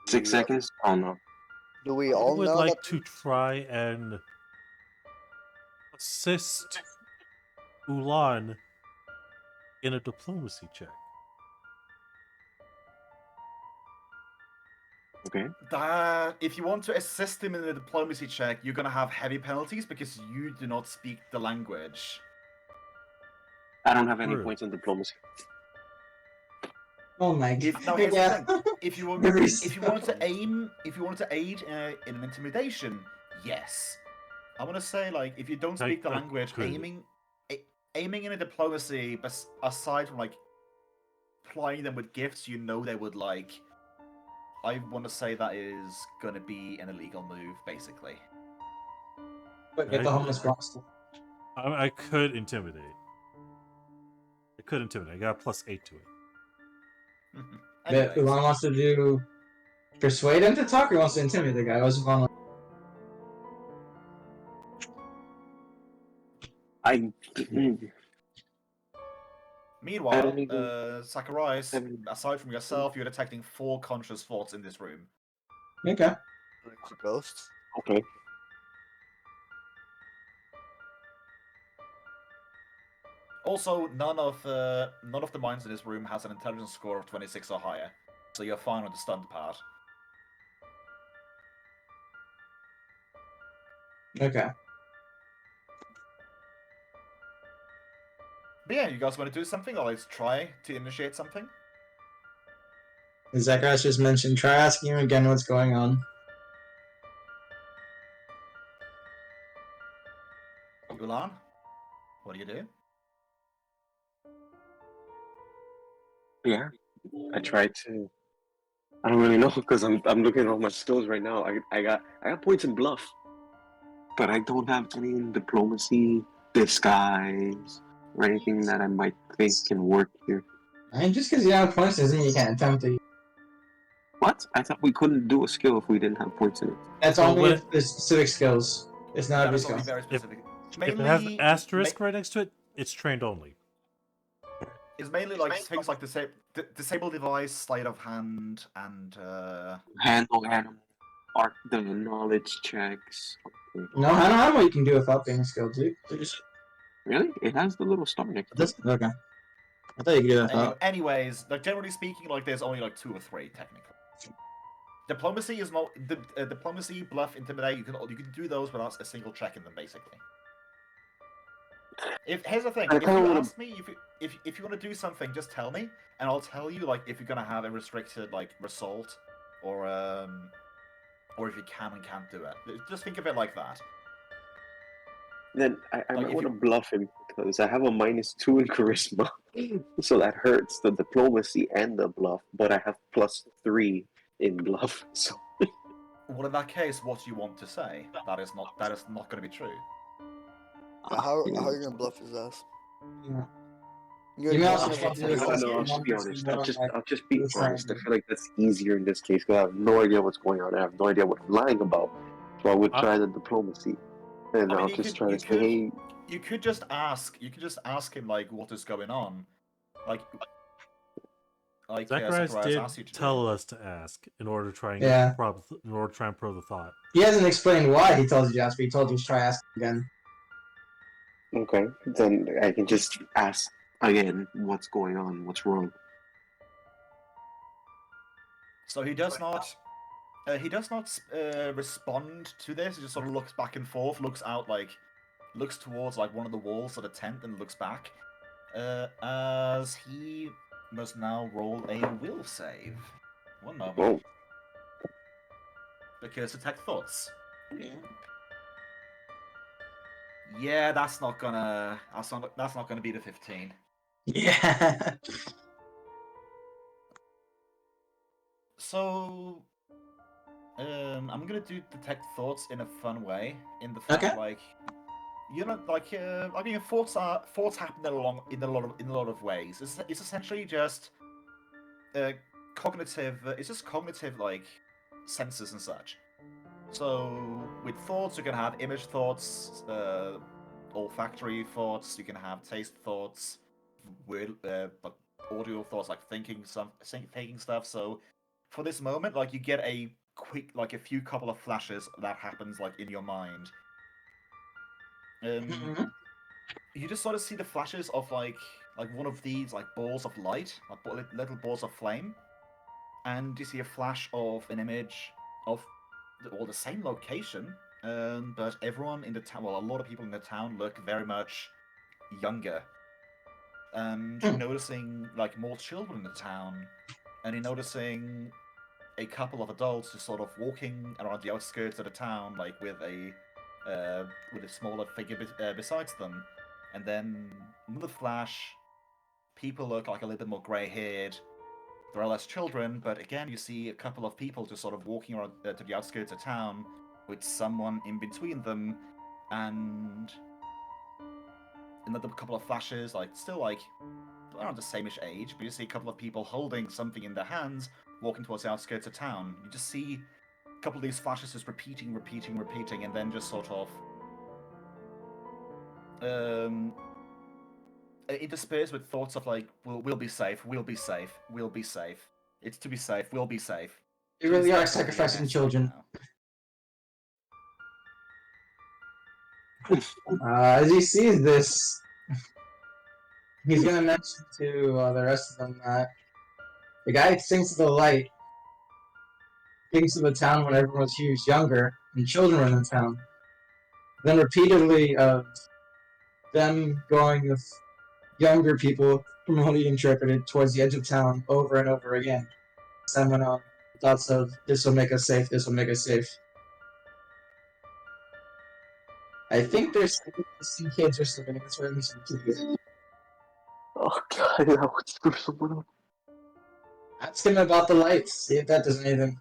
6 seconds? Oh no. Do we I all would know like that? to try and assist Ulan in a diplomacy check. Okay. If you want to assist him in the diplomacy check, you're gonna have heavy penalties because you do not speak the language. I don't have any True. points in diplomacy. Oh my god. Now here's Yeah. the thing: if you want to aid in an intimidation, yes. I want to say, like, if you don't speak the I language, could. aiming in a diplomacy, but aside from like plying them with gifts, you know they would like. I want to say that is gonna be an illegal move, basically. But get the homeless box. I could intimidate. I got a +8 to it. But Anyways, Ulan wants to do persuade him to talk, or wants to intimidate the guy? What's Ulan? I meanwhile, even- Zacharias, haven't- aside from yourself, you're detecting 4 conscious thoughts in this room. Okay. Ghosts. okay. Also, none of the minds in this room has an intelligence score of 26 or higher, so you're fine on the stunned part. Okay. But yeah, you guys want to do something, or let's try to initiate something? Zacharias just mentioned, try asking him again what's going on. Ulan, what do you do? Yeah. I tried to. I don't really know because I'm looking at all my skills right now. I got points in bluff, but I don't have any in diplomacy, disguise, or anything that I might think can work here. I mean, just because you have points doesn't mean you can't attempt it. What? I thought we couldn't do a skill if we didn't have points in it. That's Well, only when if there's specific skills. It's not That every is only skill. very specific. If it has an asterisk right next to it, it's trained only. It's mainly like things like disable device, sleight of hand, and Handle animal, art the knowledge checks. Okay. No, I don't know what you can do without being skilled, dude. Really? It has the little star next to This it. okay. I thought you could do that. Anyways, like generally speaking, like there's only like 2 or 3 technically. Diplomacy is not diplomacy, bluff, intimidate. You can do those without a single check in them, basically. Here's the thing, if you ask me if you want to do something, just tell me, and I'll tell you like if you're gonna have a restricted like result, or if you can and can't do it. Just think of it like that. Then I Like, might want to bluff him because I have a -2 in charisma, so that hurts the diplomacy and the bluff. But I have +3 in bluff, so. Well, in that case, what do you want to say? That is not going to be true. How are you gonna bluff his ass? Yeah. You're You may gonna also tell try him to what do to this. say. No, I'll just be honest. I'll just be this honest. I time. feel like that's easier in this case because I have no idea what's going on. I have no idea what I'm lying about. So I would try the diplomacy, and I'll just try to say, hey. You could just ask. You could just ask him like what is going on, like Zacharias Zacharias did asked you to tell do. us to ask in order to try and try and probe the thought. He hasn't explained why he told you to ask, but he told you to try asking again. Okay, then I can just ask again what's going on, what's wrong. So he does not. He does not respond to this. He just sort of looks back and forth, looks towards like one of the walls of the tent, and looks back. As he must now roll a will save. One moment. Whoa. Because detect thoughts. Yeah, that's not gonna be the 15. Yeah. So, I'm gonna do detect thoughts in a fun way, in the fact like, you know, like I mean, thoughts happen in a lot of ways. It's essentially just cognitive. It's just cognitive like senses and such. So with thoughts, you can have image thoughts, olfactory thoughts. You can have taste thoughts, but audio thoughts like thinking stuff. So for this moment, like you get a quick, like a few couple of flashes that happens like in your mind. You just sort of see the flashes of like one of these like balls of light, like little balls of flame, and you see a flash of an image of the same location, but everyone in the town, well, a lot of people in the town look very much younger. And you're noticing like more children in the town, and you're noticing a couple of adults just sort of walking around the outskirts of the town, like with a smaller figure besides them. And then with the flash, people look like a little bit more grey-haired. There are less children, but again, you see a couple of people just sort of walking around to the outskirts of town with someone in between them, and another couple of flashes, like still like around the same-ish age, but you see a couple of people holding something in their hands, walking towards the outskirts of town. You just see a couple of these flashes just repeating, and then just sort of interspersed with thoughts of like, we'll be safe, we'll be safe, we'll be safe. It's to be safe, we'll be safe. You really are sacrificing children. As he sees this, he's gonna mention to the rest of them that the guy thinks of the light, thinks of the town when everyone was huge, younger, and children were in the town. Then repeatedly of them going with younger people from what he interpreted towards the edge of town over and over again. Sam went on thoughts of, this will make us safe, this will make us safe. I think there's some kids or something in this room. Oh god, that would screw someone up. Ask him about the lights, see if that does anything.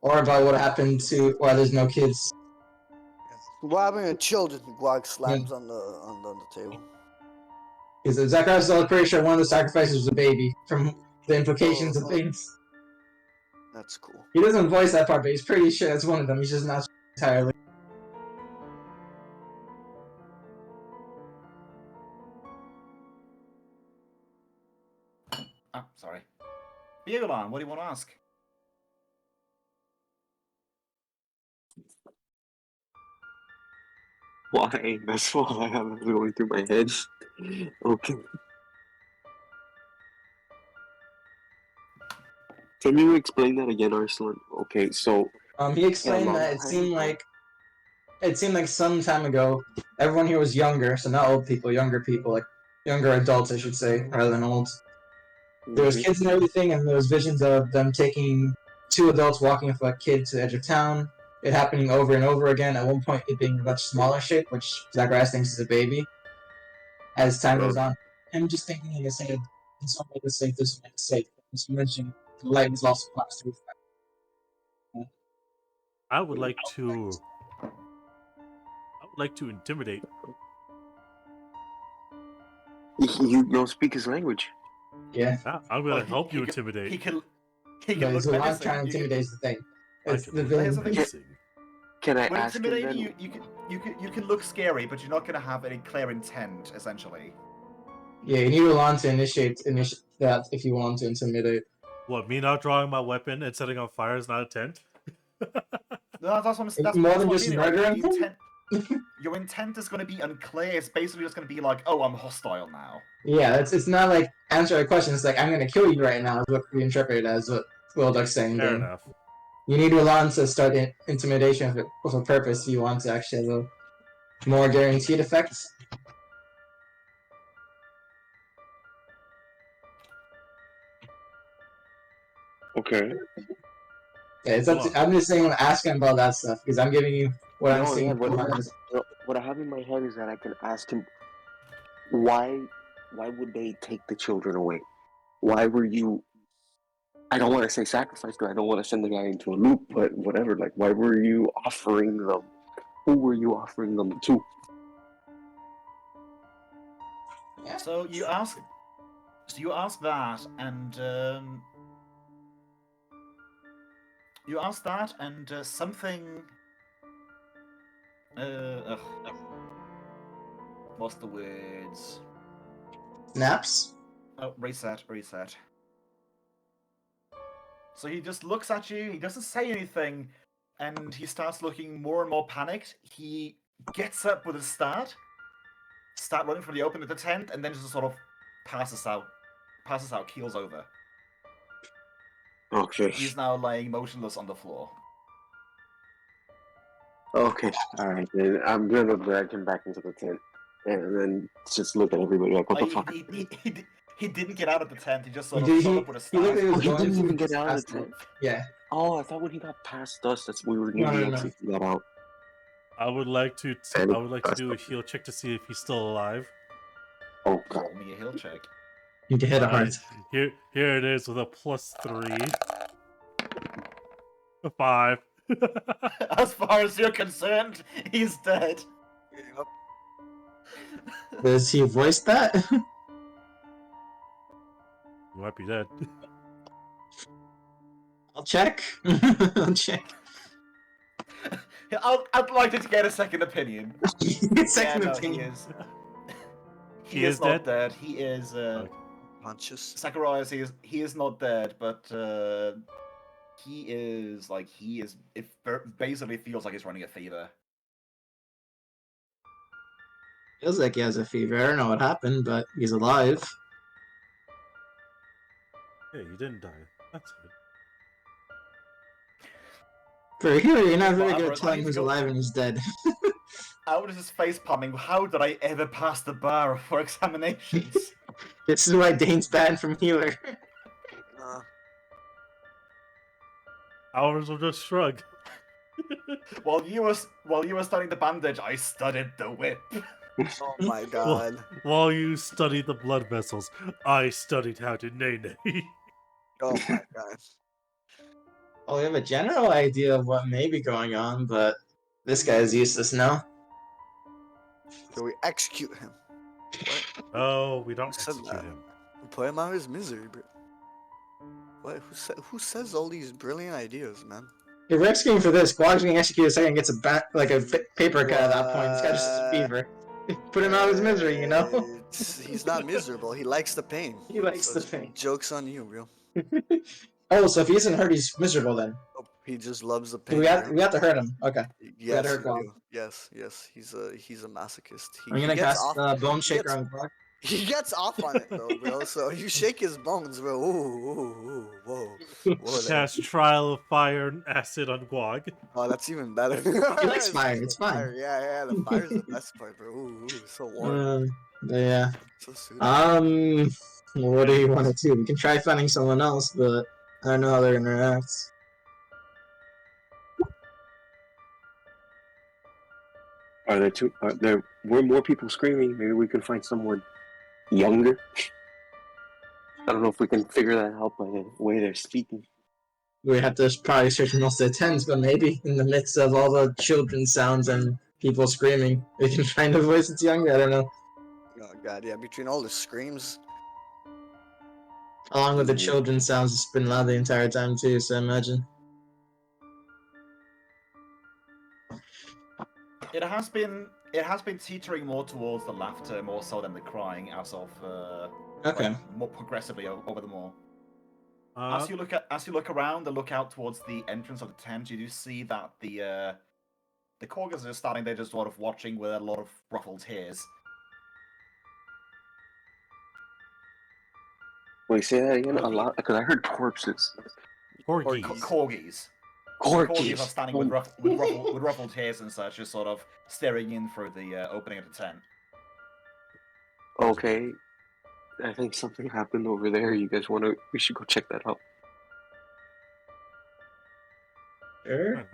Or about what happened to why there's no kids. What happened to children? Guag slams on the table. Because Zacharias is pretty sure one of the sacrifices was a baby, from the implications of things. That's cool. He doesn't voice that part, but he's pretty sure that's one of them. He's just not entirely. Ah, sorry. Beagleon, what do you want to ask? why. That's why I'm going through my head. Okay. Can you explain that again, Arslan? Okay, so He explained long that time it seemed like some time ago, everyone here was younger, so not old people, younger people, like younger adults, I should say, rather than old. There was kids and everything, and there was visions of them taking two adults walking with a kid to the edge of town. It happening over and over again. At one point, it being a much smaller shape, which Zacharias thinks is a baby. As time goes on, I'm just thinking, like I said, in some way to say this way to say, as you mentioned, the light was also passed through. I would like to intimidate. You don't speak his language. Yeah. I'm gonna help you intimidate. He can No, look so I'm menacing. trying to intimidate is the thing. It's the Here's the villain. thing. Can I When ask him intimidating, then? you can look scary, but you're not gonna have any clear intent, essentially. Yeah, you need Ulan to initiate that if you want to intimidate. What, me not drawing my weapon and setting on fire is not a tent? No, that's what I'm. More That's than what just I mean, right? murdering Your intent is going to be unclear. It's basically just going to be like, oh, I'm hostile now. Yeah, it's not like answer a question. It's like I'm gonna kill you right now. Is what we interpret it as what 𝓏𝓪𝓷𝓾 saying. Fair Then enough. you need Ulan to start intimidation with a purpose. If you want to actually have a more guaranteed effect. Okay. Yeah, it's up to, I'm just saying, ask him about that stuff because I'm giving you what I'm seeing. What I have in my head is that I can ask him, why would they take the children away? Why were you? I don't want to say sacrifice, because I don't want to send the guy into a loop, but whatever. Like, why were you offering them? Who were you offering them to? Yeah. So you ask that, and something. What's the words? Snaps. Oh, reset. So he just looks at you. He doesn't say anything, and he starts looking more and more panicked. He gets up with a start running from the open of the tent, and then just sort of passes out, keels over. Okay. He's now laying motionless on the floor. Okay. All right. Then I'm gonna drag him back into the tent, and then just look at everybody like, what the fuck? He didn't get out of the tent. He just sort of shot up with a start. He didn't even get out of the tent. Yeah. Oh, I thought when he got past us, that's we were gonna actually get out. I would like to do a heal check to see if he's still alive. Oh god. Roll me a heal check. You can hit a heart. Here it is with a +3. A 5. As far as you're concerned, he's dead. Yep. Does he voice that? You might be dead. I'll check. I'll check. I'd like to get a second opinion. Second opinion. He is not dead. He is conscious. Zacharias, he is not dead, but it basically feels like he's running a fever. Feels like he has a fever. I don't know what happened, but he's alive. Yeah, you didn't die. That's good. For a healer, you're not very good at telling who's alive and who's dead. Out of his face palming, how did I ever pass the bar for examinations? This is why Dane's banned from healer. Ours will just shrug. While you were studying the bandage, I studied the whip. Oh my god. While you studied the blood vessels, I studied how to nay. Oh my god. Well, we have a general idea of what may be going on, but this guy is useless now. So we execute him. What? Oh, we don't Who said execute that? him. We put him out of his misery, bro. What? Who says all these brilliant ideas, man? If we're executing for this, Squawk's getting executed a second gets a paper cut at that point. This guy just has a fever. Put him out of his misery, you know? He's not miserable. He likes the pain. He likes the pain. Joke's on you, bro. Oh, so if he isn't hurt, he's miserable then. He just loves the So pain. we have to hurt him. Okay. Yes, hurt you Guac. do. Yes. He's a masochist. I'm gonna gets cast off. Bone he Shaker gets- on Guac. He gets off on it though, bro. So you shake his bones, bro. Ooh, whoa. there. Cast Trial of Fire and Acid on Guag. Oh, that's even better. He likes fire. It's fine. Fire. Yeah. The fire's the best part, bro. Ooh, so warm. Yeah. So soothing. What do you want to do? We can try finding someone else, but I don't know how they're gonna react. Were more people screaming? Maybe we can find someone younger. I don't know if we can figure that out by the way they're speaking. We have to probably search most of the tents, but maybe in the midst of all the children's sounds and people screaming, we can find a voice that's younger. I don't know. Oh god, yeah. Between all the screams. Along with the children's sounds, it's been loud the entire time too. So imagine. It has been teetering more towards the laughter more so than the crying as of Okay. more progressively over the more. Uh, As you look around and look out towards the entrance of the tent, you do see that the corgis are standing there just sort of watching with a lot of ruffled hairs. Wait, say that again? A lot? Because I heard corpses. Corgis. Corgis. Corgis. Corgis are standing with ruffled hairs and such, just sort of staring in through the opening of the tent. Okay. I think something happened over there. You guys we should go check that out. Sure.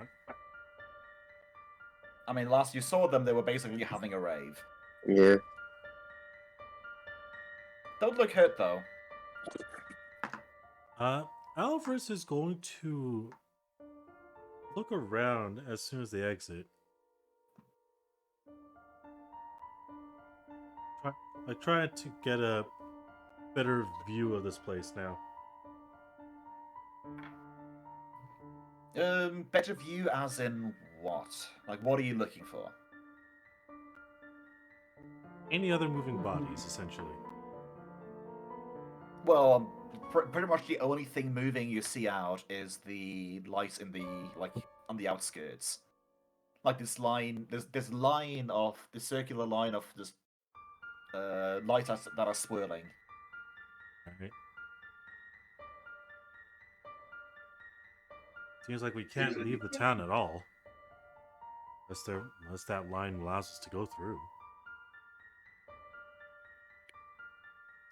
I mean, last you saw them, they were basically having a rave. Yeah. Don't look hurt though. Alvarez is going to look around as soon as they exit. I try to get a better view of this place now. Better view as in what? Like, what are you looking for? Any other moving bodies, essentially. Well, pretty much the only thing moving you see out is the lights in the on the outskirts. Like this line, this circular line of just lights that are swirling. Alright. Seems like we can't leave the town at all. Unless that line allows us to go through.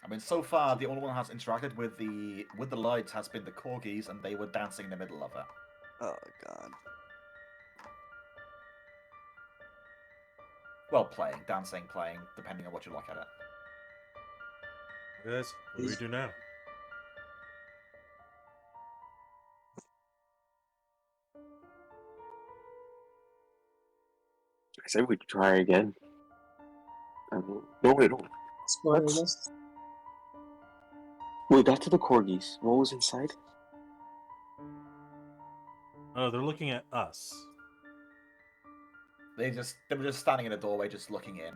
I mean, so far the only one who has interacted with the lights has been the corgis, and they were dancing in the middle of it. Oh god. Well, dancing, playing, depending on what you look at it. Guys, what do we do now? I said we'd try again. No, we don't. Spoilers. Wait, back to the corgis. What was inside? Oh, they're looking at us. They were just standing in the doorway, just looking in.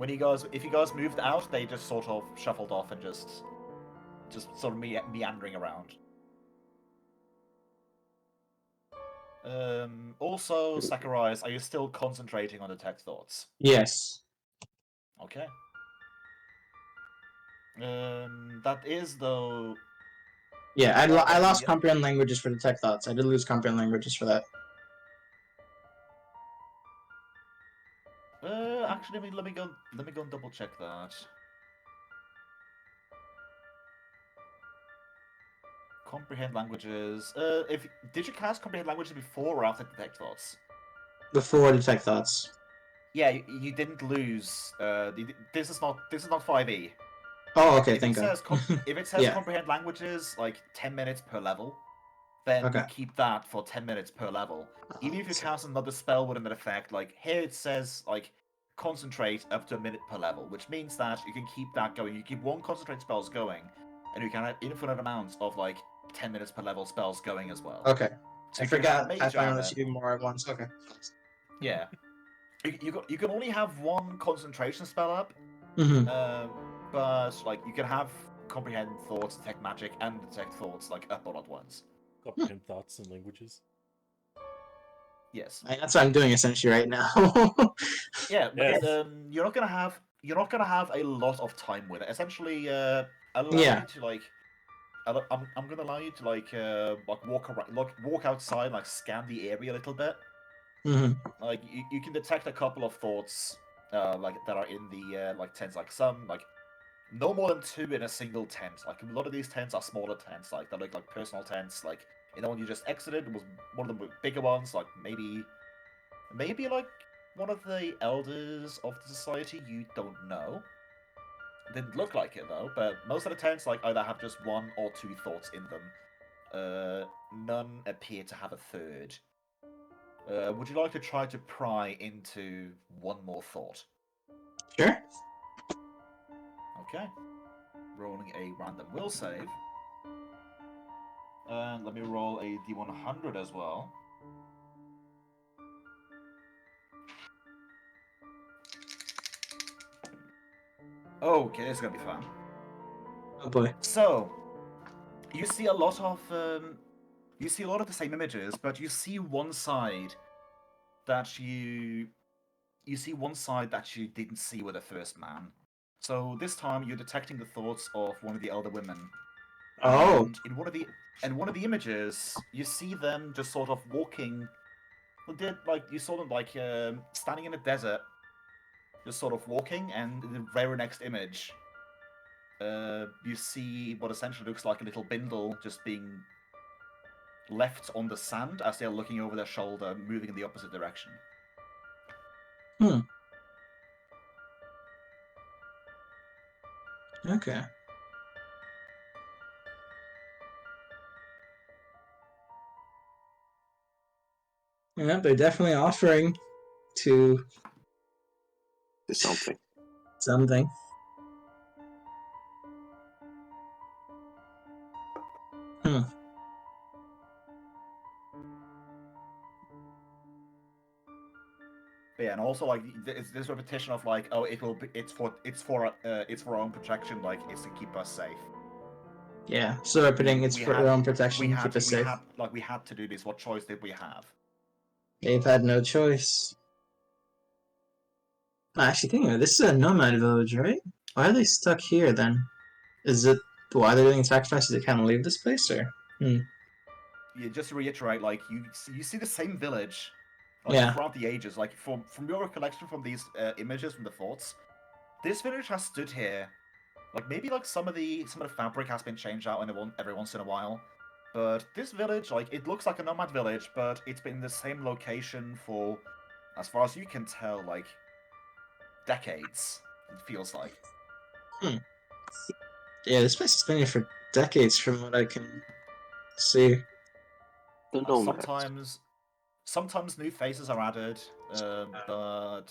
If you guys moved out, they just sort of shuffled off and just sort of meandering around. Also, Zacharias, are you still concentrating on detect thoughts? Yes. Okay. That is though. Yeah, I lost comprehend languages for detect thoughts. I did lose comprehend languages for that. Actually, let me go and double check that. Comprehend languages. Did you cast comprehend languages before or after detect thoughts? Before detect thoughts. Yeah, you didn't lose. This is not 5e. Oh, okay, thank God. If it says Yeah. comprehend languages like 10 minutes per level, then you Okay. keep that for 10 minutes per level. Even if you cast another spell with an effect, like here it says like concentrate up to a minute per level, which means that you can keep that going. You keep one concentrate spells going, and you can have infinite amounts of like 10 minutes per level spells going as well. Okay. So I you can forgot have mage Pathfinder armor. lets you do more at once. Okay. Yeah. You can only have one concentration spell up, but like you can have comprehend thoughts, detect magic, and detect thoughts like up all at once. Comprehend thoughts and languages. Yes. That's what I'm doing essentially right now. Yeah, Yes. but you're not gonna have a lot of time with it. Essentially, allow Yeah. you to like. I'm gonna allow you to like walk around, walk outside, like scan the area a little bit. hmm Like you can detect a couple of thoughts, like that are in the like tents. Like some like no more than 2 in a single tent. Like a lot of these tents are smaller tents, like that look like personal tents. Like the one you just exited was one of the bigger ones. Like maybe like one of the elders of the society. You don't know. Didn't look like it though, but most of the tents like either have just 1 or 2 thoughts in them. None appear to have a third. Would you like to try to pry into one more thought? Sure. Okay. Rolling a random will save. And let me roll a d100 as well. Okay, this is gonna be fun. Oh boy. So, you see a lot of the same images, but you see one side that you didn't see with the first man. So this time you're detecting the thoughts of one of the elder women. Oh. And in one of the images, you see them just sort of walking. You saw them like standing in a desert, just sort of walking, and in the very next image, you see what essentially looks like a little bindle just being left on the sand as they're looking over their shoulder, moving in the opposite direction. Okay. Yeah, they're definitely offering to Something. something. But yeah, and also like it's this repetition of like, oh, it's for our own protection, like it's to keep us safe. Yeah, so repeating it's for their own protection, keep us safe. We had to do this. What choice did we have? They've had no choice. Actually, thinking of it, this is a nomad village, right? Why are they stuck here then? Is it why they're doing sacrifices? They can't leave this place, or? Yeah, just to reiterate, like you see the same village, like Yeah. throughout the ages. Like from your recollection from these images from the forts, this village has stood here. Like maybe like some of the fabric has been changed out every once in a while, but this village, like it looks like a nomad village, but it's been in the same location for, as far as you can tell, like decades. It feels like. Yeah, this place has been here for decades, from what I can see. The nomads. Sometimes new faces are added, but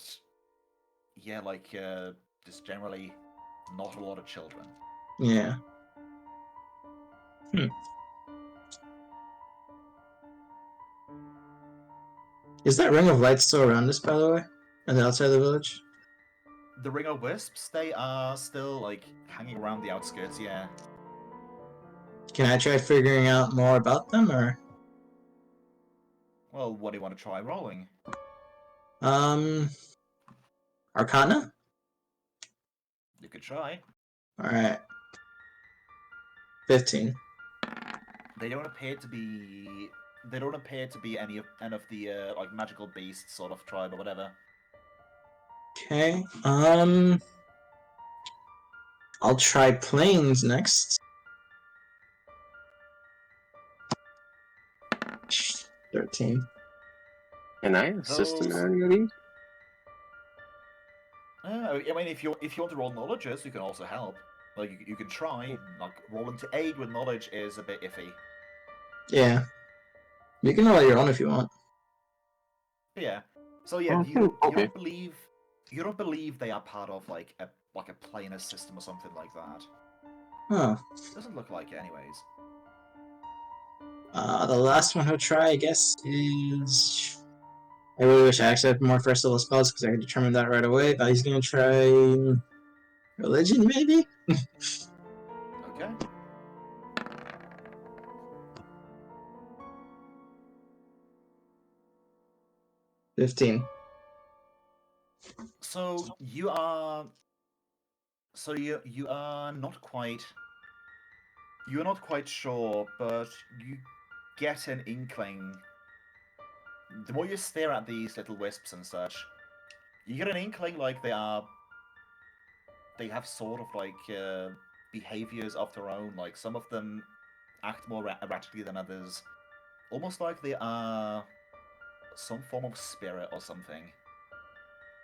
yeah, like just generally not a lot of children. Yeah. Is that ring of light still around us, by the way? On the outside of the village? The Ring of Wisps, they are still like hanging around the outskirts, yeah. Can I try figuring out more about them, or? Well, what do you want to try rolling? Arcana? You could try. Alright. 15. They don't appear to be any of the like magical beasts sort of tribe or whatever. Okay, I'll try planes next. 13. Can I assist in any of these? I mean, if you want to roll knowledges, you can also help. Like you can try. Like rolling to aid with knowledge is a bit iffy. Yeah. You can roll your own if you want. But yeah. So yeah, you don't believe they are part of like a planar system or something like that. Huh. Doesn't look like it, anyways. The last one he'll try, I guess, is... I really wish I actually had more first level spells because I could determine that right away, but he's gonna try... religion, maybe? Okay. 15. So you are. So you are not quite. You're not quite sure, but you get an inkling. The more you stare at these little wisps and such, you get an inkling like they have sort of like behaviors of their own. Like some of them act more erratically than others, almost like they are some form of spirit or something.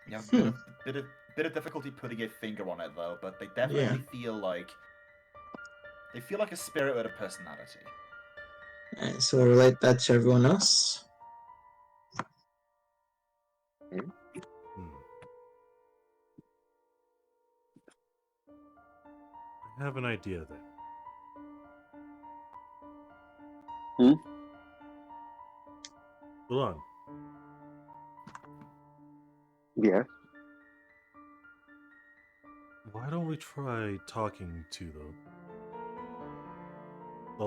You have a bit of difficulty putting a finger on it though, but they definitely feel like a spirit with a personality. Alright, so we'll relate that to everyone else. I have an idea then. Hold on. Yeah. Why don't we try talking to them?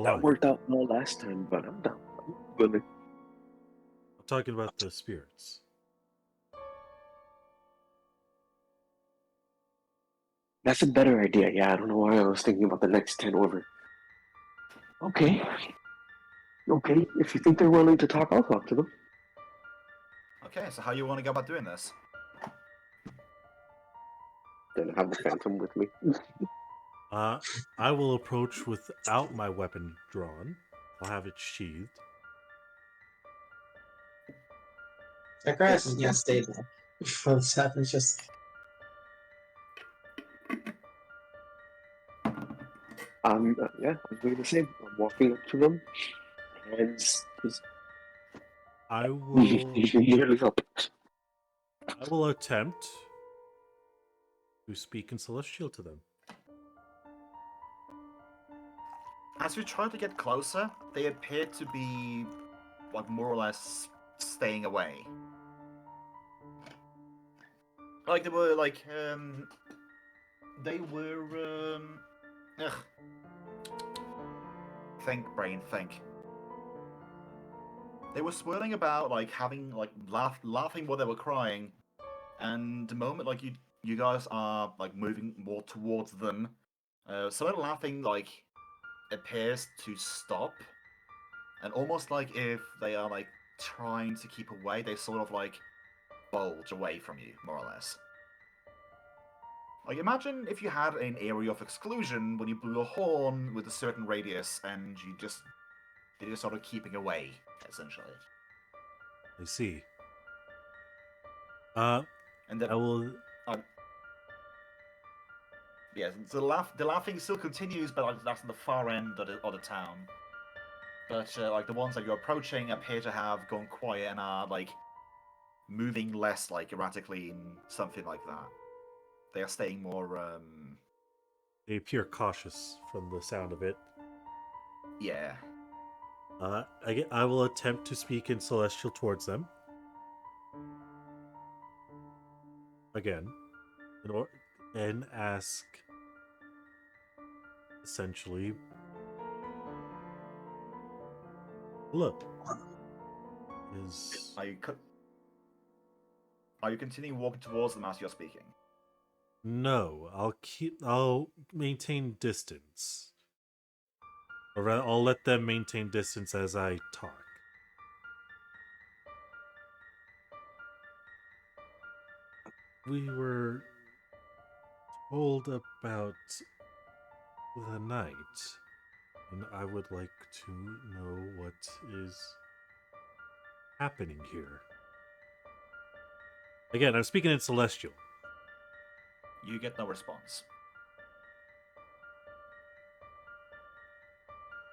That worked out well last time, but I'm down. I'm willing. I'm talking about the spirits. That's a better idea. Yeah, I don't know why I was thinking about the next 10 over. Okay. Okay, if you think they're willing to talk, I'll talk to them. Okay, so how you want to go about doing this? Then have the phantom with me. I will approach without my weapon drawn. I'll have it sheathed. That grass is gonna stay there. Before this happens, just... Yeah, I'm doing the same. I'm walking up to them, hands just I will nearly up. I will attempt to speak in Celestial to them. As you try to get closer, they appear to be, like, more or less staying away. Like, they were, like, ugh. Think, brain, think. They were swirling about, like, having, like, laughing while they were crying, and the moment, like, you guys are, like, moving more towards them, some of the laughing, like, appears to stop, and almost like if they are like trying to keep away, they sort of like bulge away from you, more or less. Like imagine if you had an area of exclusion when you blew a horn with a certain radius, and they're just sort of keeping away, essentially. I see. And then I will. Yeah, so the laughing still continues, but like that's in the far end of the town. But like the ones that you're approaching appear to have gone quiet and are like moving less like erratically and something like that. They are staying more. They appear cautious from the sound of it. Yeah. I will attempt to speak in Celestial towards them. Again, and ask. Essentially, look. Are you continuing walking towards them as you're speaking? No, I'll maintain distance. Or rather, I'll let them maintain distance as I talk. We were told about the night, and I would like to know what is happening here. Again, I'm speaking in Celestial. You get no response.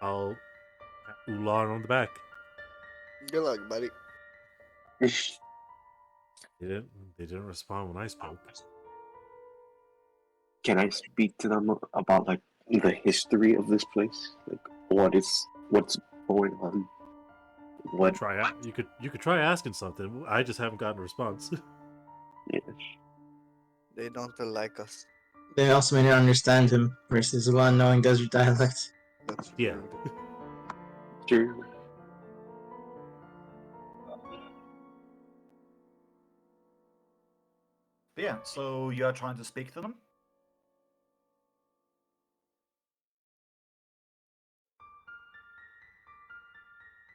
I'll pat Ulan on the back. Good luck, buddy. They didn't respond when I spoke. Can I speak to them about like the history of this place? Like what's going on? What? You could try asking something. I just haven't gotten a response. Yeah. They don't like us. They also may not understand him versus one knowing desert dialect. That's Yeah. rude. Sure. Yeah, so you are trying to speak to them?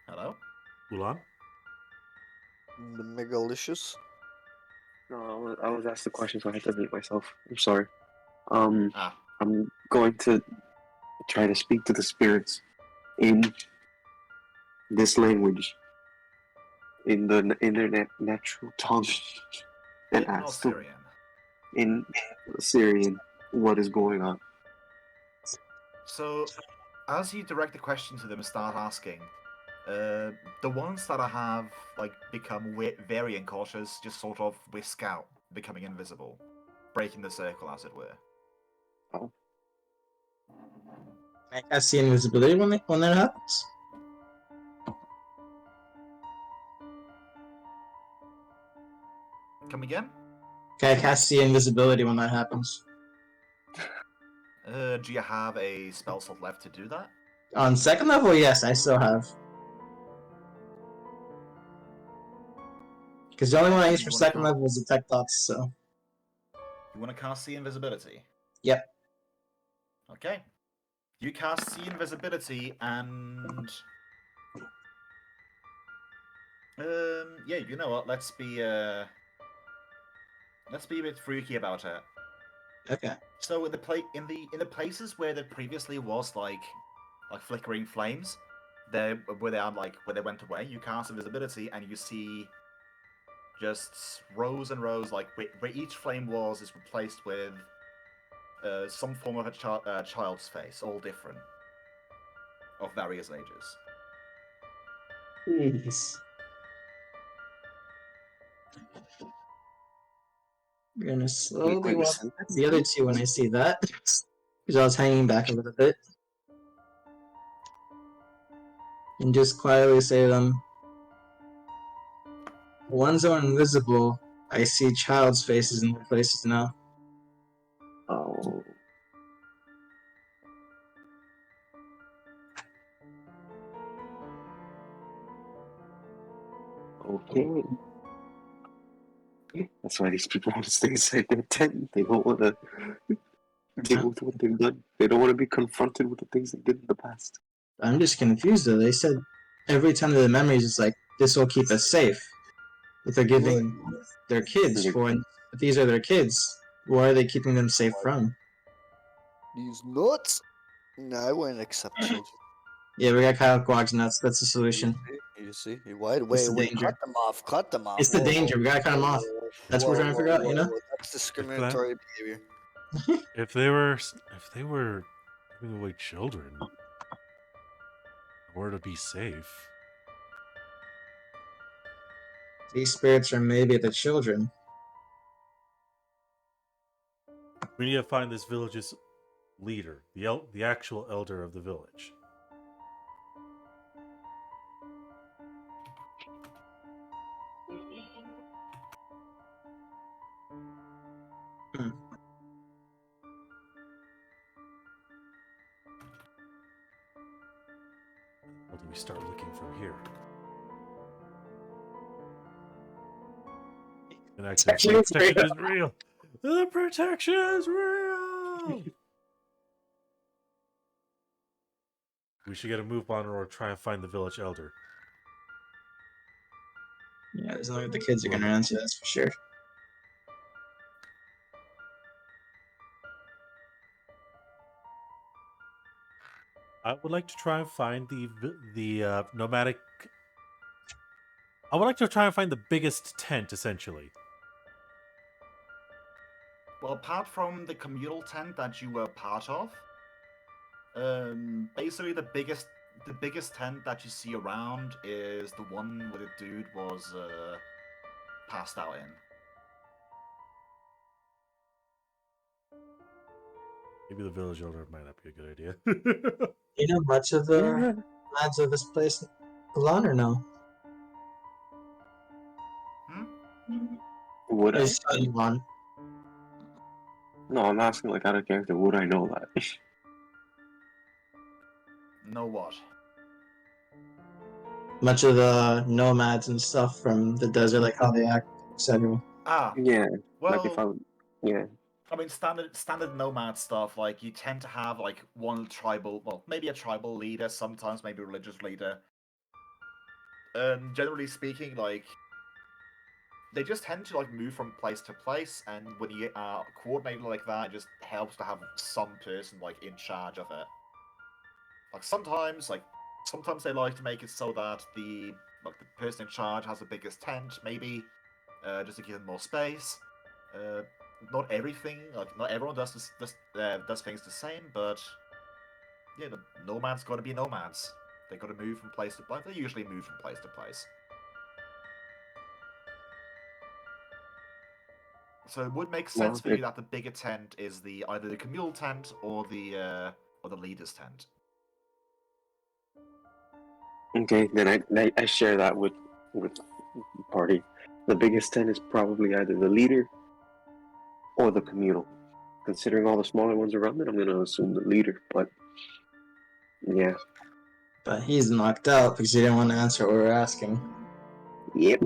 Hello? Ulan? The megalicious. No, I was asked the question, so I had to mute myself. I'm sorry. Ah. I'm going to try to speak to the spirits in this language, in their natural tongue, and In ask them Osirian. in Syrian what is going on. So, as you direct the question to them and start asking, the ones that have become very incautious just sort of whisk out, becoming invisible, breaking the circle, as it were. Oh. I cast see invisibility when that happens. Come again? Can I cast see invisibility when that happens? Do you have a spell slot left to do that? On second level, yes, I still have. Because the only one I use for second level is Detect Thoughts, so. You want to cast see invisibility? Yep. Okay. You cast see invisibility and... yeah, you know what? Let's be a bit freaky about it. Okay. So in the places where there previously was like flickering flames, where they went away, you cast invisibility and you see just rows and rows, where each flame was is replaced with some form of a child's face, all different, of various ages. Jeez. We're gonna slowly walk the other two when I see that. Because I was hanging back a little bit. And just quietly say to them, the ones that are invisible, I see child's faces in their places now. Oh. Okay. That's why these people want to stay inside their tent. They don't want to deal with what they've done. They don't want to be confronted with the things they did in the past. I'm just confused though. They said every time of the memories is like, this will keep us safe. If they're giving their kids for, if these are their kids, what are they keeping them safe from? These nuts? No, I wouldn't accept children. Yeah, we got Kyle Quag's nuts. That's the solution. You see? Wait, danger. cut them off. It's the danger. We gotta cut them off. That's what we're trying to figure out, you know? That's discriminatory behavior. If they were giving away children, or to be safe. These spirits are maybe the children. We need to find this village's leader, the actual elder of the village. Or do we start looking from here? And actually, the protection is real. The protection is real. We should get a move on or try and find the village elder. Yeah, there's only the kids are gonna answer, that's for sure. I would like to try and find the nomadic. I would like to try and find the biggest tent, essentially. Well, apart from the communal tent that you were part of, basically the biggest tent that you see around is the one where the dude was passed out in. Maybe the village elder might not be a good idea. You know much of the lads of this place, Alon, or no? Would I? Alon. No, I'm asking like out of character. Would I know that? Know what? Much of the nomads and stuff from the desert, like how they act, etc. Ah, Yeah. Well, like if I would, yeah. I mean, standard nomad stuff. Like you tend to have like one tribal, well, maybe a tribal leader, sometimes maybe a religious leader. Generally speaking, like they just tend to like move from place to place, and when you coordinate like that, it just helps to have some person like in charge of it. Like sometimes they like to make it so that the person in charge has the biggest tent, maybe, just to give them more space. Not everything, like not everyone does things the same, but yeah, the nomads got to be nomads. They got to move from place to place. They usually move from place to place. So it would make sense for you that the bigger tent is either the communal tent or the leader's tent. Okay, then I share that with the party. The biggest tent is probably either the leader or the communal. Considering all the smaller ones around it, I'm gonna assume the leader. But yeah. But he's knocked out because he didn't want to answer what we were asking. Yep.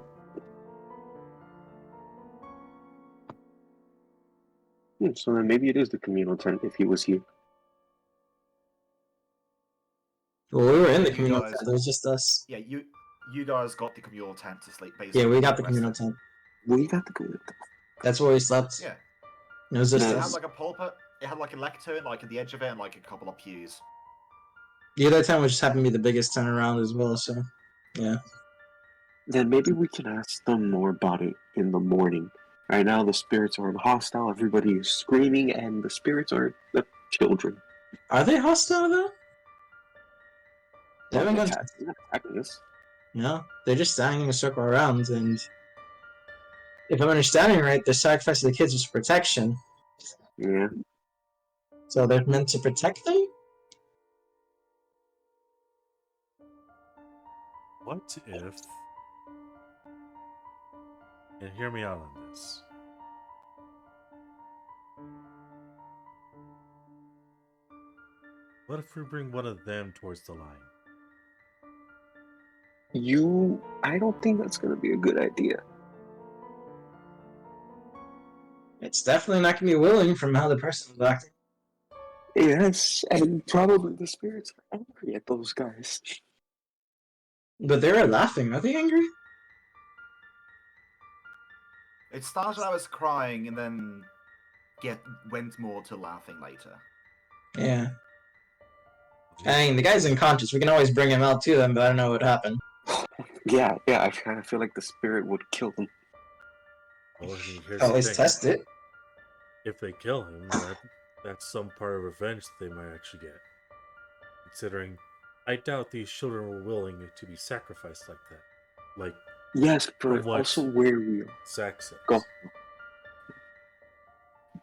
So then maybe it is the communal tent if he was here. Well, we were in the communal tent. It was just us. Yeah, you guys got the communal tent to sleep, basically. Yeah, we got the communal tent. We got the communal tent. That's where we slept. Yeah. It was just It us. had like a pulpit. It had like a lectern, like at the edge of it, and like a couple of pews. The other tent was just happened to be the biggest tent around as well. So, yeah. Then maybe we can ask them more about it in the morning. Right now, the spirits are hostile. Everybody is screaming, and the spirits are the children. Are they hostile though? They haven't gone. Attacking us. No, they're just standing in a circle around, and if I'm understanding right, they're sacrificing the kids for protection. Yeah. So they're meant to protect them? What if... And hear me out on this. What if we bring one of them towards the line? I don't think that's gonna be a good idea. It's definitely not going to be willing from how the person is acting. Yes, and probably the spirits are angry at those guys. But they were laughing. Are they angry? It started out as crying and then went more to laughing later. Yeah. I mean, the guy's unconscious. We can always bring him out to them, but I don't know what happened. Yeah, I kind of feel like the spirit would kill them. Well, here's At the least thing. test it. If they kill him, that's some part of revenge that they might actually get. Considering, I doubt these children were willing to be sacrificed like that. Like, yes, but also where we are. Zach says. Go.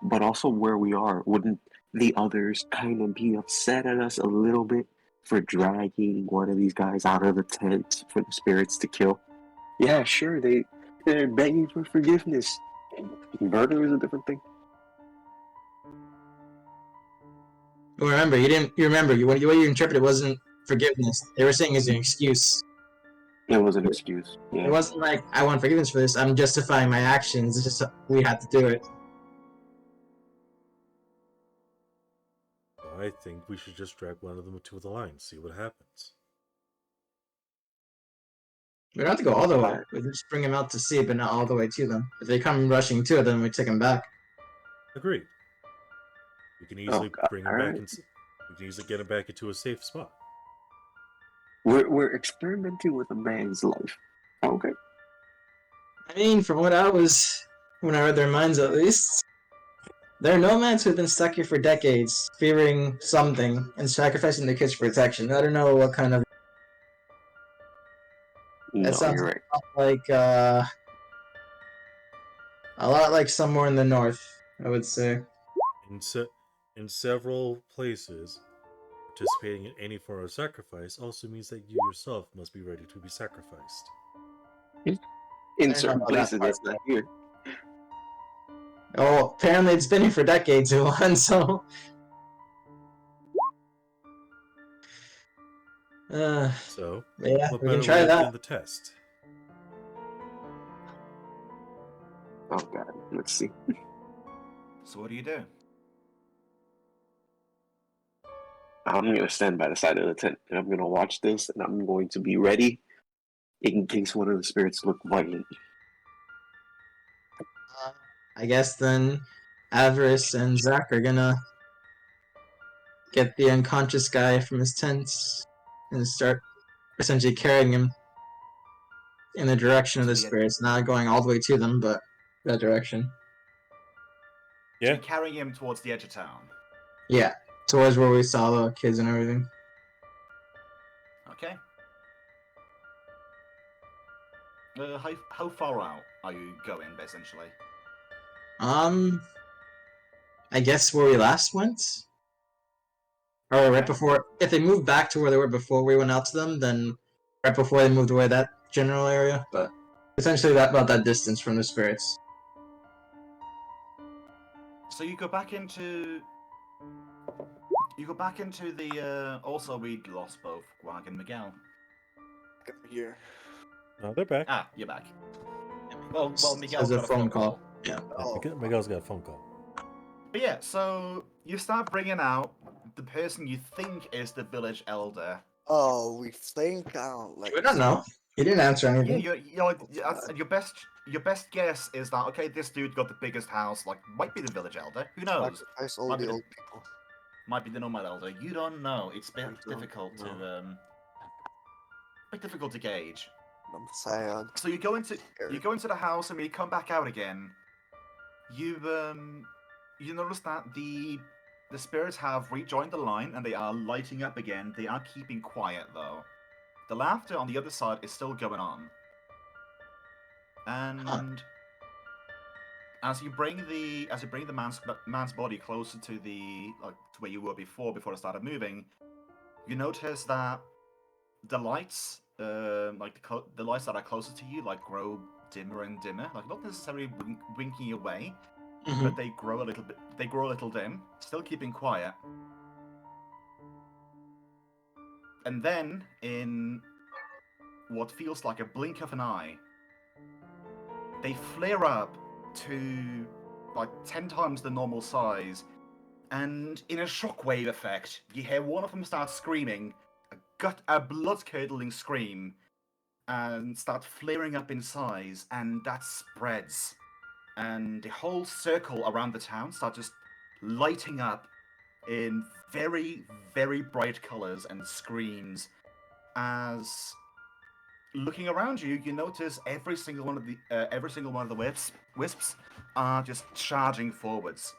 But also where we are, wouldn't the others kind of be upset at us a little bit for dragging one of these guys out of the tent for the spirits to kill? Yeah, sure, they're begging for forgiveness. Murder is a different thing. Well, remember, what you interpreted wasn't forgiveness. They were saying it's an excuse. It was an excuse. Yeah. It wasn't like, I want forgiveness for this. I'm justifying my actions. It's just we had to do it. I think we should just drag one of them to the line, see what happens. We don't have to go all the way. We just bring them out to see it, but not all the way to them. If they come rushing to it, then we take them back. Agreed. We can easily bring him back. We can easily get him back into a safe spot. We're experimenting with a man's life. Okay. I mean, from what when I read their minds at least, there are nomads who've been stuck here for decades, fearing something and sacrificing their kids for protection. I don't know what kind of. That sounds right. like a lot like somewhere in the north, I would say. In several places, participating in any form of sacrifice also means that you yourself must be ready to be sacrificed. In certain places, that's not here. Oh, apparently it's been here for decades, Ulan, so... So, yeah, what we better can try way that. than the test? Oh god, let's see. So what do you do? I'm gonna stand by the side of the tent and I'm gonna watch this and I'm going to be ready in case one of the spirits look violent. I guess then Avarice and Zach are gonna get the unconscious guy from his tent and start essentially carrying him in the direction of the spirits, not going all the way to them, but that direction. So Yeah. you're carrying him towards the edge of town. Yeah, towards where we saw the kids and everything. Okay. How far out are you going, essentially? I guess where we last went? Or right before, if they moved back to where they were before we went out to them, then right before they moved away that general area, but essentially about that distance from the spirits. So you go back into the also we lost both Gwag and Miguel. Come here. No, they're back. Ah, you're back. Well, Miguel's Has a got a phone call. Yeah. Oh. Miguel's got a phone call. But yeah, so you start bringing out the person you think is the village elder. Oh, we think out like. We don't know. He didn't answer Yeah, anything. your best guess is that okay, this dude got the biggest house, like might be the village elder. Who knows? Sacrifice all the old people. Might be the normal elder. You don't know. It's a bit difficult to gauge. I'm sad. So you go into the house and when you come back out again, you notice that the spirits have rejoined the line and they are lighting up again. They are keeping quiet though. The laughter on the other side is still going on. And as you bring the man's body closer to to where you were before it started moving, you notice that the lights, the lights that are closer to you, grow dimmer and dimmer. Like not necessarily winking away, but they grow a little bit. They grow a little dim, still keeping quiet. And then, in what feels like a blink of an eye, they flare up to 10 times the normal size, and in a shockwave effect, you hear one of them start screaming, a blood-curdling scream, and start flaring up in size, and that spreads. And the whole circle around the town starts just lighting up in very, very bright colors and screens. As looking around you, you notice every single one of the wisps are just charging forwards,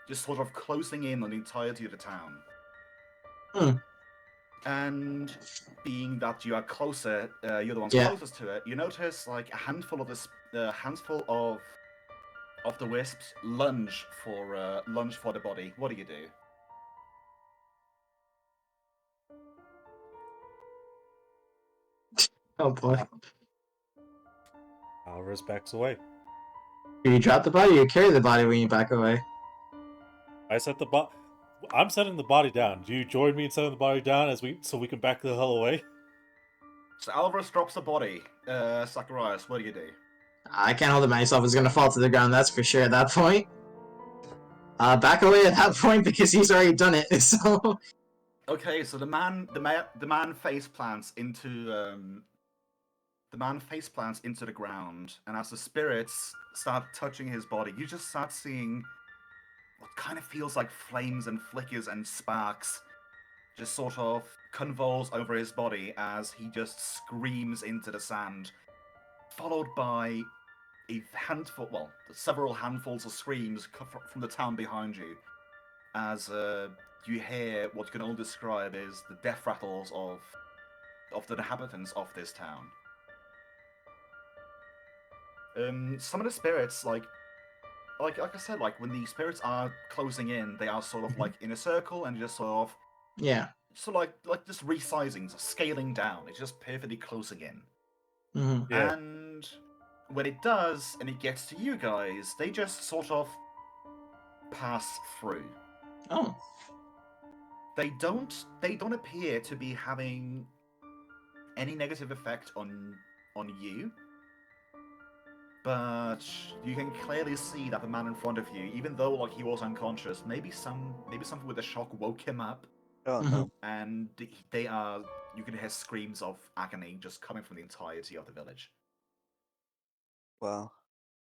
just sort of closing in on the entirety of the town. And being that you are closer, you're the ones closest to it. You notice a handful of the wisps lunge for the body. What do you do? Oh boy. Alvarez backs away. Do you drop the body or you carry the body when you back away? I set the body. I'm setting the body down. Do you join me in setting the body down so we can back the hell away? So Alvarez drops the body. Zacharias, what do you do? I can't hold it myself. It's gonna fall to the ground. That's for sure. At that point, back away at that point because he's already done it. So. Okay, so the man face plants into the ground, and as the spirits start touching his body, you just start seeing what kind of feels like flames and flickers and sparks just sort of convulse over his body as he just screams into the sand, followed by several handfuls of screams from the town behind you, as you hear what you can all describe as the death rattles of the inhabitants of this town. Some of the spirits, like I said, when the spirits are closing in, they are sort of in a circle and just sort of just resizing, so scaling down. It's just perfectly closing in. Yeah. And when it does, and it gets to you guys, they just sort of pass through. Oh. They don't appear to be having any negative effect on you. but you can clearly see that the man in front of you, even though like he was unconscious, maybe something with the shock woke him up, Oh no. and you can hear screams of agony just coming from the entirety of the village. Wow.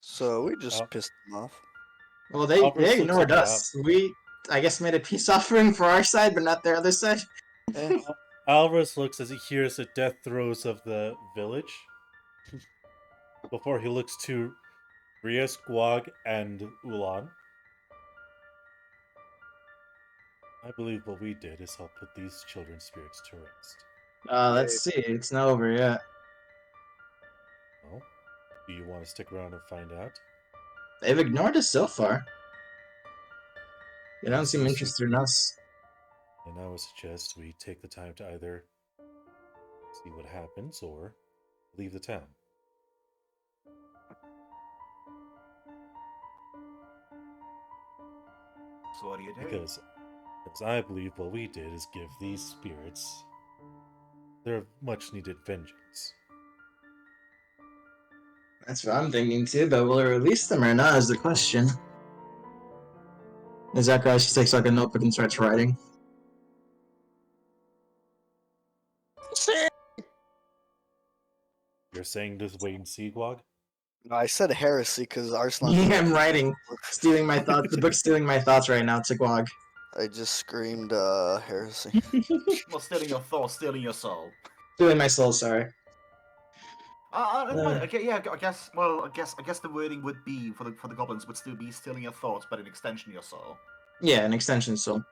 So we just pissed them off. Well, they Alvarez looks ignored at us. We, I guess, made a peace offering for our side, but not their other side. Eh, Alvarez looks as he hears the death throes of the village before he looks to 𝓮𝓪𝓷𝓮'𝓼 and Ulan. I believe what we did is help put these children's spirits to rest. Let's see. It's not over yet. Well, do you want to stick around and find out? They've ignored us so far. They don't seem interested in us. And I would suggest we take the time to either see what happens or leave the town. So what do you do? Because I believe what we did is give these spirits their much needed vengeance. That's what I'm thinking too, but will it release them or not is the question. Zacharias just takes like a notebook and starts writing. You're saying just wait and see, Guag? No, I said heresy because Arsenal. Yeah, I'm writing. Stealing my thoughts. The book's stealing my thoughts right now. It's a Guag. I just screamed heresy. Well, stealing your thoughts, stealing your soul. Stealing my soul, sorry. Okay, yeah, I guess. Well, I guess the wording would be for the goblins would still be stealing your thoughts, but an extension of your soul. Yeah, an extension soul.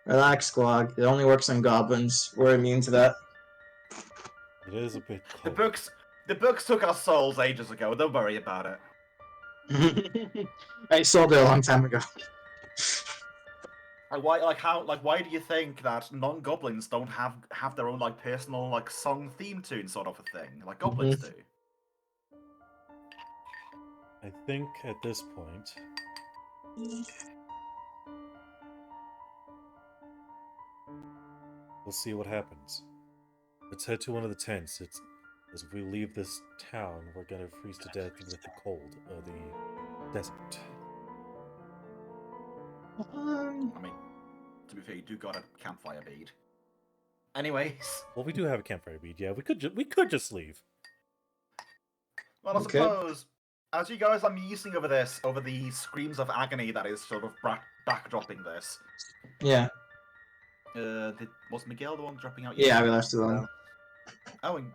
Relax, Guag. It only works on goblins. We're immune to that. It is a bit The cold. books took our souls ages ago. Don't worry about it. I sold it a long time ago. Why do you think that non-goblins don't have their own like personal like song theme tune sort of a thing like goblins do? I think at this point, we'll see what happens. Let's head to one of the tents. As if we leave this town, we're gonna freeze to death with the cold of the desert. I mean, to be fair, you do got a campfire bead. Anyways, Well, we do have a campfire bead. Yeah, we could just leave. well, I Okay. suppose as you guys are musing over the screams of agony that is sort of backdropping this. Yeah. Was Miguel the one dropping out? Yeah, we left it alone. Oh, and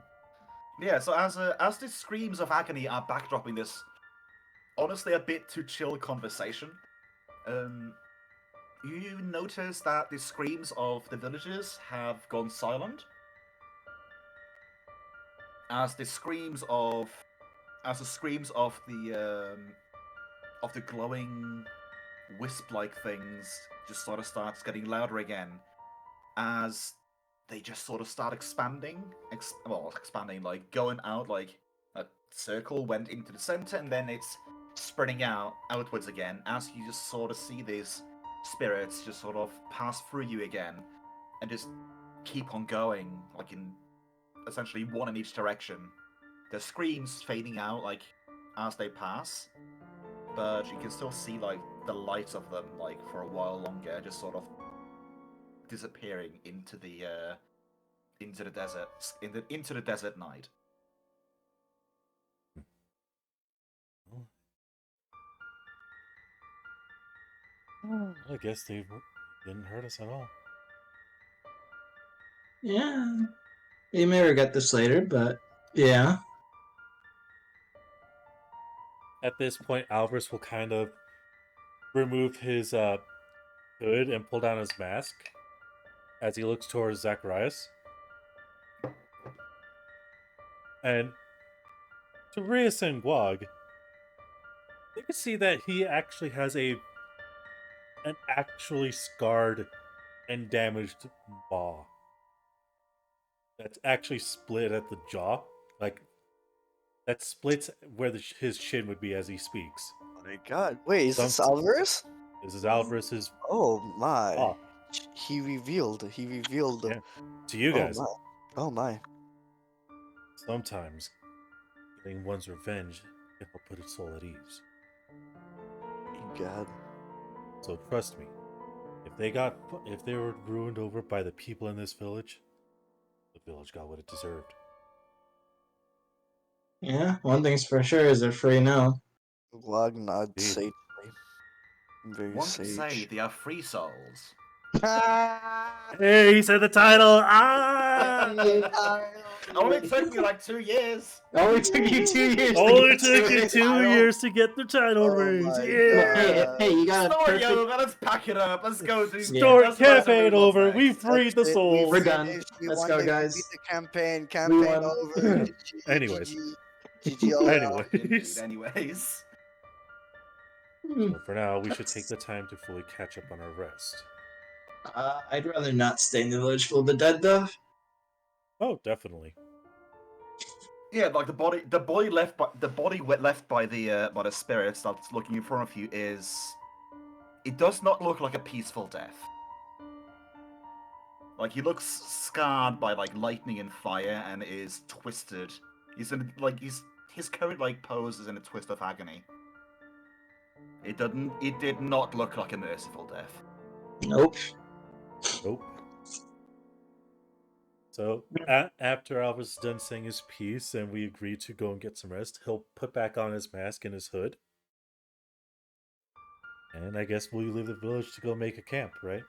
yeah. So as the screams of agony are backdropping this, honestly, a bit too chill conversation. You notice that the screams of the villagers have gone silent. As the screams of the glowing wisp-like things just sort of starts getting louder again, as they just sort of start expanding, like going out, like a circle went into the center and then it's spreading outwards again, as you just sort of see these spirits just sort of pass through you again and just keep on going, like in essentially one in each direction. The screams fading out like as they pass, but you can still see like the light of them like for a while longer, just sort of disappearing into the desert, into the desert night. I guess they didn't hurt us at all. Yeah. You may regret this later, but yeah. At this point, Alvarez will kind of remove his hood and pull down his mask as he looks towards Zacharias. And to 𝓮𝓪𝓷𝓮'𝓼 𝓛𝓲𝓷𝓽, you can see that he actually has an actually scarred and damaged maw that's actually split at the jaw, like that splits where his chin would be as he speaks. Oh my god! Wait, is this Alvarez? This is Alvarez's. Oh my! Maw. He revealed. Yeah. To you guys. Oh my! Sometimes Getting one's revenge can help put its soul at ease. God. So trust me, if they were ruined over by the people in this village, the village got what it deserved. Yeah, one thing's for sure is they're free now. 𝓓𝓪𝓷𝓴𝓼. Very One could say sage. they are free souls. Hey, he said the title! Ah! Only took me like 2 years. Only took you 2 years. Only to get took to you it. 2 years to get the title Oh raised. my Yeah! God. Hey, you got a Story perfect. over. Let's pack it up. Let's go do. Story let's go to campaign what's over. next. We freed the That's it, souls. We're done. finished. We Let's won go, the- guys. Beat the campaign. We Campaign won. over. GG, Anyways. GG all Anyway. Indeed, anyways. So for now, we should take the time to fully catch up on our rest. I'd rather not stay in the village full of the dead, though. Oh, definitely. Yeah, like the body left by the spirits that's looking in front of you is. It does not look like a peaceful death. Like he looks scarred by like lightning and fire and is twisted. His current like pose is in a twist of agony. It did not look like a merciful death. Nope. Nope. So, after Alvis is done saying his piece and we agree to go and get some rest, he'll put back on his mask and his hood. And I guess we'll leave the village to go make a camp, right?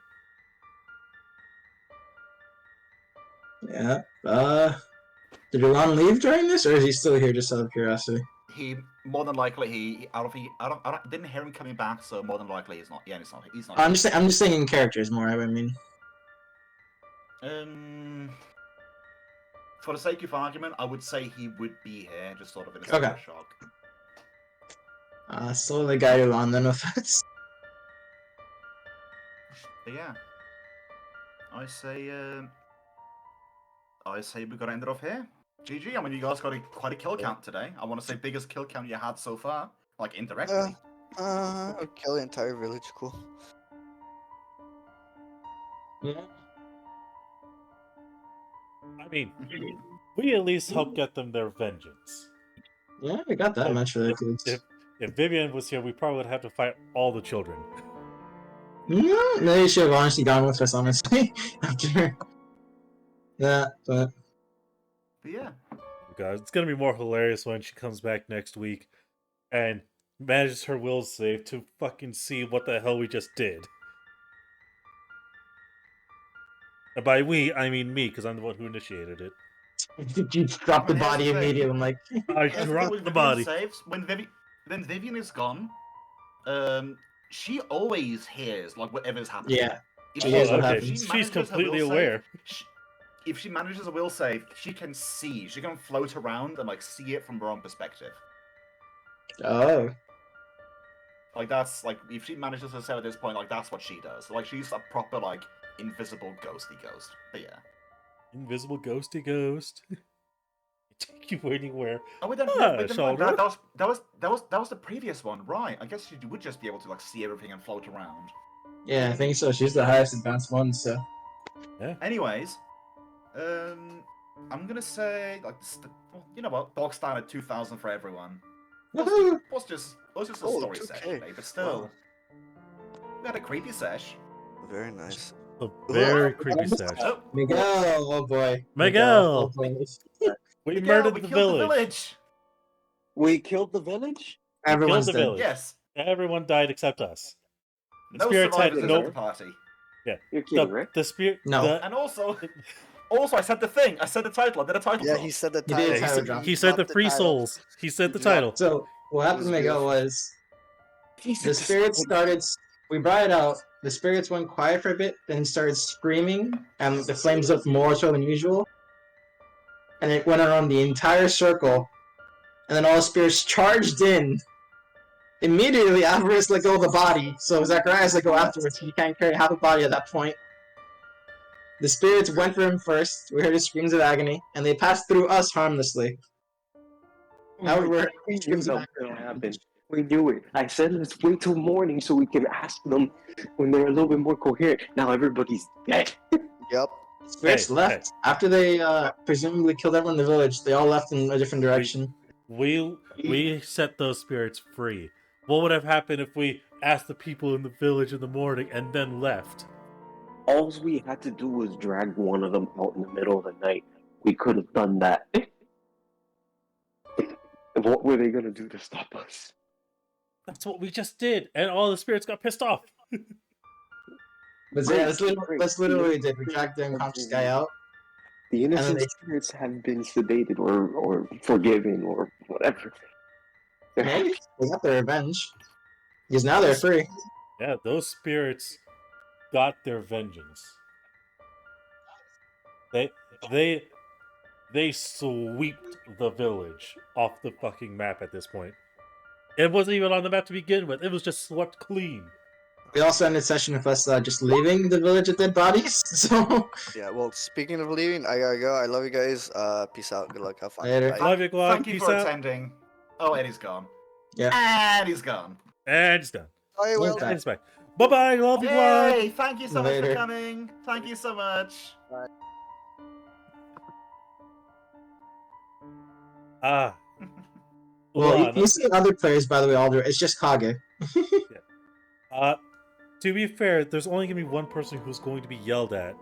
Yeah. Did Iran leave during this, or is he still here just out of curiosity? He more than likely I didn't hear him coming back, so more than likely he's not. Yeah, he's not. I'm just thinking characters more. I mean. For the sake of argument, I would say he would be here, just sort of in a state Okay. of shock. So the guy Iran then with us. But yeah, I say we gotta end it off here. GG. I mean, you guys got quite a kill count today. I want to say biggest kill count you had so far, like indirectly. Kill the entire village. Cool. Yeah. I mean, we at least helped get them their vengeance. Yeah, we got that much for the If Vivian was here, we probably would have to fight all the children. No, they should have honestly gone with us, honestly. After that, but yeah. God, it's gonna be more hilarious when she comes back next week and manages her will save to fucking see what the hell we just did. And by we, I mean me, because I'm the one who initiated it. you drop the body immediately. I'm like, I dropped the body. Saves, when Vivian is gone, she always hears like whatever's happening. yeah. If She hears what okay, happens. she's completely aware. If she manages a will save, she can see. She can float around and like see it from her own perspective. Oh. Like that's like if she manages to save at this point, like that's what she does. Like she's a proper like invisible ghosty ghost. But yeah. Invisible ghosty ghost. Take you anywhere. Oh, wait, that was the previous one, right? I guess she would just be able to like see everything and float around. Yeah, I think so. She's the highest advanced one, so. Yeah. Anyways, I'm gonna say like well, you know what, dog standard 2,000 for everyone. Woohoo! Was just a Oh, story 2K. session, mate, but still, we had a creepy sesh. Very nice. A very creepy stash. Oh, Miguel, oh boy. Miguel! Oh boy. We Miguel, murdered we the killed village. We killed the village? Everyone's the dead. village. Yes, Everyone died except us. The no spirits had survivors no. at the party. Yeah. You're kidding, right? The spirit. No. And also, I said the thing. I said the title. I did a title. Yeah, drop. he said the He title. did he title said, drop. he said the dropped free title. souls. He said the He title. So, what happened to Miguel was the spirits started. We brought it out. The spirits went quiet for a bit, then started screaming, and the flames looked more so than usual. And it went around the entire circle, and then all the spirits charged in. Immediately, Avarice let go of the body, so Zacharias let go afterwards. He can't carry half a body at that point. The spirits went for him first. We heard his screams of agony, and they passed through us harmlessly. However, we knew screams that of was gonna agony. happen. We knew it. I said let's wait till morning so we can ask them when they're a little bit more coherent. Now everybody's dead. Yep. Spirits Hey, left after they presumably killed everyone in the village. They all left in a different direction. we set those spirits free. What would have happened if we asked the people in the village in the morning and then left? All we had to do was drag one of them out in the middle of the night. We could have done that. What were they gonna do to stop us? That's what we just did, and all the spirits got pissed off. But yeah, that's literally what we did. We dragged the unconscious guy out. The innocent spirits have been sedated or forgiven or whatever. Maybe they got their revenge. Because now they're free. Yeah, those spirits got their vengeance. They sweeped the village off the fucking map at this point. It wasn't even on the map to begin with. It was just swept clean. We also ended session with us just leaving the village of dead bodies. So Yeah, well, speaking of leaving, I gotta go. I love you guys. Peace out. Good luck. Have fun. Later. Bye. Love you, Guan. Thank you Peace for out. attending. Oh, and he's gone. Yeah. And he's gone. And it's done. Bye, well, Okay. It's back. Bye-bye. Love you, Guan. Yay! Thank you so much Later. for coming. Thank you so much. Ah. Well, Ulan, you see other players, by the way, Alder. It's just Kage. to be fair, there's only going to be one person who's going to be yelled at,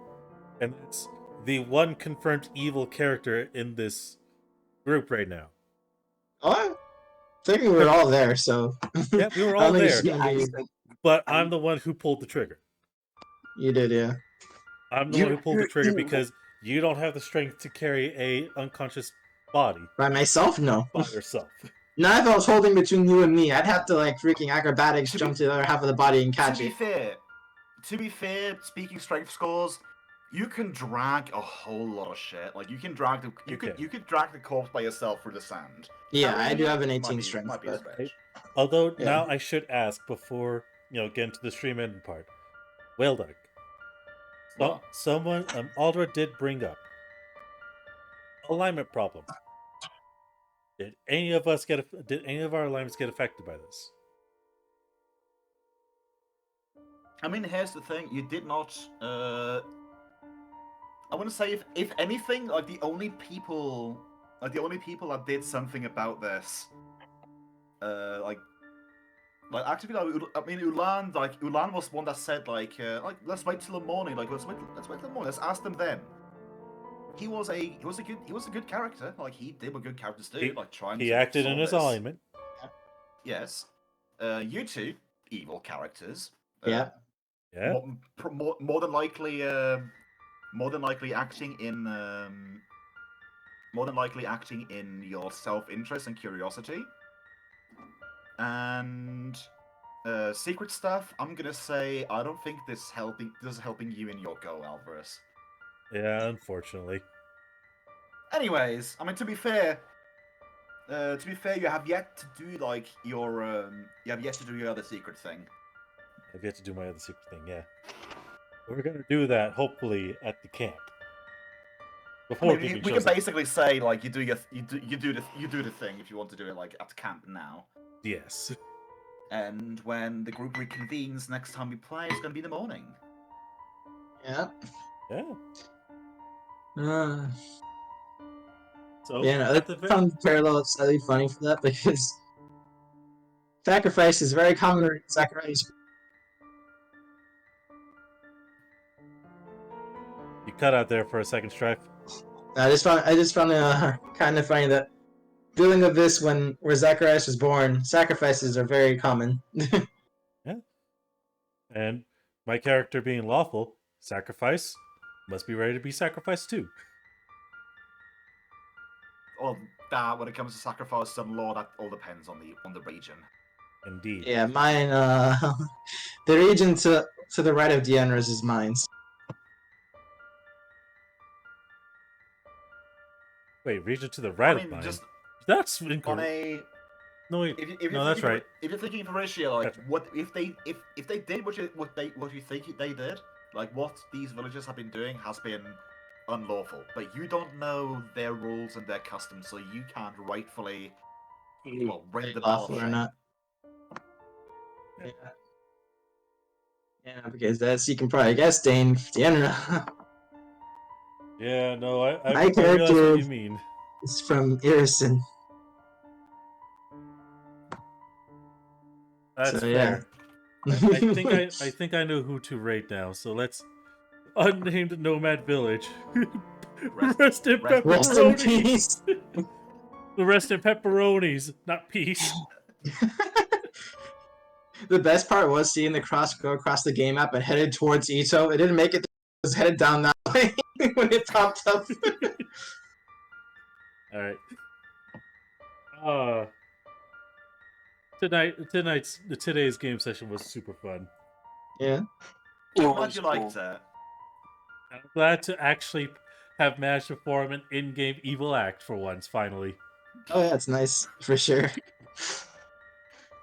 and it's the one confirmed evil character in this group right now. Oh, I think we were all there, so. Yeah, we were I all don't think it's there, gonna be- but I'm the one who pulled the trigger. You did, yeah. I'm the one who pulled the trigger because you don't have the strength to carry a unconscious body By myself, no. by yourself. Not if I was holding between you and me. I'd have to like freaking acrobatics jump to the other half of the body and catch To be it. fair, speaking strength scores, you can drag a whole lot of shit. Like you can drag the you could drag the corpse by yourself through the sand. Yeah, That I do have an might 18 be- strength, might be a but stretch. Although Yeah. now I should ask before get into the stream ending part. Whale Duck. What? Someone Aldra did bring up alignment problem. Did any of our alignments get affected by this? I mean, here's the thing: you did not. I want to say, if anything, like the only people that did something about this, actually, I mean, Ulan was one that said like let's wait till the morning, let's wait till the morning, let's ask them then. He was a good character, like he did what good characters do, like trying. He acted in his alignment. Yes. You two evil characters. yeah. Yeah. More than likely acting in your self-interest and curiosity. And secret stuff, I'm gonna say I don't think this is helping you in your goal, Alvarez. Yeah, unfortunately. Anyways, I mean, to be fair, you have yet to do your other secret thing. I've yet to do my other secret thing, yeah. We're gonna do that hopefully at the camp. Before we can basically say like you do the thing if you want to do it like at camp now. Yes. And when the group reconvenes next time we play, it's gonna be in the morning. Yeah. Yeah. So Yeah, no, at the I found the parallel slightly funny for that because sacrifice is very common in sacrifice. You cut out there for a second, Strife. I just found it kind of funny that doing of this where Zacharias was born, sacrifices are very common. Yeah. And my character being lawful, sacrifice must be ready to be sacrificed too. Well, when it comes to sacrifice some law, that all depends on the region. Indeed. Yeah, mine. The region to the right of Ďeňra's is mine. Wait, region to the right I mean, of mine. just That's on incorrect. a. No, wait. If No, that's right. If you're thinking of ratio, like Gotcha. what if they did what you think they did, like what these villagers have been doing has been unlawful, but you don't know their rules and their customs, so you can't rightfully ring the bell. Lawful or not? Yeah. Yeah, because you can probably guess Dane Ďeňra Yeah, no, I My realize character- what you mean. is from Irison. That's So, fair. yeah. I think I know who to rate now. So let's unnamed nomad village. Rest in rest- Rest in pepperonis. peace. The rest in pepperonis, not peace. The best part was seeing the cross go across the game map and headed towards Ito. It didn't make it. It was headed down that way when it popped up. All right. Today's game session was super fun. Yeah. I'm glad you liked it. I'm glad to actually have managed to form an in-game evil act for once, finally. Oh yeah, it's nice for sure.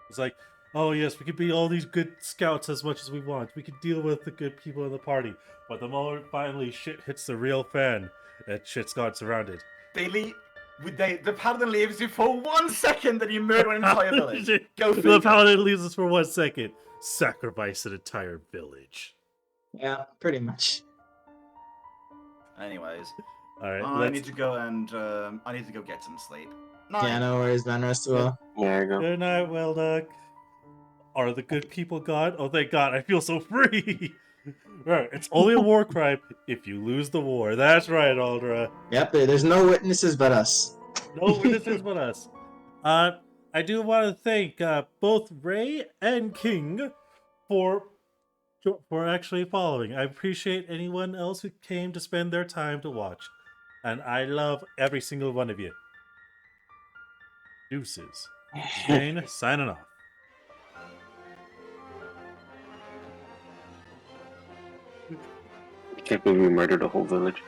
It's like, oh yes, we can be all these good scouts as much as we want. We can deal with the good people in the party. But the moment finally shit hits the real fan, that shit's got surrounded. The Paladin leaves you for 1 second and you murder an entire village. Go The figure. Paladin leaves us for 1 second. Sacrifice an entire village. Yeah, pretty much. Anyways, Alright, I need to go and I need to go get some sleep. Night. Yeah, no worries, man. Rest well. There you go. Good night, Welduck. Are the good people gone? Oh, thank God, I feel so free! Right, it's only a war crime if you lose the war. That's right, Aldra. Yep, there's no witnesses but us. No witnesses but us. I do want to thank both Ray and King for actually following. I appreciate anyone else who came to spend their time to watch. And I love every single one of you. Deuces. Zane signing off. I can't believe we murdered a whole village.